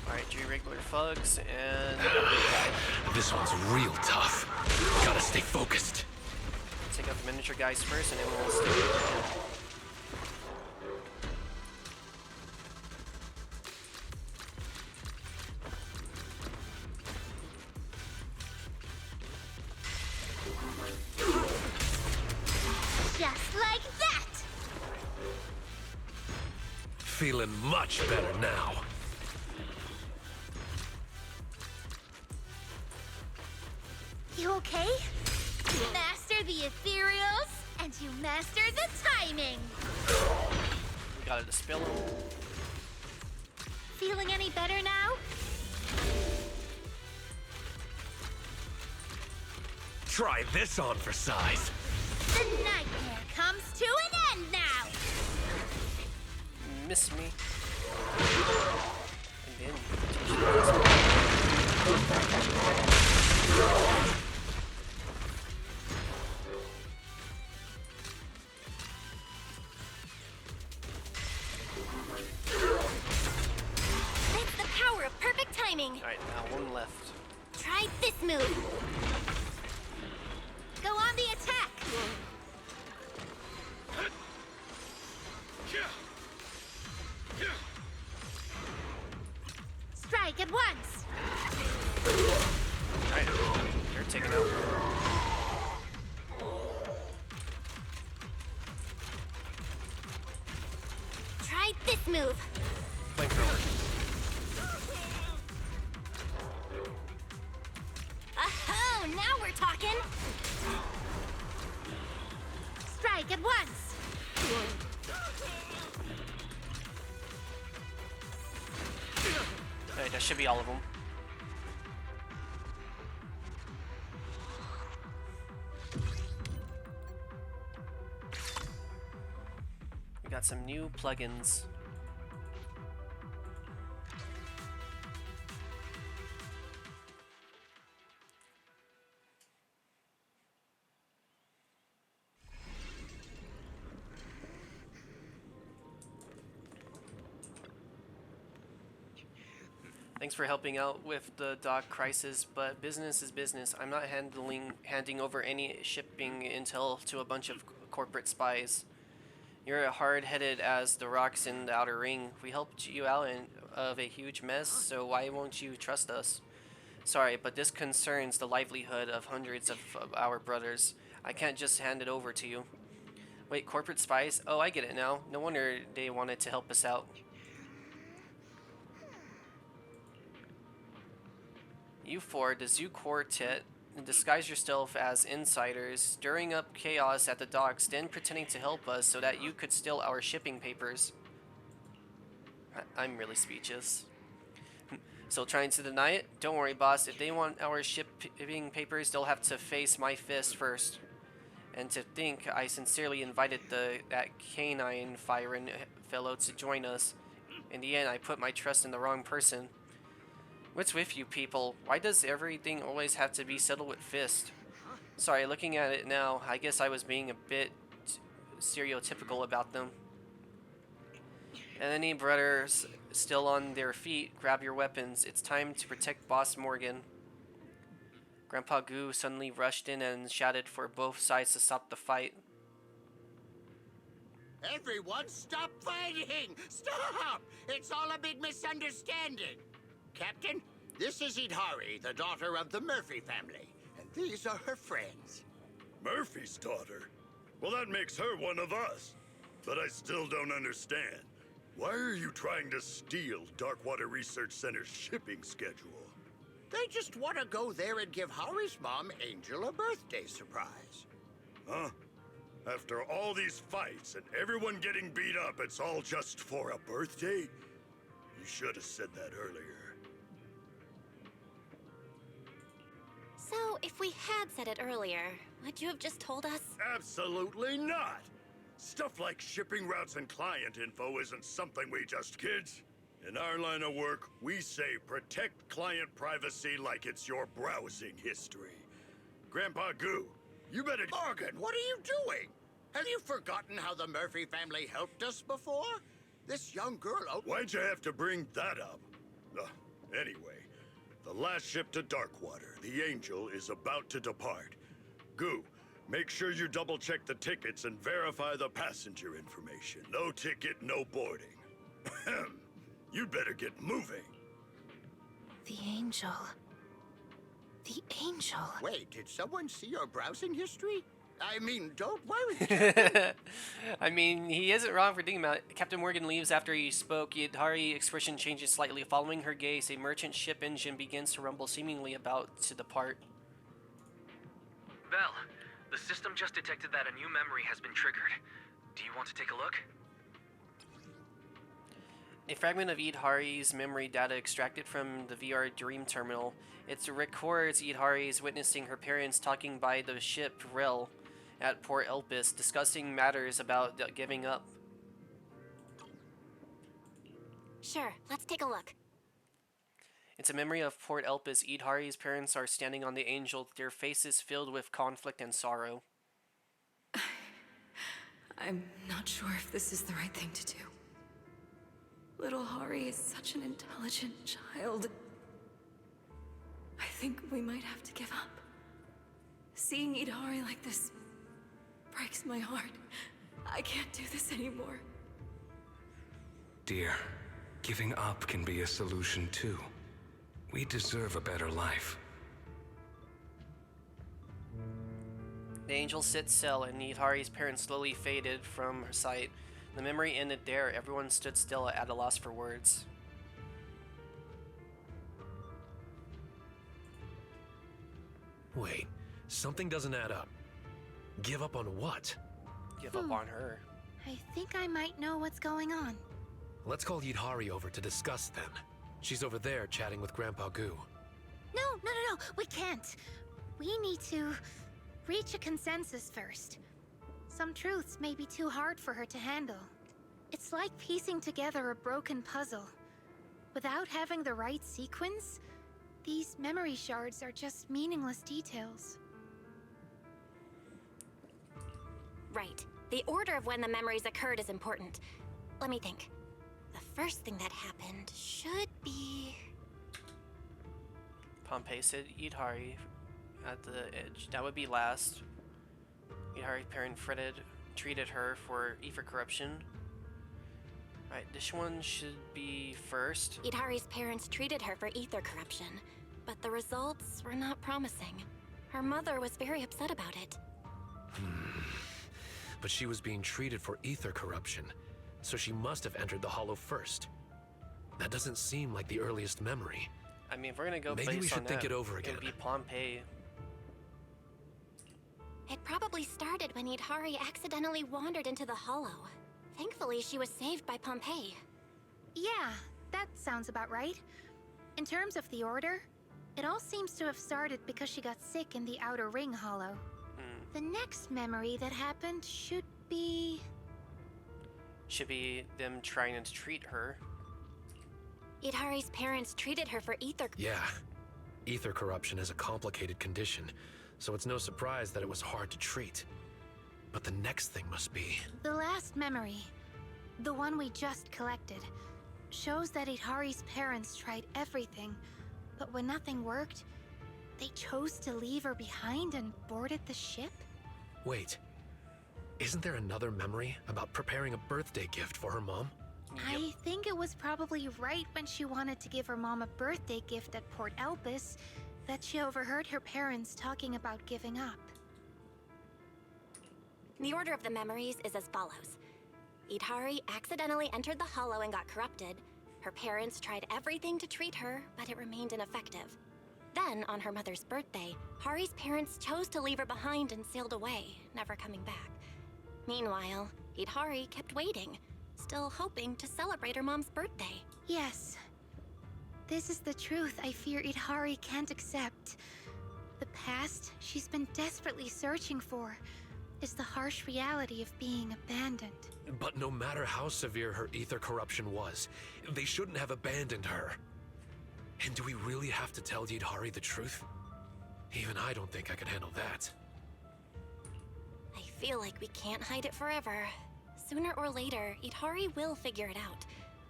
Alright, 3 regular thugs and... This one's real tough. Gotta stay focused. Take out the miniature guys first and then we'll stay. feeling much better now. You okay? You master the ethereals, and you master the timing. We got to dispel him. Feeling any better now? Try this on for size. The nightmare comes to an end now! Miss me. And then That's the power of perfect timing. Alright, now one left. Try this move. Go on the attack! Strike at once! Alright, you're taken out. Try this move. Flamethrower. Oh, now we're talking. Strike at once! Alright, that should be all of them. We got some new plugins. Thanks for helping out with the dock crisis, but business is business. I'm not handing over any shipping intel to a bunch of corporate spies. You're hard-headed as the rocks in the outer ring. We helped you out of a huge mess, so why won't you trust us? Sorry, but this concerns the livelihood of hundreds of our brothers. I can't just hand it over to you. Wait, corporate spies? Oh, I get it now. No wonder they wanted to help us out. You four, the Zoo Quartet, disguise yourself as insiders, stirring up chaos at the docks, then pretending to help us so that you could steal our shipping papers. I'm really speechless. Still trying to deny it? Don't worry, boss. If they want our shipping papers, they'll have to face my fist first. And to think I sincerely invited that canine firing fellow to join us. In the end, I put my trust in the wrong person. What's with you people? Why does everything always have to be settled with fist? Sorry, looking at it now, I guess I was being a bit stereotypical about them. And any brothers still on their feet, grab your weapons. It's time to protect Boss Morgan. Grandpa Goo suddenly rushed in and shouted for both sides to stop the fight. Everyone stop fighting! Stop! It's all a big misunderstanding. Captain, this is Idhari, the daughter of the Murphy family, and these are her friends. Murphy's daughter? Well, that makes her one of us. But I still don't understand. Why are you trying to steal Darkwater Research Center's shipping schedule? They just want to go there and give Hari's mom, Angel, a birthday surprise. Huh? After all these fights and everyone getting beat up, it's all just for a birthday? You should have said that earlier. So, if we had said it earlier, would you have just told us? Absolutely not! Stuff like shipping routes and client info isn't something we just... Kids, in our line of work, we say protect client privacy like it's your browsing history. Grandpa Goo, you better... Morgan, what are you doing? Have you forgotten how the Murphy family helped us before? This young girl... Why'd you have to bring that up? Anyway, the last ship to Darkwater, the Angel, is about to depart. Goo, make sure you double-check the tickets and verify the passenger information. No ticket, no boarding. You'd better get moving. The Angel. The Angel. Wait, did someone see your browsing history? I mean, don't worry, Captain. I mean, he isn't wrong for thinking about it. Captain Morgan leaves after he spoke. Yidhari's expression changes slightly. Following her gaze, a merchant ship engine begins to rumble, seemingly about to depart. Belle, the system just detected that a new memory has been triggered. Do you want to take a look? A fragment of Yidhari's memory data extracted from the VR Dream Terminal. It records Yidhari's witnessing her parents talking by the ship rail at Port Elpis, discussing matters about giving up. Sure, let's take a look. It's a memory of Port Elpis. Yidhari's parents are standing on the Angel, their faces filled with conflict and sorrow. I'm not sure if this is the right thing to do. Little Hari is such an intelligent child. I think we might have to give up. Seeing Yidhari like this breaks my heart. I can't do this anymore. Dear, giving up can be a solution too. We deserve a better life. The Angel sits still, and Yidhari's parents slowly faded from her sight. The memory ended there. Everyone stood still at a loss for words. Wait, something doesn't add up. Give up on what? Give up on her. I think I might know what's going on. Let's call Yidhari over to discuss then. She's over there chatting with Grandpa Goo. No, we can't. We need to reach a consensus first. Some truths may be too hard for her to handle. It's like piecing together a broken puzzle. Without having the right sequence, these memory shards are just meaningless details. Right. The order of when the memories occurred is important. Let me think. The first thing that happened should be... Pompey said Yidhari at the edge. That would be last. Yidhari's parent treated her for ether corruption. Right, this one should be first. Yidhari's parents treated her for ether corruption, but the results were not promising. Her mother was very upset about it. But she was being treated for ether corruption, so she must have entered the Hollow first. That doesn't seem like the earliest memory. I mean, if we're gonna go Maybe based we should on think that, it over again. It would be Pompey. It probably started when Yidhari accidentally wandered into the Hollow. Thankfully, she was saved by Pompey. Yeah, that sounds about right. In terms of the order, it all seems to have started because she got sick in the Outer Ring Hollow. The next memory that happened should be them trying to treat her. Yidhari's parents treated her for ether... Yeah. Ether corruption is a complicated condition, so it's no surprise that it was hard to treat. But the next thing must be... the last memory, the one we just collected, shows that Yidhari's parents tried everything, but when nothing worked, they chose to leave her behind and boarded the ship? Wait. Isn't there another memory about preparing a birthday gift for her mom? I think it was probably right when she wanted to give her mom a birthday gift at Port Elpis that she overheard her parents talking about giving up. The order of the memories is as follows. Yidhari accidentally entered the Hollow and got corrupted. Her parents tried everything to treat her, but it remained ineffective. Then, on her mother's birthday, Hari's parents chose to leave her behind and sailed away, never coming back. Meanwhile, Yidhari kept waiting, still hoping to celebrate her mom's birthday. Yes. This is the truth I fear Yidhari can't accept. The past she's been desperately searching for is the harsh reality of being abandoned. But no matter how severe her ether corruption was, they shouldn't have abandoned her. And do we really have to tell Yidhari the truth? Even I don't think I could handle that. I feel like we can't hide it forever. Sooner or later, Yidhari will figure it out.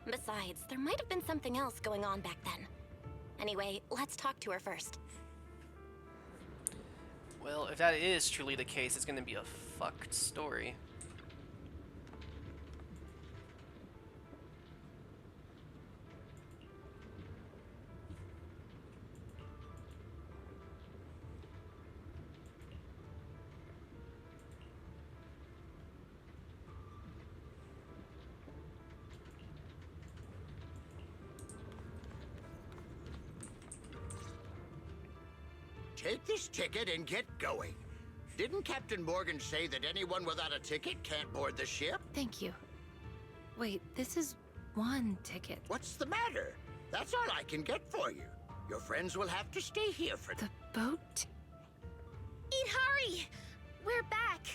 Besides, there might have been something else going on back then. Anyway, let's talk to her first. Well, if that is truly the case, it's gonna be a fucked story. Take this ticket and get going. Didn't Captain Morgan say that anyone without a ticket can't board the ship? Thank you. Wait, this is one ticket. What's the matter? That's all I can get for you. Your friends will have to stay here for the boat. Eat Hari! We're back.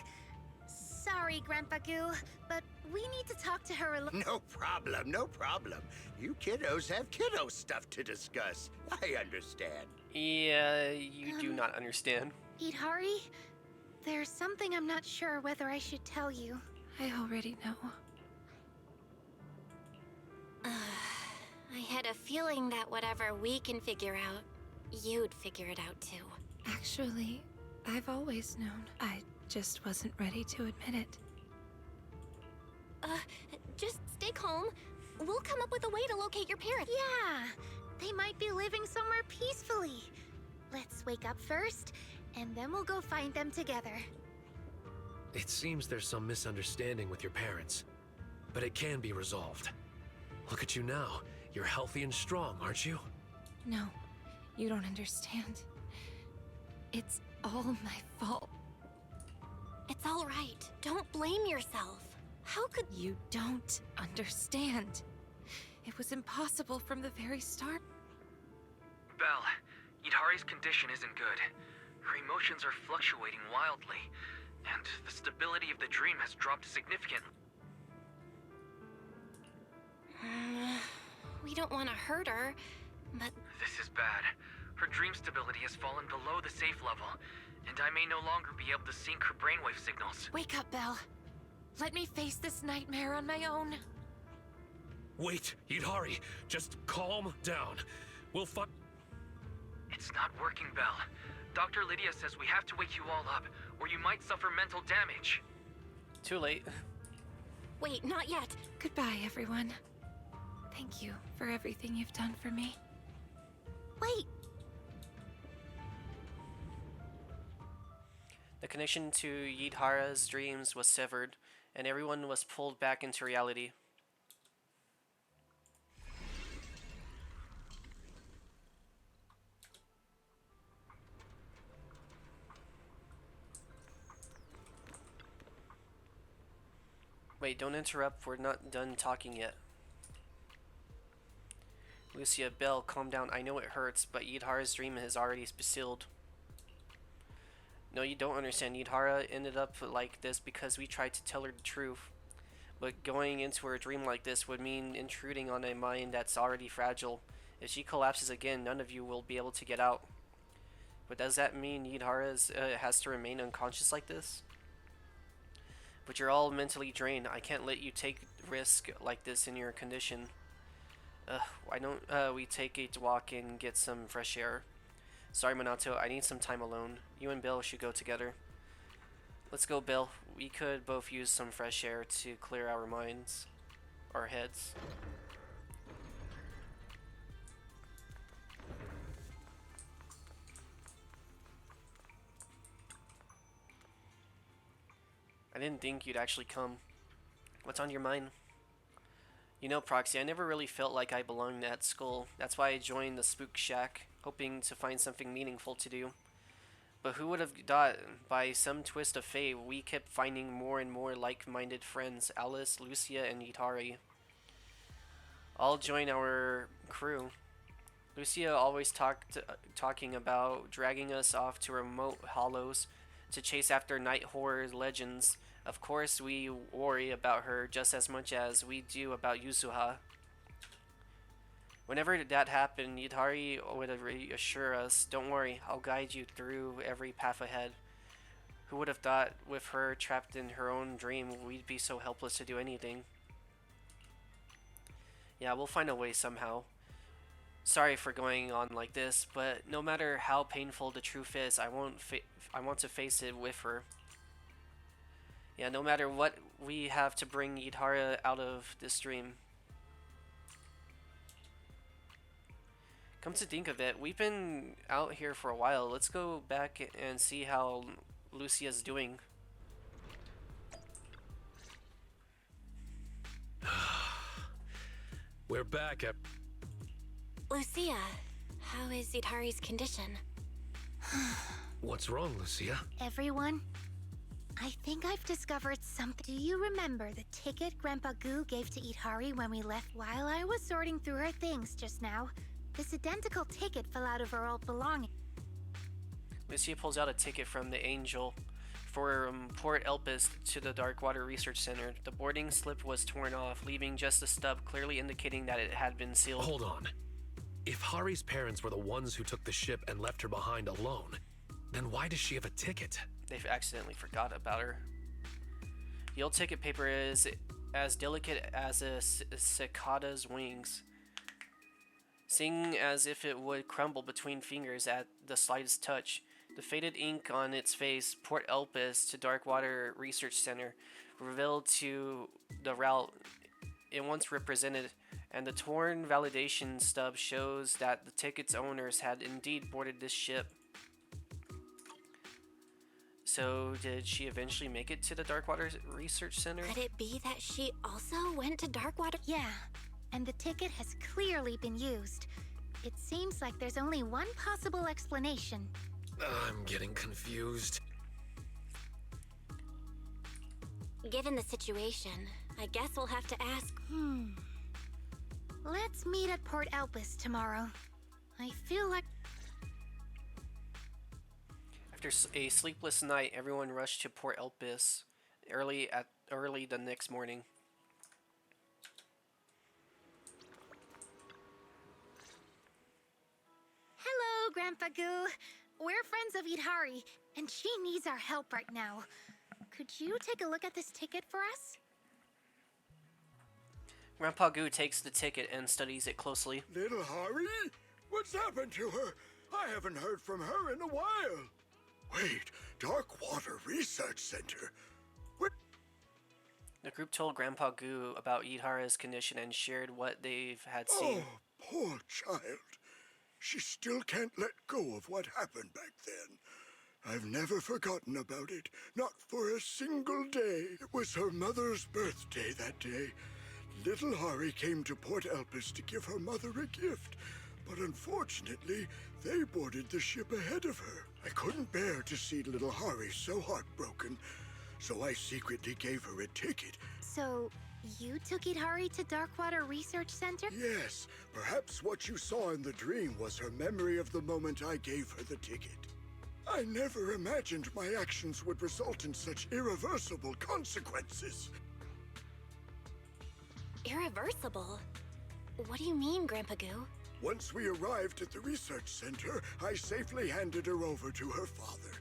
Sorry, Grandpa Goo, but we need to talk to her a little. No problem, no problem. You kiddos have kiddo stuff to discuss. I understand. Yeah, you do not understand. Eat Hari? There's something I'm not sure whether I should tell you. I already know. I had a feeling that whatever we can figure out, you'd figure it out too. Actually, I've always known. I just wasn't ready to admit it. Just stay calm. We'll come up with a way to locate your parents. Yeah, they might be living somewhere peacefully. Let's wake up first, and then we'll go find them together. It seems there's some misunderstanding with your parents, but it can be resolved. Look at you now. You're healthy and strong, aren't you? No, you don't understand. It's all my fault. It's all right. Don't blame yourself. How could you don't understand? It was impossible from the very start. Belle, Idari's condition isn't good. Her emotions are fluctuating wildly, and the stability of the dream has dropped significantly. We don't want to hurt her, but... This is bad. Her dream stability has fallen below the safe level, and I may no longer be able to sync her brainwave signals. Wake up, Belle. Let me face this nightmare on my own. Wait, Idari, just calm down. We'll find... It's not working, Belle. Dr. Lydia says we have to wake you all up, or you might suffer mental damage. Too late. Wait, not yet. Goodbye, everyone. Thank you for everything you've done for me. Wait! The connection to Yidhara's dreams was severed, and everyone was pulled back into reality. Wait, don't interrupt, we're not done talking yet. Lucia, Belle, calm down. I know it hurts, but Yidhara's dream is already sealed. No, you don't understand. Yidhara ended up like this because we tried to tell her the truth. But going into her dream like this would mean intruding on a mind that's already fragile. If she collapses again, none of you will be able to get out. But does that mean Yidhara has to remain unconscious like this? But you're all mentally drained. I can't let you take risk like this in your condition. Why don't we take a walk and get some fresh air? Sorry, Minato, I need some time alone. You and Bill should go together. Let's go, Bill. We could both use some fresh air to clear our minds. Our heads. I didn't think you'd actually come. What's on your mind? You know, Proxy, I never really felt like I belonged at school. That's why I joined the Spook Shack, hoping to find something meaningful to do. But who would have thought, by some twist of fate, we kept finding more and more like-minded friends, Alice, Lucia, and Itari. All join our crew. Lucia always talking about dragging us off to remote hollows to chase after night horror legends. Of course, we worry about her just as much as we do about Yuzuha. Whenever that happened, Yidari would reassure us, "Don't worry, I'll guide you through every path ahead." Who would have thought, with her trapped in her own dream, we'd be so helpless to do anything? Yeah, we'll find a way somehow. Sorry for going on like this, but no matter how painful the truth is, I want to face it with her. Yeah, no matter what, we have to bring Yidhara out of this dream. Come to think of it, we've been out here for a while. Let's go back and see how Lucia's doing. We're back at... Lucia, how is Itari's condition? What's wrong, Lucia? Everyone, I think I've discovered something. Do you remember the ticket Grandpa Goo gave to Itari when we left? While I was sorting through her things just now, this identical ticket fell out of her old belongings. Lucia pulls out a ticket from the Angel from Port Elpis to the Darkwater Research Center. The boarding slip was torn off, leaving just a stub clearly indicating that it had been sealed. Hold on. If Hari's parents were the ones who took the ship and left her behind alone, then why does she have a ticket? They've accidentally forgot about her. The old ticket paper is as delicate as a cicada's wings, singing as if it would crumble between fingers at the slightest touch. The faded ink on its face, Port Elpis to Darkwater Research Center, revealed to the route it once represented, and the torn validation stub shows that the ticket's owners had indeed boarded this ship. So, did she eventually make it to the Darkwater Research Center? Could it be that she also went to Darkwater? Yeah, and the ticket has clearly been used. It seems like there's only one possible explanation. I'm getting confused. Given the situation, I guess we'll have to ask. Let's meet at Port Elpis tomorrow. I feel like... After a sleepless night, everyone rushed to Port Elpis early the next morning. Hello, Grandpa Goo. We're friends of Itari, and she needs our help right now. Could you take a look at this ticket for us? Grandpa Goo takes the ticket and studies it closely. Little Hari? What's happened to her? I haven't heard from her in a while. Wait, Darkwater Research Center? What? The group told Grandpa Goo about Itari's condition and shared what they've had seen. Oh, poor child. She still can't let go of what happened back then. I've never forgotten about it, not for a single day. It was her mother's birthday that day. Little Hari came to Port Elpis to give her mother a gift, but unfortunately, they boarded the ship ahead of her. I couldn't bear to see little Hari so heartbroken, so I secretly gave her a ticket. So, you took Itari to Darkwater Research Center? Yes, perhaps what you saw in the dream was her memory of the moment I gave her the ticket. I never imagined my actions would result in such irreversible consequences. Irreversible? What do you mean, Grandpa Goo? Once we arrived at the research center, I safely handed her over to her father.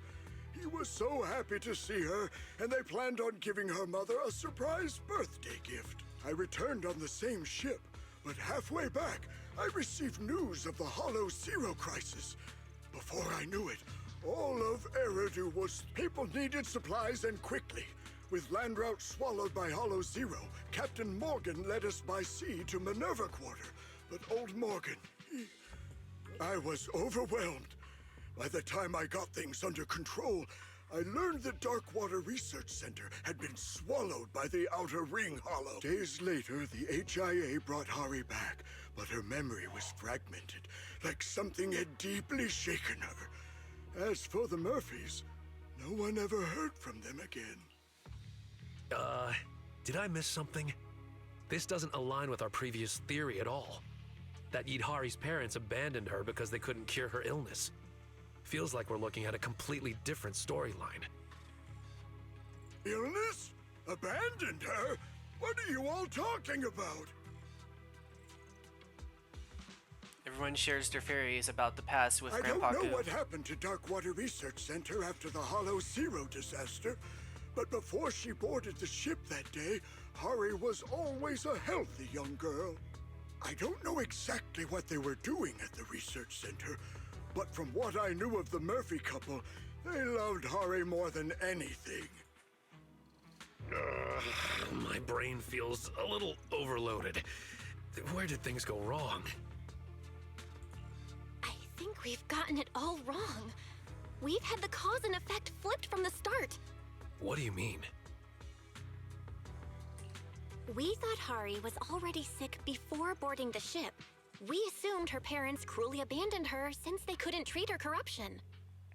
He was so happy to see her, and they planned on giving her mother a surprise birthday gift. I returned on the same ship, but halfway back, I received news of the Hollow Zero crisis. Before I knew it, all of Eridu was... People needed supplies, and quickly. With land route swallowed by Hollow Zero, Captain Morgan led us by sea to Minerva Quarter. But old Morgan, I was overwhelmed. By the time I got things under control, I learned the Darkwater Research Center had been swallowed by the Outer Ring Hollow. Days later, the HIA brought Hari back, but her memory was fragmented, like something had deeply shaken her. As for the Murphys, no one ever heard from them again. Did I miss something? This doesn't align with our previous theory at all. That Hari's parents abandoned her because they couldn't cure her illness. Feels like we're looking at a completely different storyline. Illness? Abandoned her? What are you all talking about? Everyone shares their theories about the past with Grandpa I don't know Goo. what happened to Darkwater Research Center after the Hollow Zero disaster, but before she boarded the ship that day, Hari was always a healthy young girl. I don't know exactly what they were doing at the research center, but from what I knew of the Murphy couple, they loved Hari more than anything. My brain feels a little overloaded. Where did things go wrong? I think we've gotten it all wrong. We've had the cause and effect flipped from the start. What do you mean? We thought Hari was already sick before boarding the ship. We assumed her parents cruelly abandoned her since they couldn't treat her corruption.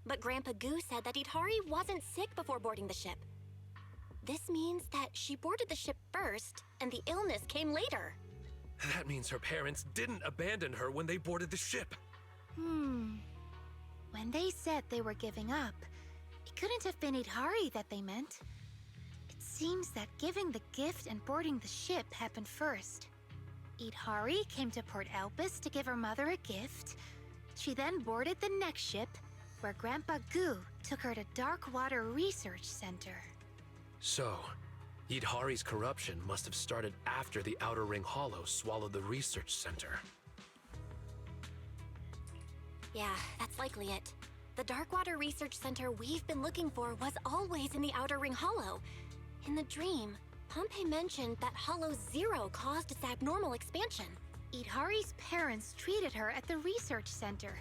but Grandpa Goo said that Itari wasn't sick before boarding the ship. This means that she boarded the ship first, and the illness came later. That means her parents didn't abandon her when they boarded the ship. When they said they were giving up, it couldn't have been Itari that they meant. It seems that giving the gift and boarding the ship happened first. Itari came to Port Elpis to give her mother a gift. She then boarded the next ship, where Grandpa Goo took her to Darkwater Research Center. So, Yidhari's corruption must have started after the Outer Ring Hollow swallowed the research center. Yeah, that's likely it. The Darkwater Research Center we've been looking for was always in the Outer Ring Hollow. In the dream, Pompey mentioned that Hollow Zero caused its abnormal expansion. Itari's parents treated her at the research center.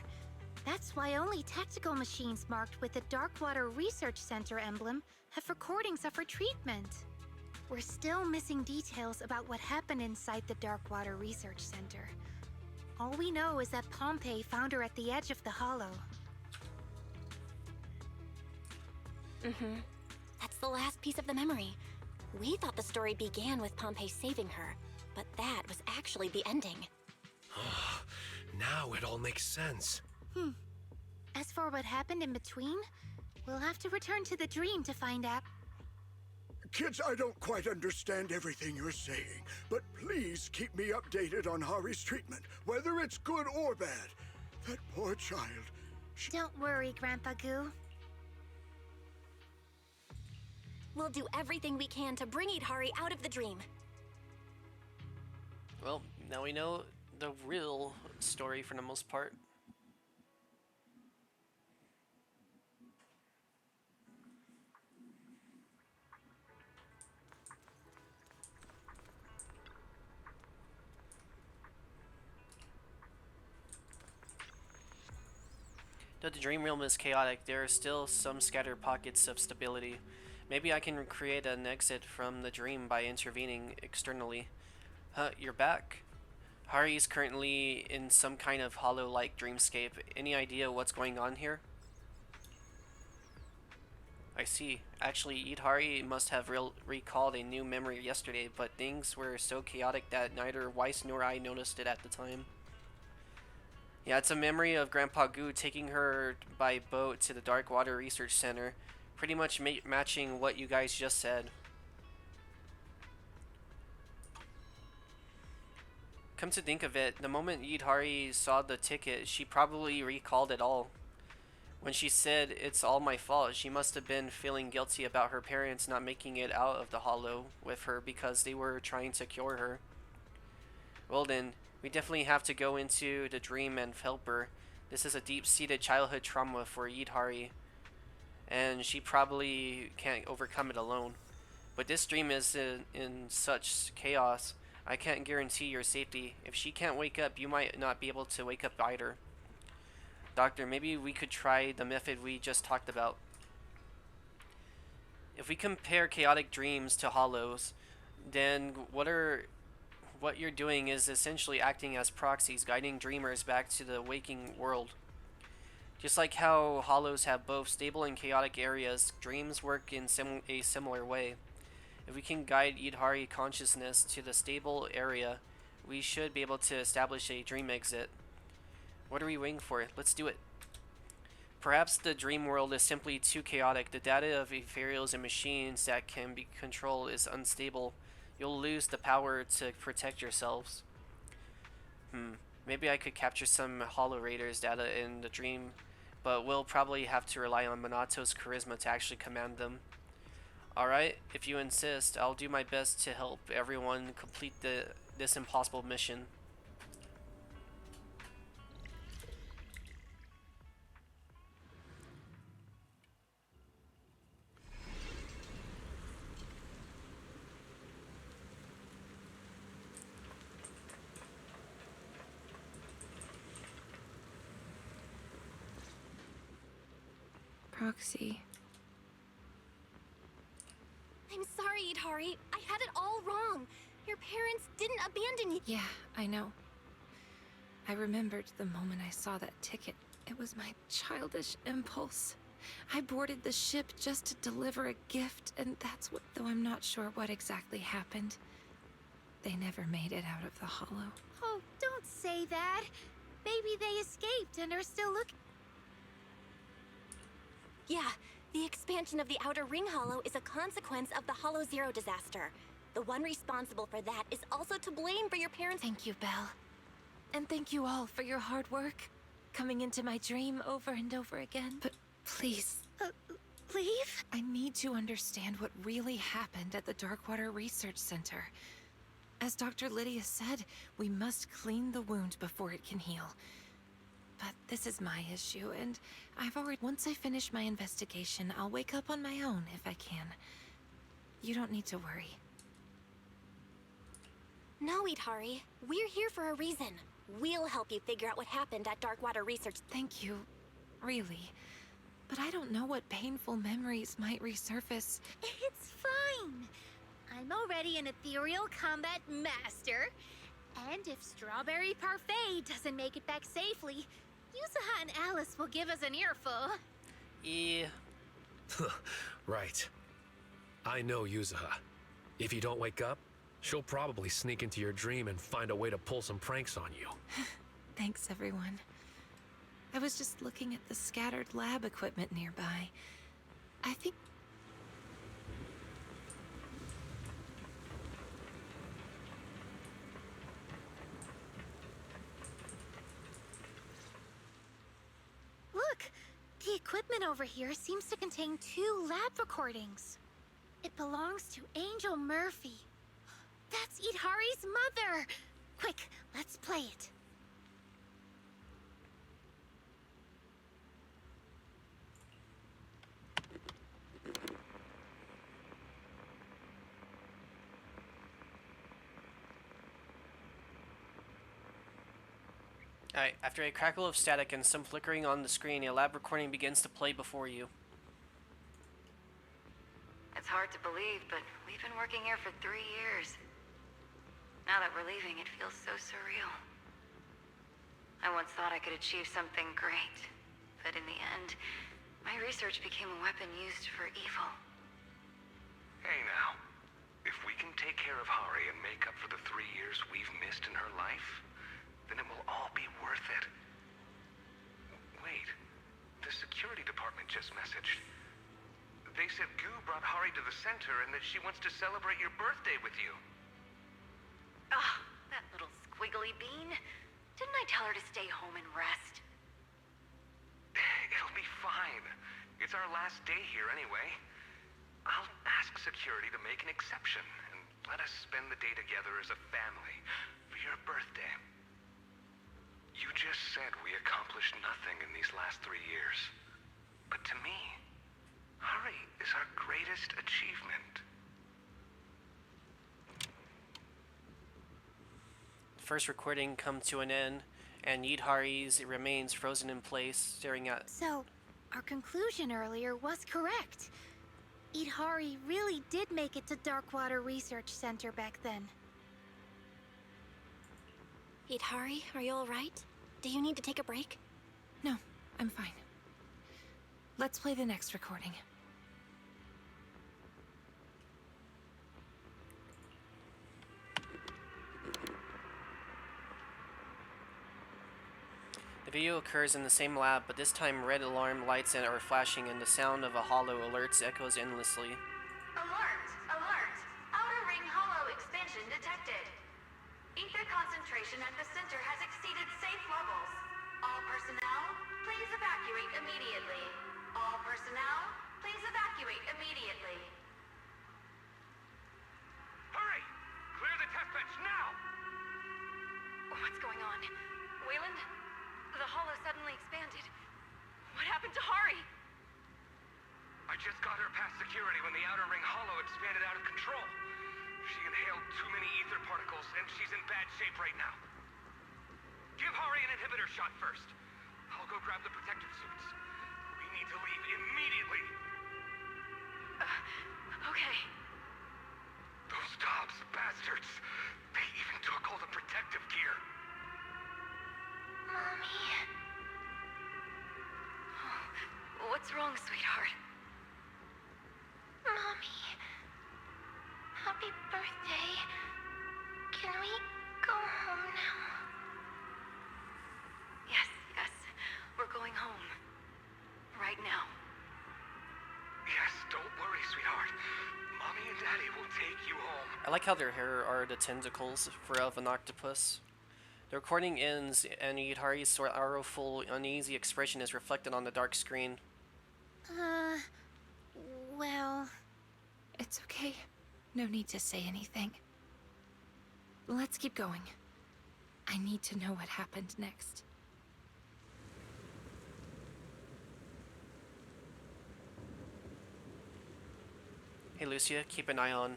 That's why only tactical machines marked with the Darkwater Research Center emblem have recordings of her treatment. We're still missing details about what happened inside the Darkwater Research Center. All we know is that Pompey found her at the edge of the hollow. That's the last piece of the memory. We thought the story began with Pompey saving her, but that was actually the ending. Now it all makes sense. As for what happened in between, we'll have to return to the dream to find out. Kids, I don't quite understand everything you're saying, but please keep me updated on Hari's treatment, whether it's good or bad. That poor child. Don't worry, Grandpa Goo. We'll do everything we can to bring Itari out of the dream. Well, now we know the real story for the most part. Though the dream realm is chaotic, there are still some scattered pockets of stability. Maybe I can create an exit from the dream by intervening externally. You're back. Hari's currently in some kind of hollow-like dreamscape. Any idea what's going on here? I see. Actually, Itari must have recalled a new memory yesterday, but things were so chaotic that neither Weiss nor I noticed it at the time. Yeah, it's a memory of Grandpa Goo taking her by boat to the Darkwater Research Center, pretty much matching what you guys just said. Come to think of it, the moment Yidhari saw the ticket, she probably recalled it all. When she said, "It's all my fault," she must have been feeling guilty about her parents not making it out of the hollow with her because they were trying to cure her. Well then, we definitely have to go into the dream and help her. This is a deep-seated childhood trauma for Yidhari, and she probably can't overcome it alone. But this dream is in such chaos, I can't guarantee your safety. If she can't wake up, you might not be able to wake up either. Doctor, maybe we could try the method we just talked about. If we compare chaotic dreams to hollows, then what you're doing is essentially acting as proxies, guiding dreamers back to the waking world. Just like how hollows have both stable and chaotic areas, dreams work in a similar way. If we can guide Yidhari consciousness to the stable area, we should be able to establish a dream exit. What are we waiting for? Let's do it. Perhaps the dream world is simply too chaotic. The data of ethereals and machines that can be controlled is unstable. You'll lose the power to protect yourselves. Maybe I could capture some Hollow Raiders data in the dream, but we'll probably have to rely on Monato's charisma to actually command them. Alright, if you insist, I'll do my best to help everyone complete this impossible mission. Proxy. I'm sorry, Itari. I had it all wrong. Your parents didn't abandon you. Yeah, I know. I remembered the moment I saw that ticket. It was my childish impulse. I boarded the ship just to deliver a gift, and that's what, though I'm not sure what exactly happened. They never made it out of the hollow. Oh, don't say that. Maybe they escaped and are still looking. Yeah, the expansion of the Outer Ring Hollow is a consequence of the Hollow Zero disaster. The one responsible for that is also to blame for your parents'— Thank you, Belle. And thank you all for your hard work, coming into my dream over and over again. But please, Leave? I need to understand what really happened at the Darkwater Research Center. As Dr. Lydia said, we must clean the wound before it can heal. But this is my issue, and once I finish my investigation, I'll wake up on my own if I can. You don't need to worry. No, Idhari. We're here for a reason. We'll help you figure out what happened at Darkwater Research. Thank you, really. But I don't know what painful memories might resurface. It's fine. I'm already an ethereal combat master. And if Strawberry Parfait doesn't make it back safely, Yuzuha and Alice will give us an earful. Yeah. Right. I know Yuzuha. If you don't wake up, she'll probably sneak into your dream and find a way to pull some pranks on you. Thanks, everyone. I was just looking at the scattered lab equipment nearby. I think... Look! The equipment over here seems to contain 2 lab recordings. It belongs to Angel Murphy. That's Idhari's mother! Quick, let's play it. Alright, after a crackle of static and some flickering on the screen, a lab recording begins to play before you. It's hard to believe, but we've been working here for 3 years. Now that we're leaving, it feels so surreal. I once thought I could achieve something great, but in the end, my research became a weapon used for evil. Hey now, if we can take care of Hari and make up for the 3 years we've missed in her life, then it will all be worth it. Wait, the security department just messaged. They said Goo brought Hari to the center and that she wants to celebrate your birthday with you. Ah, that little squiggly bean. Didn't I tell her to stay home and rest? It'll be fine. It's our last day here anyway. I'll ask security to make an exception and let us spend the day together as a family for your birthday. You just said we accomplished nothing in these last 3 years. But to me, Hari is our greatest achievement. First recording come to an end, and Idhari's remains frozen in place, staring at... So, our conclusion earlier was correct. Idhari really did make it to Darkwater Research Center back then. Idhari, are you alright? Do you need to take a break? No, I'm fine. Let's play the next recording. The video occurs in the same lab, but this time red alarm lights are flashing and the sound of a hollow alerts echoes endlessly. Alert! Alert! Outer Ring Hollow expansion detected. Ether concentration at the center has exceeded safe levels. All personnel, please evacuate immediately. All personnel, please evacuate immediately. Hurry! Clear the test bench now! What's going on? Wayland? The hollow suddenly expanded. What happened to Hari? I just got her past security when the Outer Ring Hollow expanded out of control. She inhaled too many ether particles, and she's in bad shape right now. Give Hari an inhibitor shot first. I'll go grab the protective suits. We need to leave immediately. Okay. Those Dobbs bastards. They even took all the protective gear. Mommy. What's wrong, sweetheart? Mommy. Happy birthday. Can we go home now? Yes, yes. We're going home. Right now. Yes, don't worry, sweetheart. Mommy and Daddy will take you home. I like how their hair are the tentacles of an octopus. The recording ends, and Yidhari's sorrowful, uneasy expression is reflected on the dark screen. Well... It's okay. No need to say anything. Let's keep going. I need to know what happened next. Hey Lucia, keep an eye on.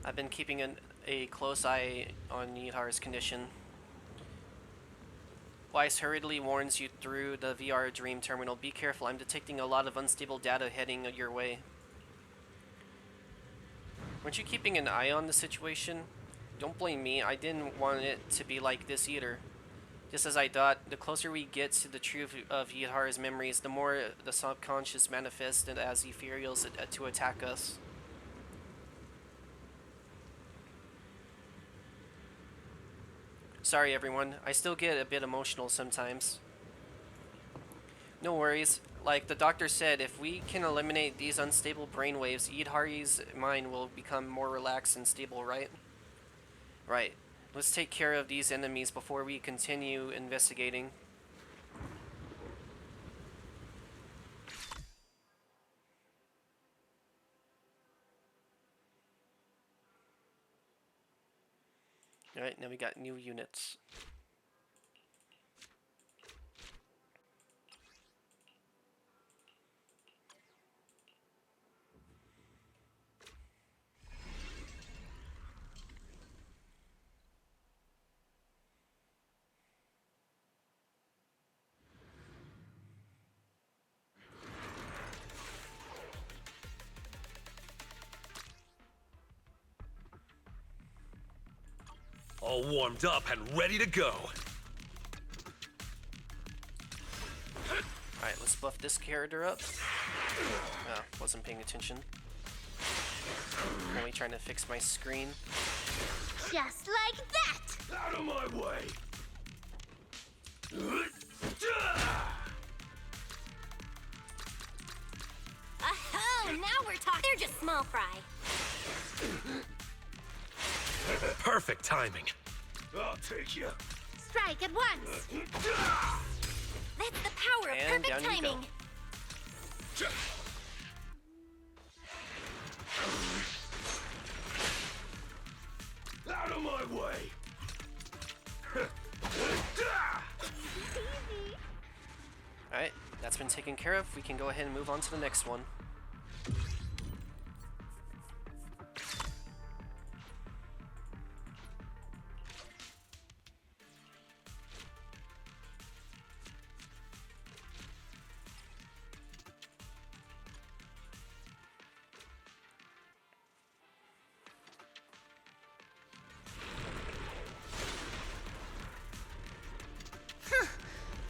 I've been keeping a close eye on Yidhari's condition. Weiss hurriedly warns you through the VR dream terminal. Be careful, I'm detecting a lot of unstable data heading your way. Weren't you keeping an eye on the situation? Don't blame me, I didn't want it to be like this either. Just as I thought, the closer we get to the truth of Yidhari's memories, the more the subconscious manifests as ethereals to attack us. Sorry everyone, I still get a bit emotional sometimes. No worries, like the doctor said, if we can eliminate these unstable brainwaves, Yidhari's mind will become more relaxed and stable, right? Right. Let's take care of these enemies before we continue investigating. Alright, now we got new units. All warmed up and ready to go. Alright, let's buff this character up. Oh, wasn't paying attention. Only trying to fix my screen. Just like that! Out of my way! Oh, now we're talking. They're just small fry. Perfect timing. I'll take you. Strike at once! That's the power of And perfect down you go. timing. Out of my way! Alright, that's been taken care of. We can go ahead and move on to the next one.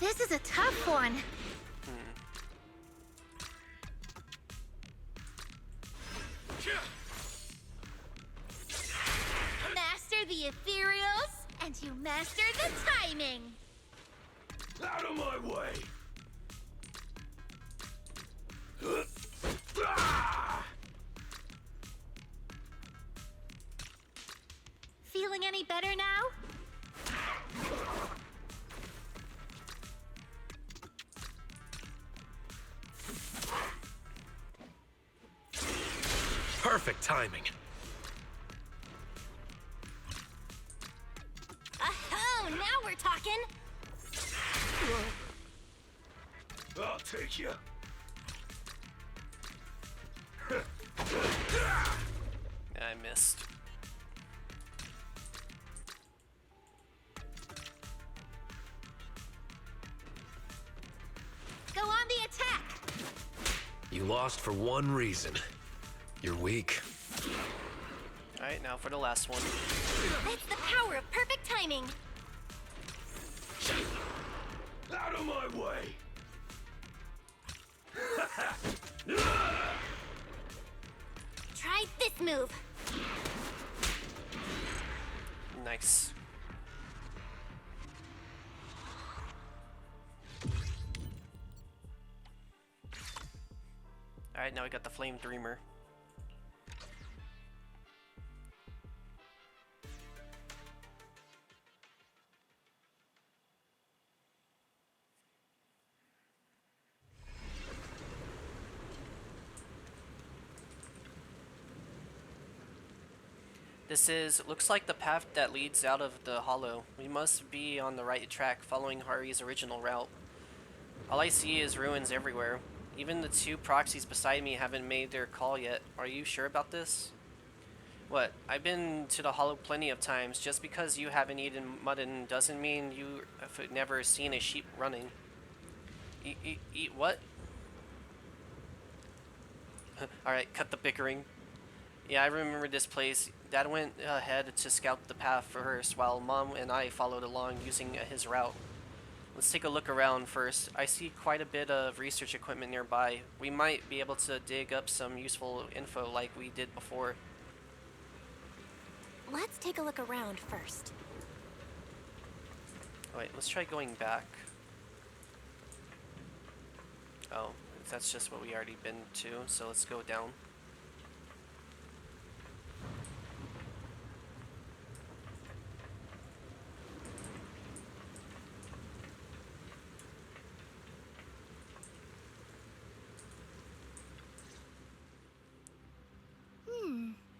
This is a tough one. Master the ethereals, and you master the timing. Out of my way! Feeling any better now? Perfect timing. Oh, now we're talking. I'll take you. I missed. Go on the attack! You lost for one reason. You're weak. Alright, now for the last one. That's the power of perfect timing. Out of my way! Try this move. Nice. Alright, now we got the Flame Dreamer. Looks like the path that leads out of the hollow. We must be on the right track, following Hari's original route. All I see is ruins everywhere. Even the two proxies beside me haven't made their call yet. Are you sure about this? What? I've been to the hollow plenty of times. Just because you haven't eaten mutton doesn't mean you have never seen a sheep running. Eat what? Alright, cut the bickering. Yeah, I remember this place. Dad went ahead to scout the path first, while Mom and I followed along using his route. Let's take a look around first. I see quite a bit of research equipment nearby. We might be able to dig up some useful info like we did before. Let's take a look around first. Wait, let's try going back. Oh, that's just what we already been to, so let's go down.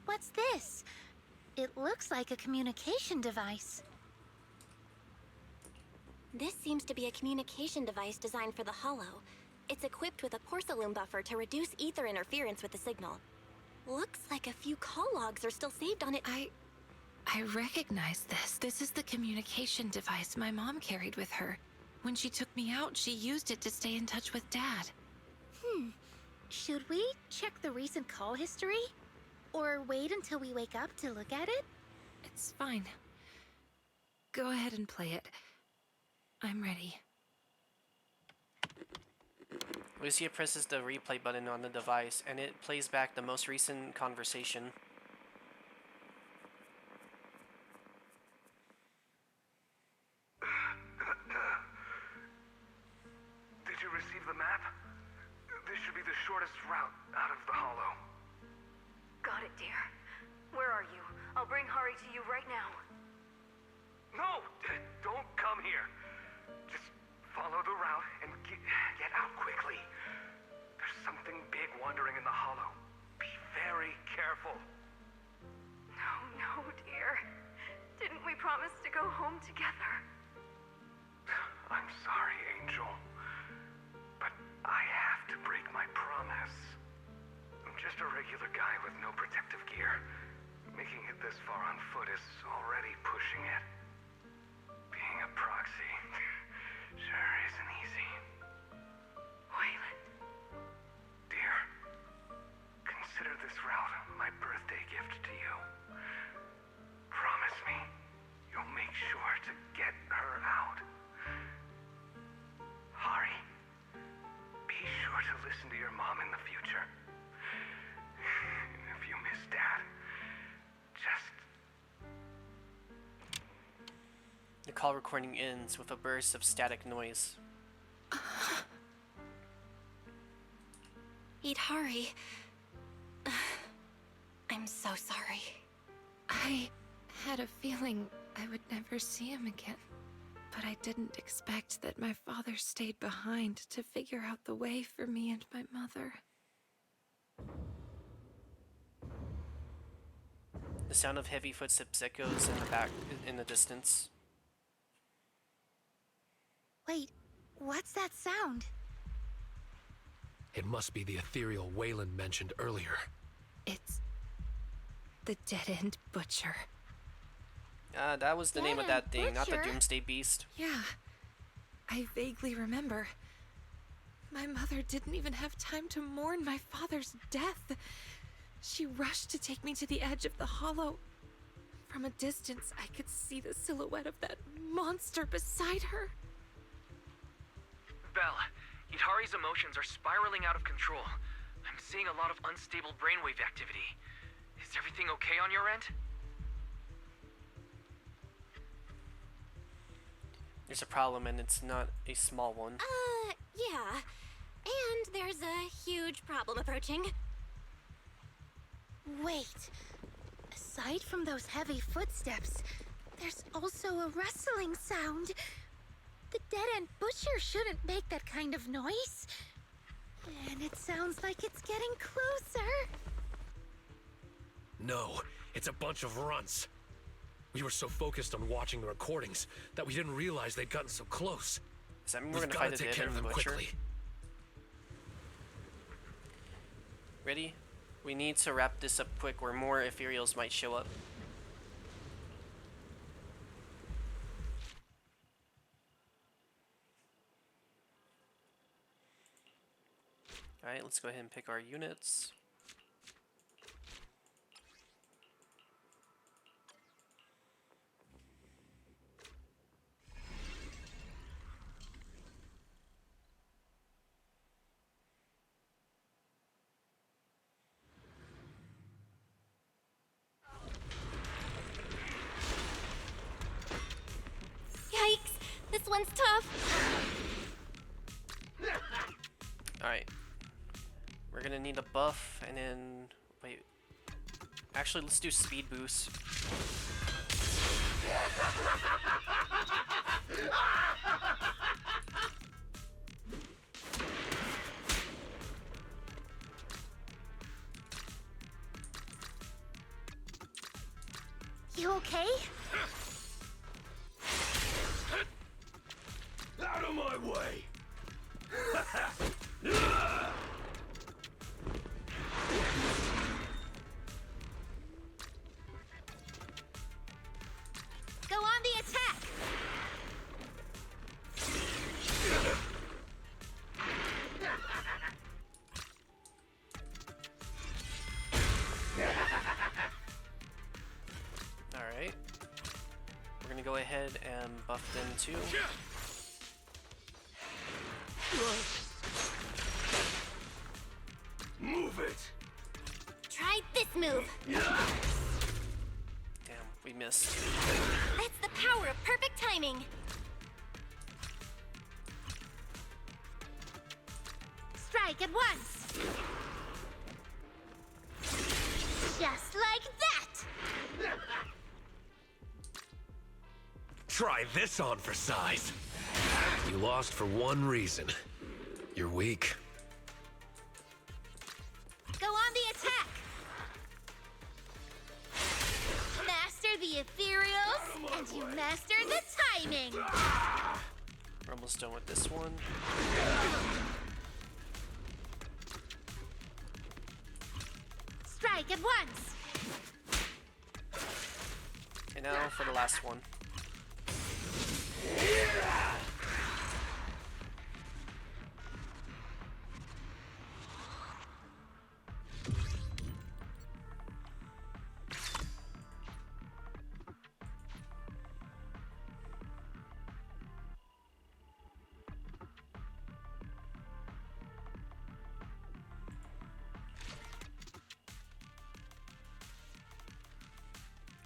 What's this? It looks like a communication device. This seems to be a communication device designed for the Hollow. It's equipped with a porcelain buffer to reduce ether interference with the signal. Looks like a few call logs are still saved on it. I recognize this. This is the communication device my mom carried with her. When she took me out, she used it to stay in touch with Dad. Should we check the recent call history? Or wait until we wake up to look at it? It's fine. Go ahead and play it. I'm ready. Lucia presses the replay button on the device, and it plays back the most recent conversation. Did you receive the map? This should be the shortest route out of the hollow. Got it, dear. Where are you? I'll bring Hari to you right now. No! Don't come here. Just follow the route and get out quickly. There's something big wandering in the hollow. Be very careful. No, dear. Didn't we promise to go home together? I'm sorry, Angel. But I have to break my promise. I'm just a regular guy with no protective gear. Making it this far on foot is already pushing it. Being a proxy sure isn't easy. Wayland. Dear, consider this route my birthday gift to you. Promise me you'll make sure to get her out. Hari, be sure to listen to your mom in the future. If you miss Dad, just... The call recording ends with a burst of static noise. Eat Hari. I'm so sorry. I had a feeling I would never see him again. But I didn't expect that my father stayed behind to figure out the way for me and my mother. The sound of heavy footsteps echoes in the distance. Wait, what's that sound? It must be the ethereal Wayland mentioned earlier. It's the dead-end butcher. That was the name of that thing, not the Butcher? Doomsday Beast. Yeah, I vaguely remember. My mother didn't even have time to mourn my father's death. She rushed to take me to the edge of the hollow. From a distance, I could see the silhouette of that monster beside her. Belle, Itari's emotions are spiraling out of control. I'm seeing a lot of unstable brainwave activity. Is everything okay on your end? There's a problem, and it's not a small one. Yeah. And there's a huge problem approaching. Wait. Aside from those heavy footsteps, there's also a rustling sound. The dead-end butcher shouldn't make that kind of noise. And it sounds like it's getting closer. No, it's a bunch of runts. We were so focused on watching the recordings that we didn't realize they'd gotten so close. Does that mean we're We've gonna gotta fight the take care of dead-end them butcher? quickly. Ready? We need to wrap this up quick, or more ethereals might show up. Alright, let's go ahead and pick our units. Yikes! This one's tough. Alright. We're gonna need a buff, and then... wait. Actually, let's do speed boost. You okay? Out of my way! Go on the attack! Alright. We're gonna go ahead and buff them too. Move it! Try this move. Damn, we missed. That's the power of perfect timing. Strike at once! Just like that! Try this on for size. You lost for one reason. You're weak. Go on the attack! Master the ethereals, and you master the timing! We're almost done with this one. Strike at once! And now for the last one.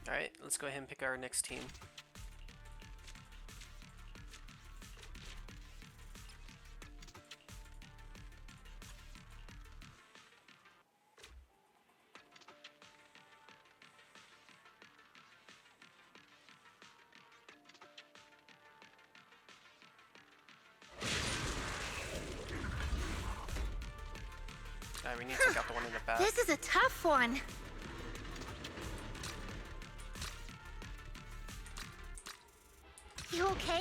Alright, let's go ahead and pick our next team. Alright, we need to take out the one in the back. This is a tough one. You okay?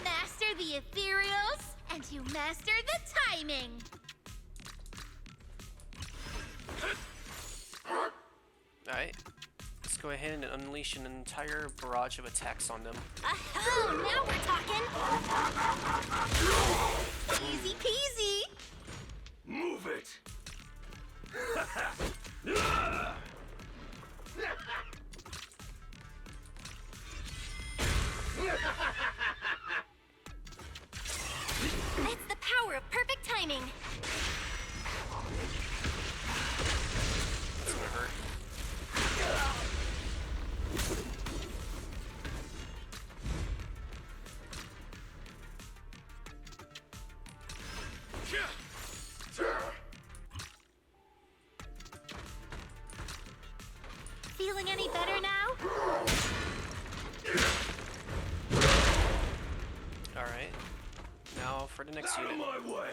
Master the ethereals, and you master the timing. Alright, let's go ahead and unleash an entire barrage of attacks on them. Oh, now we're talking. Easy peasy. Move it! power of perfect timing. That's gonna hurt. Feeling any better now? Alright. Now for the next unit. Out of my way!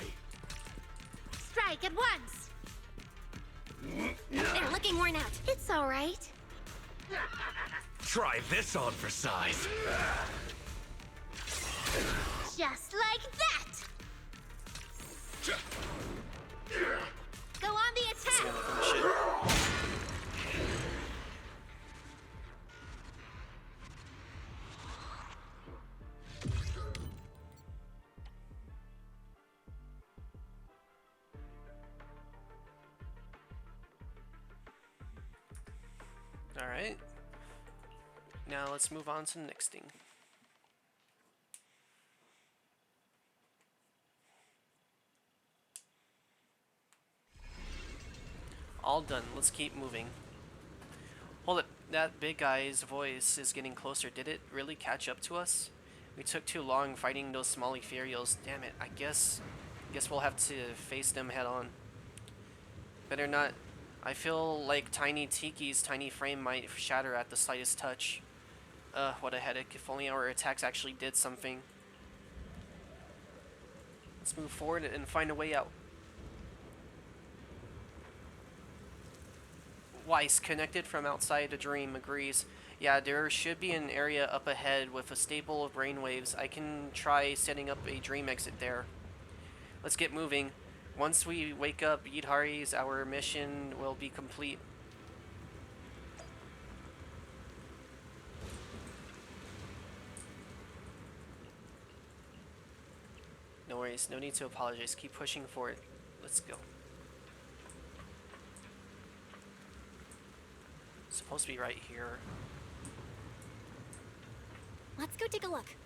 Strike at once! They're looking worn out. It's all right. Try this on for size. Just like that! Go on the attack! Alright. Now let's move on to the next thing. All done. Let's keep moving. Hold it. That big guy's voice is getting closer. Did it really catch up to us? We took too long fighting those small ethereals. Damn it. I guess we'll have to face them head on. Better not. I feel like Tiny Tiki's tiny frame might shatter at the slightest touch. What a headache. If only our attacks actually did something. Let's move forward and find a way out. Weiss, connected from outside a dream, agrees. Yeah, there should be an area up ahead with a staple of brainwaves. I can try setting up a dream exit there. Let's get moving. Once we wake up Yidhari's, our mission will be complete. No worries, no need to apologize. Keep pushing for it. Let's go. Supposed to be right here. Let's go take a look.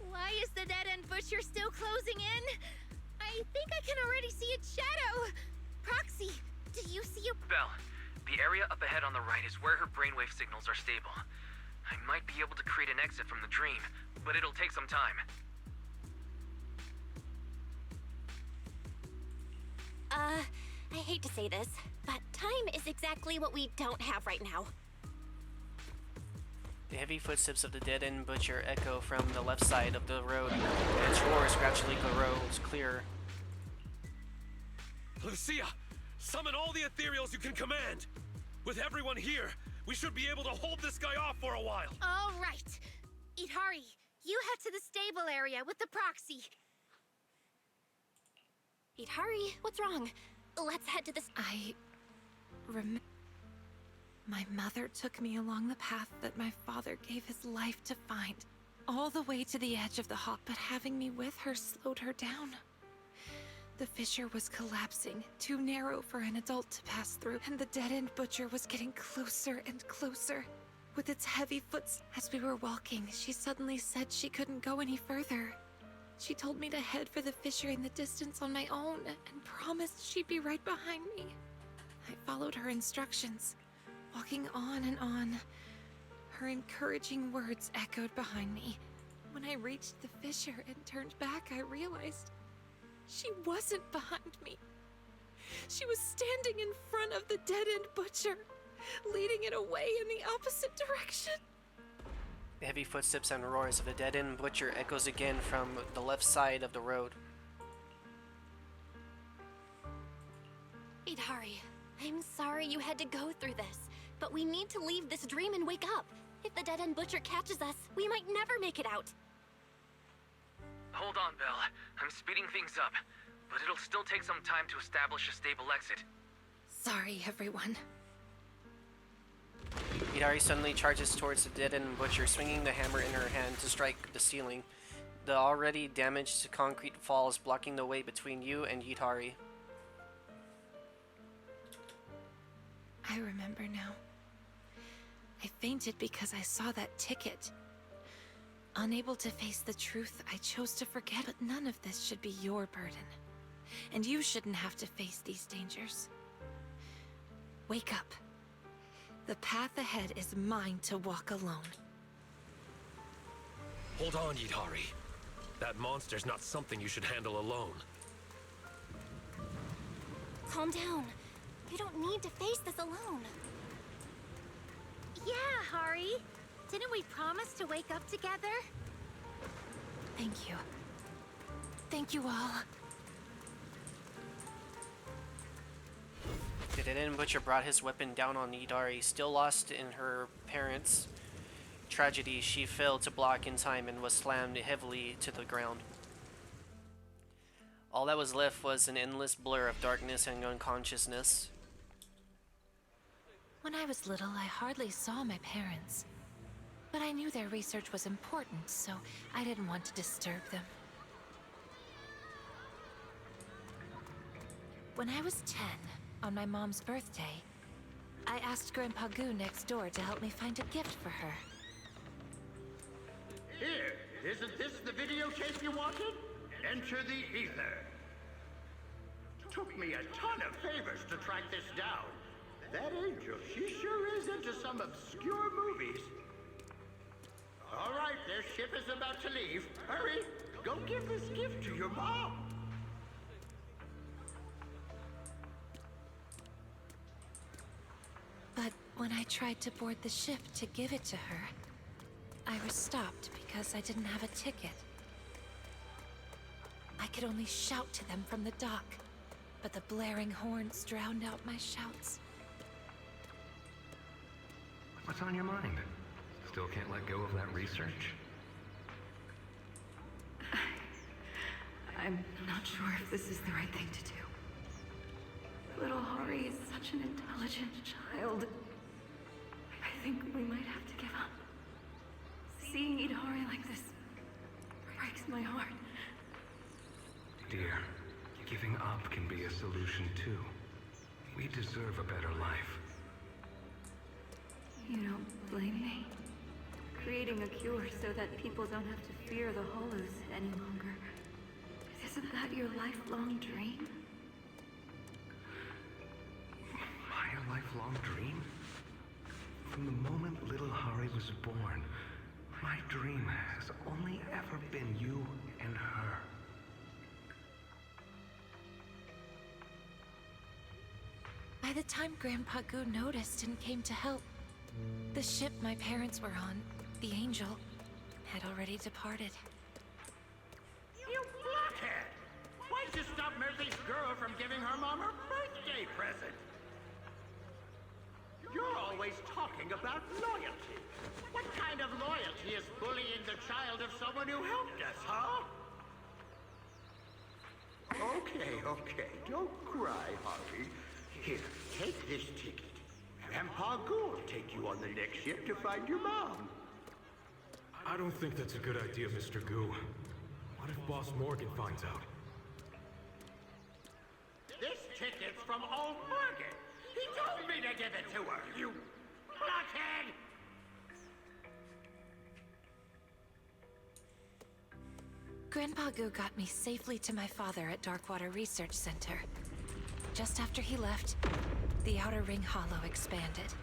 Why is the dead-end butcher still closing in? I think I can already see its shadow. Proxy, do you see a... Belle, the area up ahead on the right is where her brainwave signals are stable. I might be able to create an exit from the dream, but it'll take some time. I hate to say this, but time is exactly what we don't have right now. The heavy footsteps of the dead-end butcher echo from the left side of the road, and its roars gradually grows clearer. Lucia, summon all the ethereals you can command. With everyone here, we should be able to hold this guy off for a while. All right. Idhari, you head to the stable area with the proxy. Idhari, what's wrong? Let's head to this... My mother took me along the path that my father gave his life to find, all the way to the edge of the hop, but having me with her slowed her down. The fissure was collapsing, too narrow for an adult to pass through, and the dead-end butcher was getting closer and closer. With its heavy footsteps, as we were walking, she suddenly said she couldn't go any further. She told me to head for the fissure in the distance on my own, and promised she'd be right behind me. I followed her instructions, walking on and on. Her encouraging words echoed behind me. When I reached the fissure and turned back, I realized she wasn't behind me. She was standing in front of the dead-end butcher, leading it away in the opposite direction. The heavy footsteps and roars of the dead-end butcher echoes again from the left side of the road. Idhari, I'm sorry you had to go through this, but we need to leave this dream and wake up. If the dead-end butcher catches us, we might never make it out. Hold on, Belle. I'm speeding things up, but it'll still take some time to establish a stable exit. Sorry, everyone. Hidari suddenly charges towards the dead-end butcher, swinging the hammer in her hand to strike the ceiling. the already damaged concrete falls, blocking the way between you and Yitari. I remember now. I fainted because I saw that ticket. Unable to face the truth, I chose to forget, but none of this should be your burden. And you shouldn't have to face these dangers. Wake up. The path ahead is mine to walk alone. Hold on, Yitari. That monster's not something you should handle alone. Calm down. You don't need to face this alone. Yeah, Hari. Didn't we promise to wake up together? Thank you. Thank you all. The Dead Butcher brought his weapon down on Yitari. Still lost in her parents' tragedy, she failed to block in time and was slammed heavily to the ground. All that was left was an endless blur of darkness and unconsciousness. When I was little, I hardly saw my parents. But I knew their research was important, so I didn't want to disturb them. When I was 10, on my mom's birthday, I asked Grandpa Goo next door to help me find a gift for her. Here, isn't this the videotape you wanted? Enter the ether. Took me a ton of favors to track this down. That angel, she sure is into some obscure movies. All right, their ship is about to leave. Hurry, go give this gift to your mom. But when I tried to board the ship to give it to her, I was stopped because I didn't have a ticket. I could only shout to them from the dock, but the blaring horns drowned out my shouts. What's on your mind? Still can't let go of that research? I'm not sure if this is the right thing to do. Little Hari is such an intelligent child. I think we might have to give up. Seeing Hari like this breaks my heart. Dear, giving up can be a solution too. We deserve a better life. You don't blame me? Creating a cure so that people don't have to fear the hollows any longer. Isn't that your lifelong dream? My lifelong dream? From the moment little Hari was born, my dream has only ever been you and her. By the time Grandpa Goo noticed and came to help, the ship my parents were on, the Angel, had already departed. You blockhead! Why'd you stop Mercy's girl from giving her mom her birthday present? You're always talking about loyalty. What kind of loyalty is bullying the child of someone who helped us, huh? Okay, don't cry, Hari. Here, take this ticket. Grandpa Goo will take you on the next ship to find your mom. I don't think that's a good idea, Mr. Goo. What if Boss Morgan finds out? This ticket's from old Morgan. He told me to give it to her, you blockhead! Grandpa Goo got me safely to my father at Darkwater Research Center. Just after he left, the Outer Ring Hollow expanded.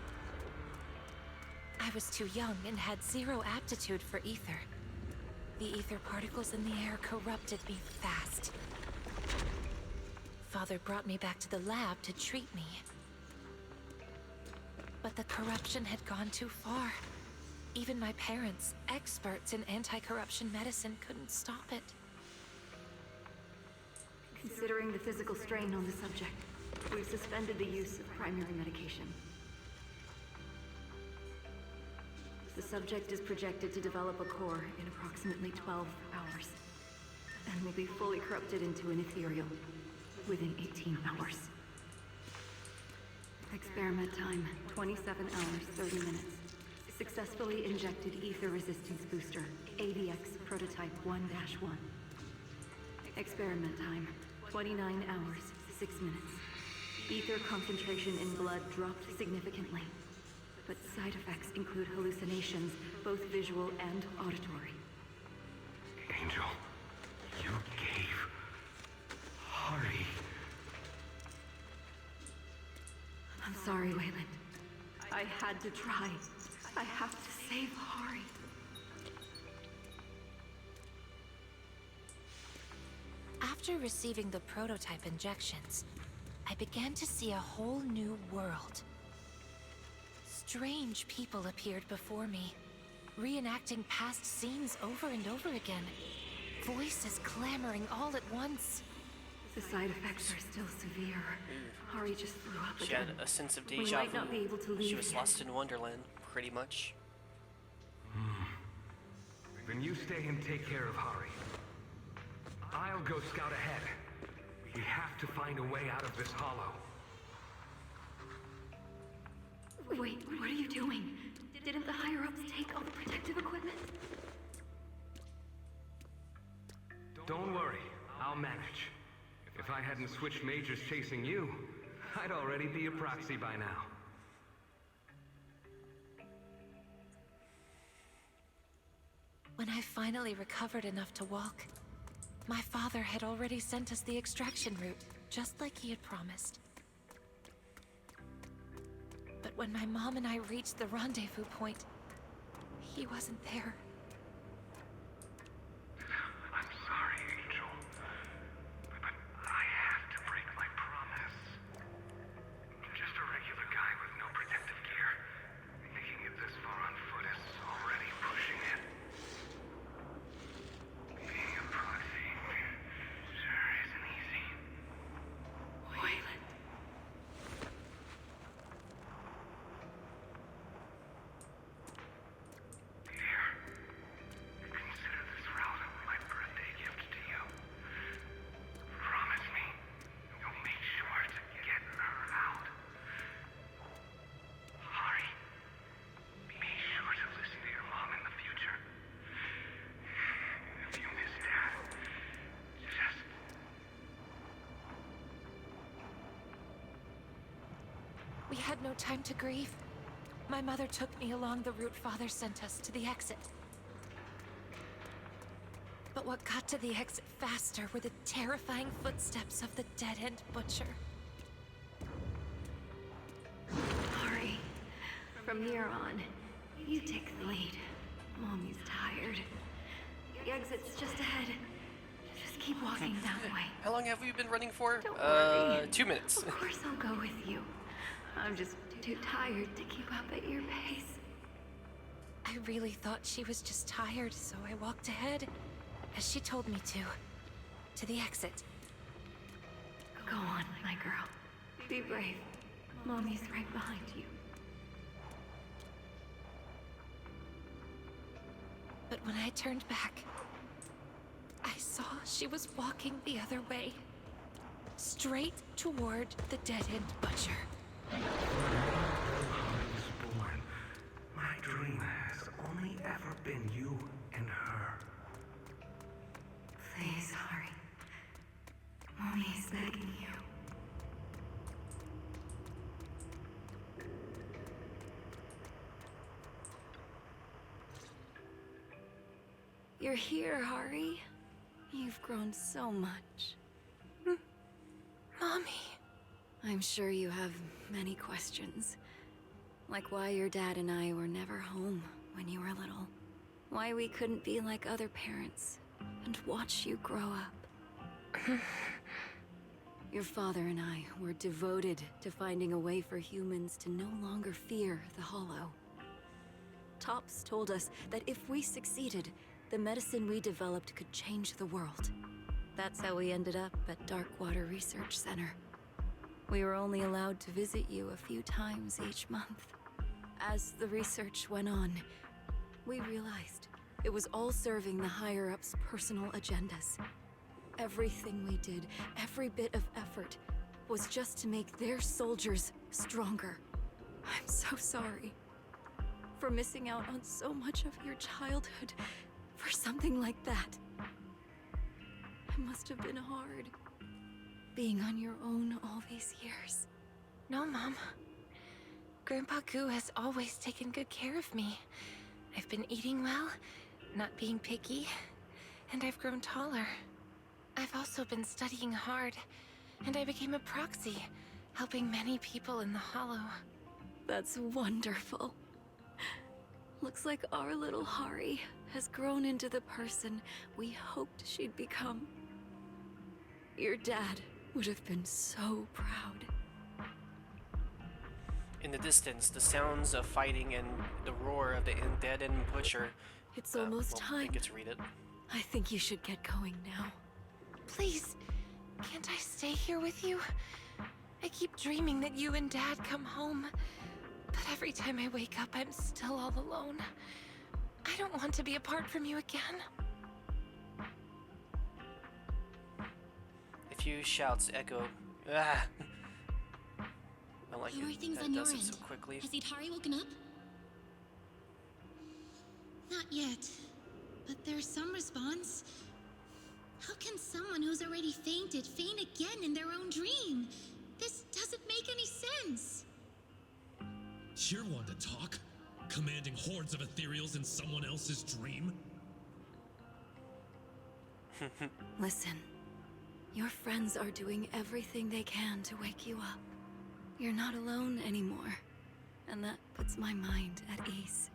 I was too young and had zero aptitude for ether. The ether particles in the air corrupted me fast. Father brought me back to the lab to treat me. But the corruption had gone too far. Even my parents, experts in anti-corruption medicine, couldn't stop it. Considering the physical strain on the subject, we've suspended the use of primary medication. The subject is projected to develop a core in approximately 12 hours, and will be fully corrupted into an ethereal within 18 hours. Experiment time, 27 hours, 30 minutes. Successfully injected ether resistance booster, AVX prototype 1-1. Experiment time, 29 hours, 6 minutes. Ether concentration in blood dropped significantly, but side effects include hallucinations, both visual and auditory. Angel, you gave Hari. I'm sorry, Wayland. I had to try. I have to save Hari. After receiving the prototype injections, I began to see a whole new world. Strange people appeared before me, reenacting past scenes over and over again. Voices clamoring all at once. The side effects are still severe. Hari just threw up She again. had a sense of We deja might not be able to vu. leave She was yet. lost in Wonderland, pretty much. Then you stay and take care of Hari. I'll go scout ahead. We have to find a way out of this hollow. Wait, what are you doing? Didn't the higher-ups take all the protective equipment? Don't worry, I'll manage. If I hadn't switched majors chasing you, I'd already be a proxy by now. When I finally recovered enough to walk, my father had already sent us the extraction route, just like he had promised. But when my mom and I reached the rendezvous point, he wasn't there. I'm sorry, Angel. But I have to break my promise. I'm just a regular guy with no protective gear. Making it this far on foot is already pushing it. Being a proxy sure isn't easy. Wayland. Dear, consider this route my birthday gift to you. Promise me you'll make sure to get her out. Hari, be sure to listen to your mom in the future. If you miss Dad, just... We had no time to grieve. My mother took me along the route Father sent us to the exit. But what got to the exit faster were the terrifying footsteps of the dead-end butcher. Hari, from here on, you take the lead. Mommy's tired. The exit's just ahead. Just keep walking that way. How long have we been running for? Don't worry. 2 minutes. Of course I'll go with you. I'm just too tired to keep up at your pace. I really thought she was just tired, so I walked ahead, as she told me to the exit. Go on, my girl. Be brave. Mommy's right behind you. But when I turned back, I saw she was walking the other way, straight toward the dead-end butcher. I was born. My dream has only ever been you and her. Please, Hari. Mommy's begging you. You're here, Hari. You've grown so much. Mommy. I'm sure you have many questions. Like why your dad and I were never home when you were little. Why we couldn't be like other parents and watch you grow up. Your father and I were devoted to finding a way for humans to no longer fear the Hollow. Tops told us that if we succeeded, the medicine we developed could change the world. That's how we ended up at Darkwater Research Center. We were only allowed to visit you a few times each month. As the research went on, we realized it was all serving the higher-ups' personal agendas. Everything we did, every bit of effort, was just to make their soldiers stronger. I'm so sorry. for missing out on so much of your childhood for something like that. It must have been hard, being on your own all these years. No, Mom. Grandpa Goo has always taken good care of me. I've been eating well, not being picky, and I've grown taller. I've also been studying hard, and I became a proxy, helping many people in the Hollow. That's wonderful. Looks like our little Hari has grown into the person we hoped she'd become. Your dad would have been so proud. In the distance, the sounds of fighting and the roar of the undead and butcher. It's almost time. I get to read it. I think you should get going now. Please, can't I stay here with you? I keep dreaming that you and Dad come home, but every time I wake up, I'm still all alone. I don't want to be apart from you again. A few shouts echo. Ah! I like How are it. things That on your does it end? so quickly. Has Itari woken up? Not yet, but there's some response. How can someone who's already fainted faint again in their own dream? This doesn't make any sense. You're one to talk? Commanding hordes of ethereals in someone else's dream? Listen, your friends are doing everything they can to wake you up. You're not alone anymore, and that puts my mind at ease.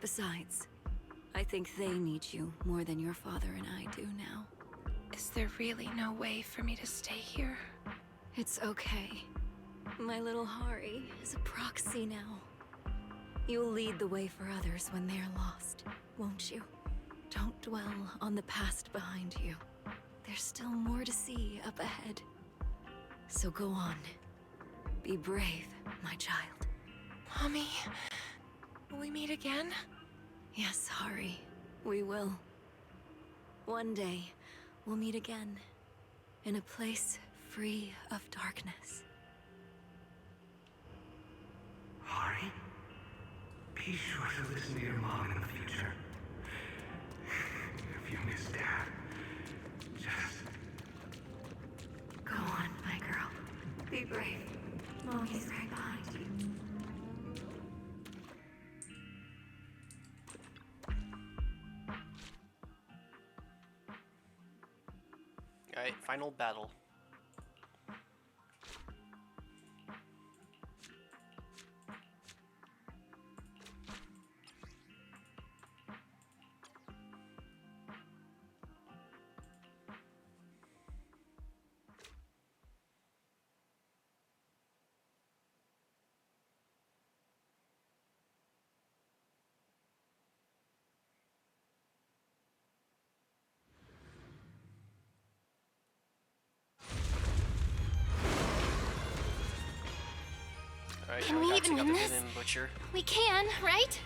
Besides, I think they need you more than your father and I do now. Is there really no way for me to stay here? It's okay. My little Hari is a proxy now. You'll lead the way for others when they're lost, won't you? Don't dwell on the past behind you. There's still more to see up ahead. So go on. Be brave, my child. Mommy, will we meet again? Yes, Hari, we will. One day, we'll meet again. In a place free of darkness. Hari, be sure to listen to your mom in the future. If you miss Dad, just... Go on, my girl. Be brave. Mommy's right behind you. Alright, final battle. Alright, Can now we gotta even take out win the this? Venom Butcher. We can, right?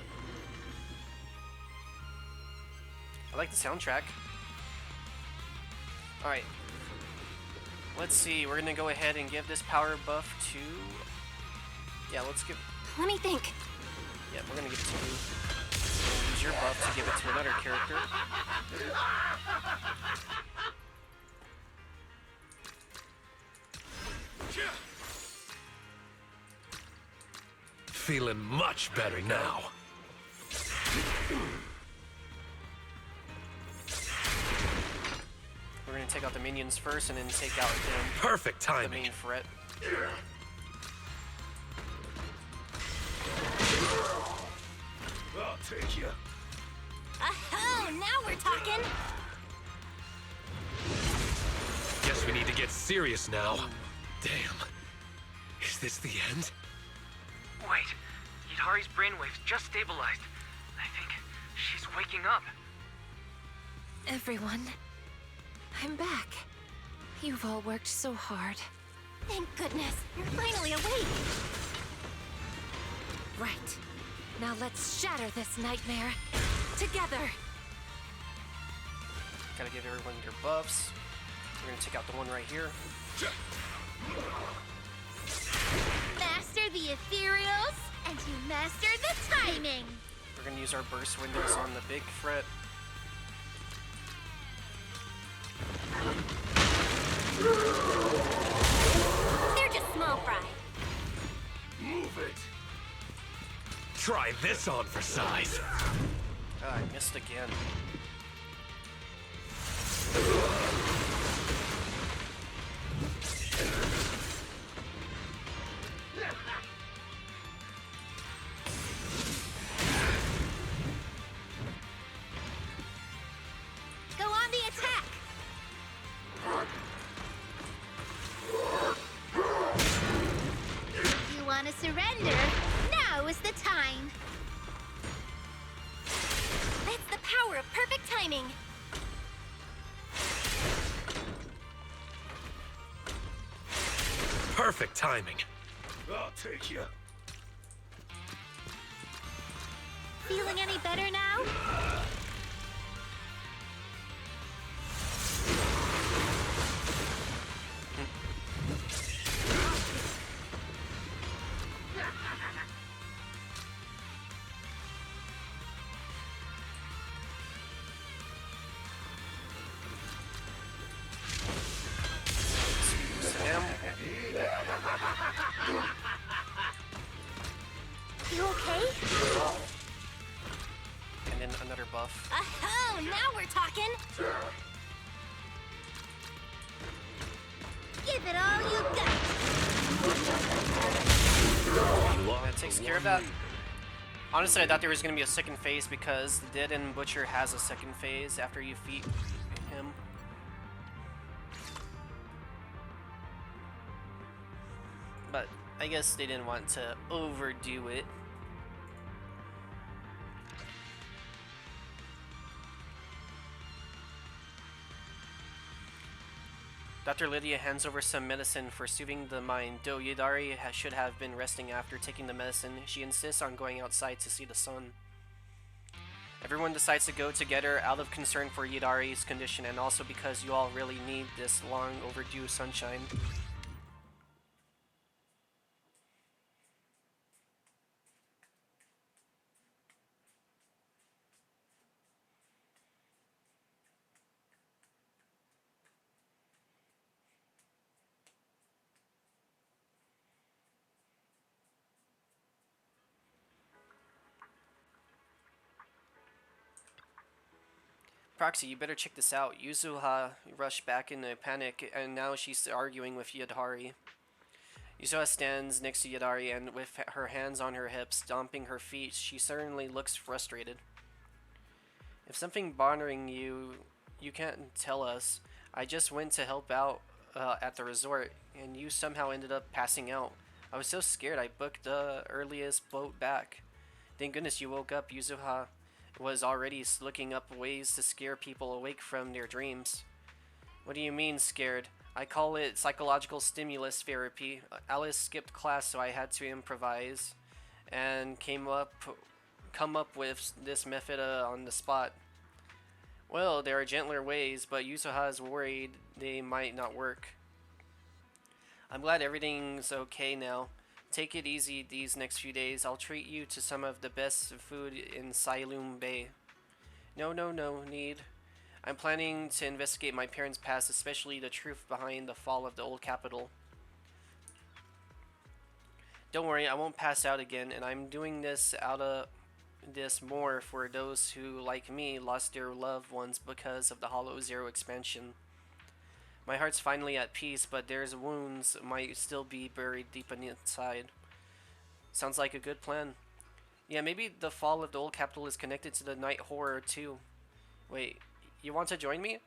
I like the soundtrack. Alright. Let's see, we're gonna go ahead and give this power buff to... Yeah, let's give... Let me think. Yeah, we're gonna give it to you. Use your buff to give it to another character. Feeling much better now. We're gonna take out the minions first and then take out him. Perfect The timing. main threat. I'll take you. Oh, now we're talking. Guess we need to get serious now. Damn. Is this the end? Wait, Itari's brainwaves just stabilized. I think she's waking up. Everyone, I'm back. You've all worked so hard. Thank goodness, you're finally awake. Right. Now let's shatter this nightmare. Together. Gotta give everyone your buffs. We're gonna take out the one right here. Master the ethereals and You master the timing! We're gonna use our burst windows on the big fret. They're just small fry. Move it! Try this on for size. Oh, I missed again. Go on the attack! You want to surrender? Now is the time! That's the power of perfect timing. Perfect timing. I'll take you. Feeling any better now? You okay? And then another buff. Oh, now we're talking. Give it all you got! That takes care of that. Honestly, I thought there was going to be a second phase because the Dead End Butcher has a second phase after you defeat him. But I guess they didn't want to overdo it. Dr. Lydia hands over some medicine for soothing the mind. Though Yidari should have been resting after taking the medicine, she insists on going outside to see the sun. Everyone decides to go together out of concern for Yidari's condition and also because you all really need this long overdue sunshine. Proxy, you better check this out. Yuzuha rushed back in a panic, and now she's arguing with Yadari. Yuzuha stands next to Yadari, and with her hands on her hips, stomping her feet, she certainly looks frustrated. If something bothering you, you can't tell us. I just went to help out at the resort, and you somehow ended up passing out. I was so scared I booked the earliest boat back. Thank goodness you woke up. Yuzuha was already looking up ways to scare people awake from their dreams. What do you mean, scared? I call it psychological stimulus therapy. Alice skipped class, so I had to improvise and come up with this method on the spot. Well, there are gentler ways, but Yuzuha is worried they might not work. I'm glad everything's okay now. Take it easy these next few days. I'll treat you to some of the best food in Sailum Bay. No need. I'm planning to investigate my parents' past, especially the truth behind the fall of the old capital. Don't worry, I won't pass out again, and I'm doing this more for those who, like me, lost their loved ones because of the Hollow Zero expansion. My heart's finally at peace, but there's wounds might still be buried deep inside. Sounds like a good plan. Yeah, maybe the fall of the old capital is connected to the night horror too. Wait, you want to join me?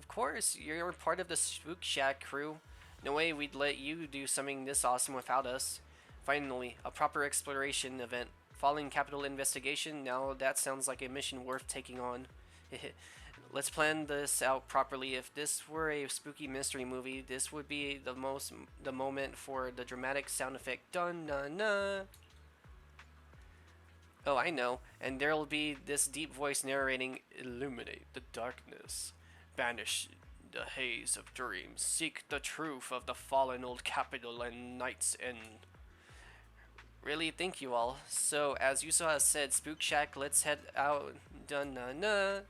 Of course, you're part of the Spook Shack crew. No way we'd let you do something this awesome without us. Finally, a proper exploration event. Falling capital investigation, now that sounds like a mission worth taking on. Let's plan this out properly. If this were a spooky mystery movie, this would be the moment for the dramatic sound effect. Dun na na. Oh, I know. And there'll be this deep voice narrating, illuminate the darkness, banish the haze of dreams, seek the truth of the fallen old capital and Night's End. Really, thank you all. So, as Yuso has said, Spook Shack, let's head out. Dun na na.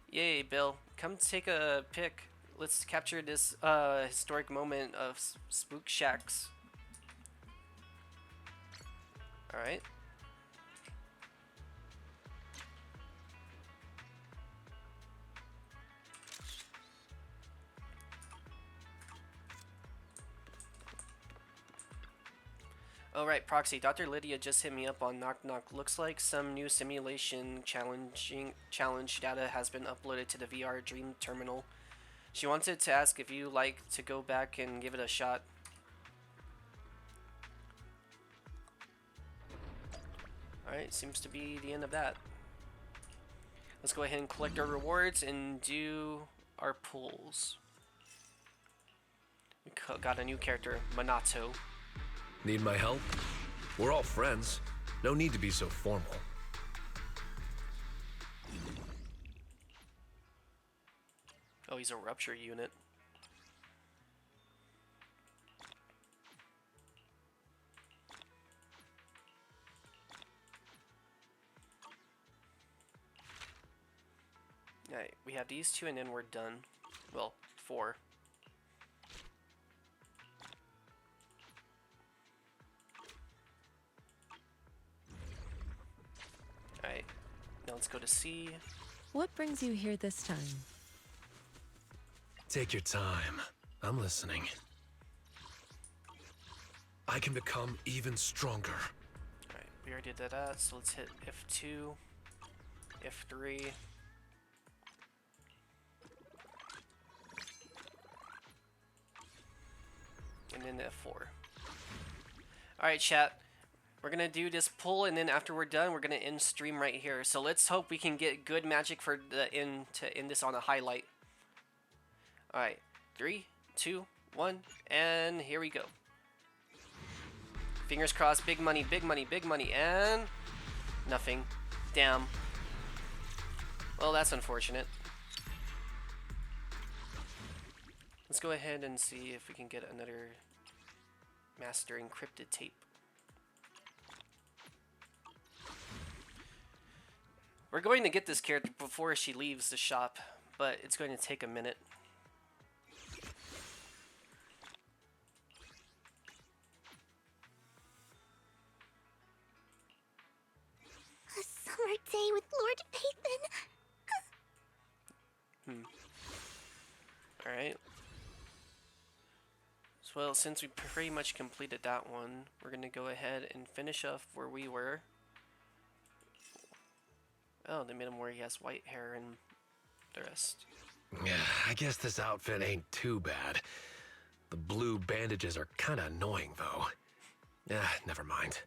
Yay, Bill. Come take a pic. Let's capture this historic moment of Spook Shacks. Alright. Oh right, Proxy. Dr. Lydia just hit me up on Knock Knock. Looks like some new simulation challenge data has been uploaded to the VR Dream Terminal. She wanted to ask if you like to go back and give it a shot. Alright, seems to be the end of that. Let's go ahead and collect our rewards and do our pulls. We got a new character, Minato. Need my help? We're all friends. No need to be so formal. Oh, he's a rupture unit. Alright, we have these two and then we're done. Well, 4. Alright, now let's go to C. What brings you here this time? Take your time. I'm listening. I can become even stronger. Alright, we already did that, so let's hit F2, F3. And then F4. Alright, chat. We're gonna do this pull, and then after we're done, we're gonna end stream right here. So let's hope we can get good magic for the end to end this on a highlight. Alright, 3, 2, 1, and here we go. Fingers crossed, big money, big money, big money, and nothing. Damn. Well, that's unfortunate. Let's go ahead and see if we can get another master encrypted tape. We're going to get this character before she leaves the shop, but it's going to take a minute. A summer day with Lord Payton. Alright. So, well, since we pretty much completed that one, we're going to go ahead and finish off where we were. Oh, they made him where he has white hair and the rest. Yeah, I guess this outfit ain't too bad. The blue bandages are kinda annoying, though. Yeah, never mind.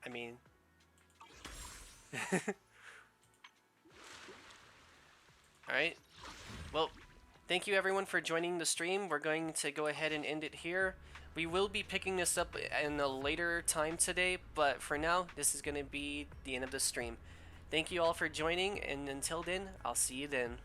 I mean... Alright. Well, thank you everyone for joining the stream. We're going to go ahead and end it here. We will be picking this up in a later time today, but for now, this is going to be the end of the stream. Thank you all for joining, and until then, I'll see you then.